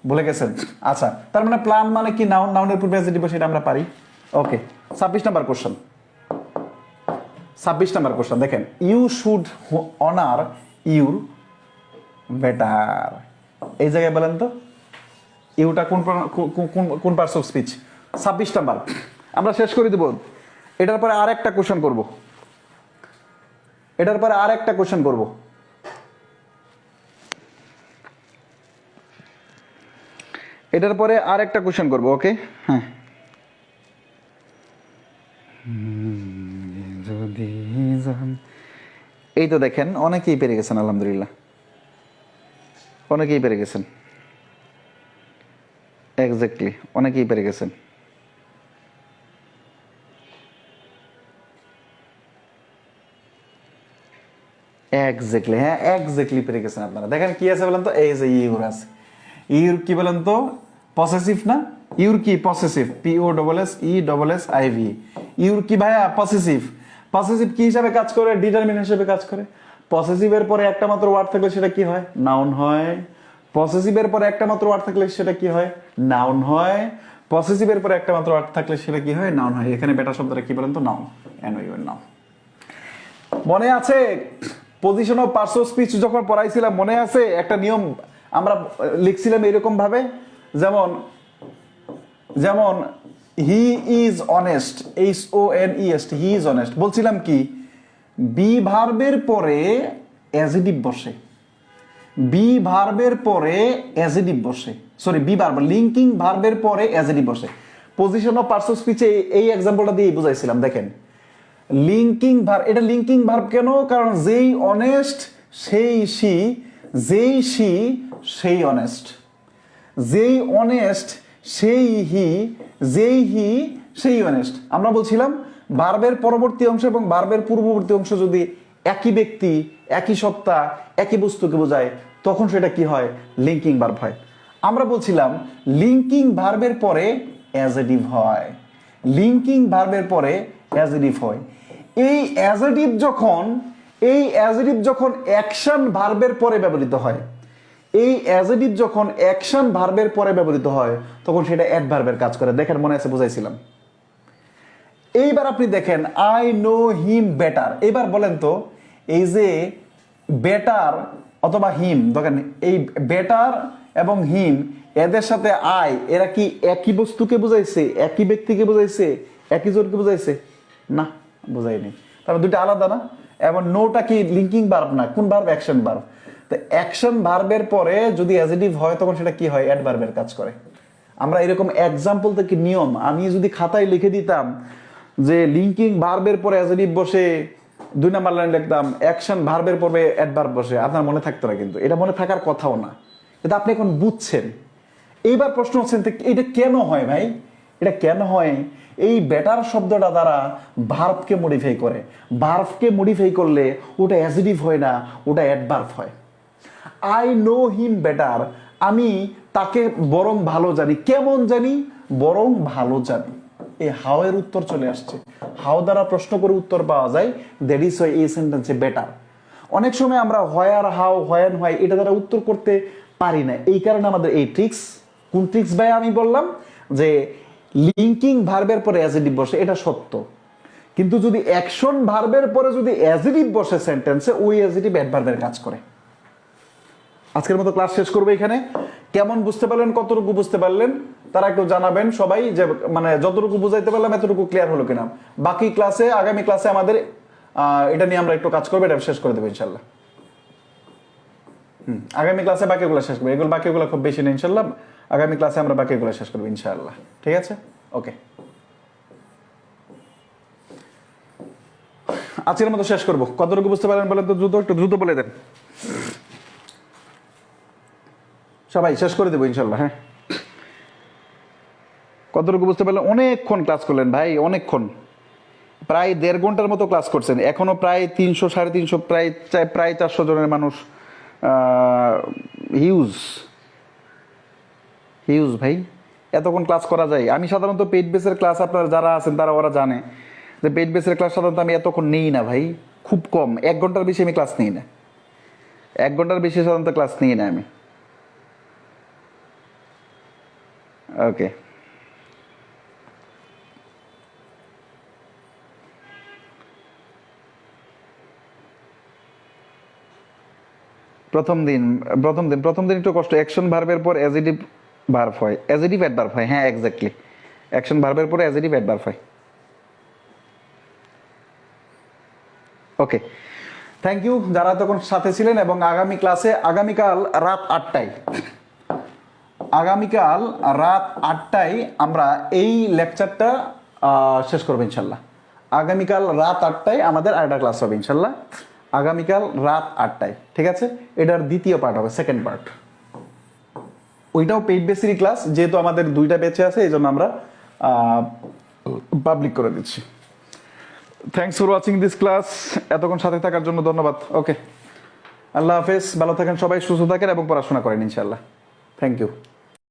Speaker 2: ভুলে গেছেন? আচ্ছা, তার মানে প্ল্যান মানে কি? নাউন, নাউনের পূর্বে অ্যাডজেক্টিভ সেটা আমরা পারি। Okay, 26 number question, 26 number question দেখেন, you should honour your better. এই জায়গায় বলেন তো ইউটা কোন পার্টস অফ স্পিচ? 26 নাম্বার আমরা শেষ করে দেব। এটার পরে আর একটা কোশ্চেন করব, এটার পরে আর একটা কোশ্চেন করব। এটার পরে আর একটা কোশ্চেন করবো। ওকে, হ্যাঁ। এই তো দেখেন অনেকেই পেরে গেছেন আলহামদুলিল্লাহ, অনেকেই পেরে গেছেন, এক্স্যাক্টলি অনেকেই পেরে গেছেন। এক্স্যাক্টলি, হ্যাঁ এক্স্যাক্টলি পেরে গেছেন আপনারা। দেখেন কি আছে বলেন তো? এই যে ইউর আছে, ইউর কি বলেন তো? পসেসিভ না? ইউর কি পসেসিভ? POSSESSIV। ইউর কি ভাইয়া? পসেসিভ। পসেসিভ কি হিসাবে কাজ করে? ডিটারমিনেন্ট হিসেবে কাজ করে। পসেসিভের পরে একটা মাত্র ওয়ার্ড থাকলে সেটা কি হয়? নাউন হয়। পসেসিভের পরে একটা মাত্র ওয়ার্ড থাকলে সেটা কি হয়? নাউন হয়। পসেসিভের পরে একটা মাত্র ওয়ার্ড থাকলে সেটা কি হয়? নাউন হয়। এখানে বেটা শব্দটা কি বলেন তো? Noun, NOUN, noun. মনে আছে position of parts of speech যখন পড়াইছিলাম, মনে আছে একটা নিয়ম আমরা লিখছিলাম এরকম ভাবে, যেমন যেমন he is honest, HONEST, he is honest. বলছিলাম কি বি ভার্বের পরে অ্যাডজেক্টিভ বসে, বি ভার্বের পরে অ্যাডজেক্টিভ বসে, সরি বি ভার্ব লিঙ্কিং ভার্বের পরে অ্যাডজেক্টিভ বসে। পজিশন অফ পার্টস অফ স্পিচে এই এক্সাম্পলটা দিয়ে বুঝাইছিলাম। দেখেন লিঙ্কিং ভার্ব, এটা লিঙ্কিং ভার্ব কেন? কারণ যেই অনেস্ট সেই সি, যেই সি সেই অনেস্ট, যেই অনেস্ট সেই হি, যেই হি সেই অনেস্ট। আমরা বলছিলাম ভার্বের পরবর্তী অংশ এবং ভার্বের পূর্ববর্তী অংশ যদি একই ব্যক্তি, একই সত্তা, একই বস্তুকে বোঝায় তখন সেটা কি হয়? লিঙ্কিং ভার্ব হয়। আমরা বলছিলাম লিঙ্কিং ভার্বের পরে অ্যাডজেক্টিভ হয়, লিঙ্কিং ভার্বের পরে অ্যাডজেক্টিভ হয়। এই অ্যাডজেক্টিভ যখন অ্যাকশন ভার্বের পরে ব্যবহৃত হয়, এই অ্যাডজেক্টিভ যখন অ্যাকশন ভার্বের পরে ব্যবহৃত হয় তখন সেটা অ্যাডভার্বের কাজ করে। দেখেন মনে আছে বুঝাইছিলাম। এইবার আপনি দেখেন আই নো হিম বেটার। এবার বলেন তো এই যে বেটার অথবা হিম, দেখেন এই বেটার এবং হিম এদের সাথে আই, এরা কি একই বস্তুকে বুঝাইছে, একই ব্যক্তিকে বুঝাইছে, একই জনকে বুঝাইছে? না, বুঝাইনি। তারপর দুইটা আলাদা না?
Speaker 1: এবং নোটা কি লিঙ্কিং ভার্ব না, কোন ভার্ব? Action verb. তো অ্যাকশন ভার্বের পরে যদি অ্যাজেটিভ হয় তখন সেটা কি হয়? অ্যাডভার্বের কাজ করে। আমরা এরকম এক্সাম্পল থেকে নিয়ম আমি যদি খাতায় লিখে দিতাম যে লিঙ্কিং ভার্বের পরে অ্যাজেটিভ বসে 2 নাম্বার লাইন লিখতাম, অ্যাকশন ভার্বের পরে অ্যাডভার্ব বসে, আপনার মনে থাকতো না, কিন্তু এটা মনে থাকার কথাও না, কিন্তু আপনি এখন বুঝছেন। এইবার প্রশ্ন হচ্ছে এটা কেন হয় ভাই? এটা কেন হয়? এই বেটার শব্দটা দ্বারা ভার্বকে মডিফাই করে। ভার্বকে মডিফাই করলে ওটা অ্যাজেটিভ হয় না, ওটা অ্যাডভার্ব হয়। আই নো হিম বেটার, আমি তাকে বরং ভালো জানি। কেমন জানি? বরং ভালো জানি। এই হাউ এর উত্তর চলে আসছে। হাউ দ্বারা প্রশ্ন করে উত্তর পাওয়া যায়, দ্যাট ইজ ওয়াই এই সেন্টেন্সে বেটার। অনেক সময় আমরা হোয়ার, হাউ, হোয়েন, হোয়াই এটা দ্বারা উত্তর করতে পারি না, এই কারণে আমাদের এই ট্রিক্স। কোন ট্রিক্স ভাই? আমি বললাম যে লিঙ্কিং ভার্বের পরে অ্যাজেটিভ বসে, এটা সত্য, কিন্তু যদি অ্যাকশন ভার্বের পরে যদি অ্যাজেটিভ বসে সেন্টেন্সে, ওই অ্যাজেটিভ অ্যাডভার্বের কাজ করে। আজকের মতো ক্লাস শেষ করবো এখানে। কেমন বুঝতে পারলেন, কতটুকু বুঝতে পারলেন তারা একটু জানাবেন সবাই, যে মানে যতটুকু বুঝাইতে পারলাম এতটুকু ক্লিয়ার হলো কিনা। বাকি ক্লাসে, আগামী ক্লাসে আমাদের এটা নিয়ে আমরা একটু কাজ করবো, এটা শেষ করে দেবো ইনশাল্লাহ। আগামী ক্লাসে বাকিগুলো শেষ করবো, এগুলো বাকিগুলো খুব বেশি নেই ইনশাল্লাহ। আগামী ক্লাসে আমরা বাকিগুলো শেষ করবো ইনশাআল্লাহ। ঠিক আছে, ওকে। আজকের মতো শেষ করবো। কতটুকু বুঝতে পারেন বলেন তো, দ্রুত, একটু দ্রুত বলে দেন সবাই, শেষ করে দেবো ইনশাল্লাহ। হ্যাঁ, কতটুকু বুঝতে পারলেন? অনেকক্ষণ ক্লাস করলেন ভাই, অনেকক্ষণ, প্রায় 1.5 ঘন্টার মতো ক্লাস করছেন। এখনো প্রায় 300, 350, প্রায় 400 জনের মানুষ। হিউজ হিউজ ভাই, এতক্ষণ ক্লাস করা যায়? আমি সাধারণত পেইড বেসের ক্লাস, আপনারা যারা আছেন তারা ওরা জানে যে পেইড বেসের ক্লাস সাধারণত আমি এতক্ষণ নেই না ভাই, খুব কম। 1 ঘন্টার বেশি আমি ক্লাস নিই না, 1 ঘন্টার বেশি সাধারণত ক্লাস নিই না আমি। ওকে, প্রথম দিন একটু কষ্ট। অ্যাকশন ভার্বের পর অ্যাজেটিভ ভার্ব হয়, অ্যাজেটিভ অ্যাডভার্ব হয়। হ্যাঁ, এক্স্যাক্টলি, অ্যাকশন ভার্বের পরে অ্যাজেটিভ অ্যাডভার্ব হয়। ওকে, থ্যাংক ইউ যারা তখন সাথে ছিলেন। এবং আগামী ক্লাসে, আগামীকাল রাত 8টায় আমরা এই লেকচারটা শেষ করবো ইনশাল্লাহ। আগামীকাল রাত 8টায় আমাদের আরেকটা ক্লাস হবে ইনশাল্লাহ। আগামীকাল রাত 8টায়, ঠিক আছে? এটার দ্বিতীয় পার্ট হবে, সেকেন্ড পার্ট। ওইটাও পেইড বেসিরই ক্লাস, যেহেতু আমাদের 2টা ব্যাচে আছে এই জন্য আমরা পাবলিক করে দিচ্ছি। Thanks for watching this class. এতক্ষণ সাথে থাকার জন্য ধন্যবাদ। ওকে, আল্লাহ হাফেজ, ভালো থাকেন সবাই, সুস্থ থাকেন এবং পড়াশোনা করেন ইনশাল্লাহ। Thank you.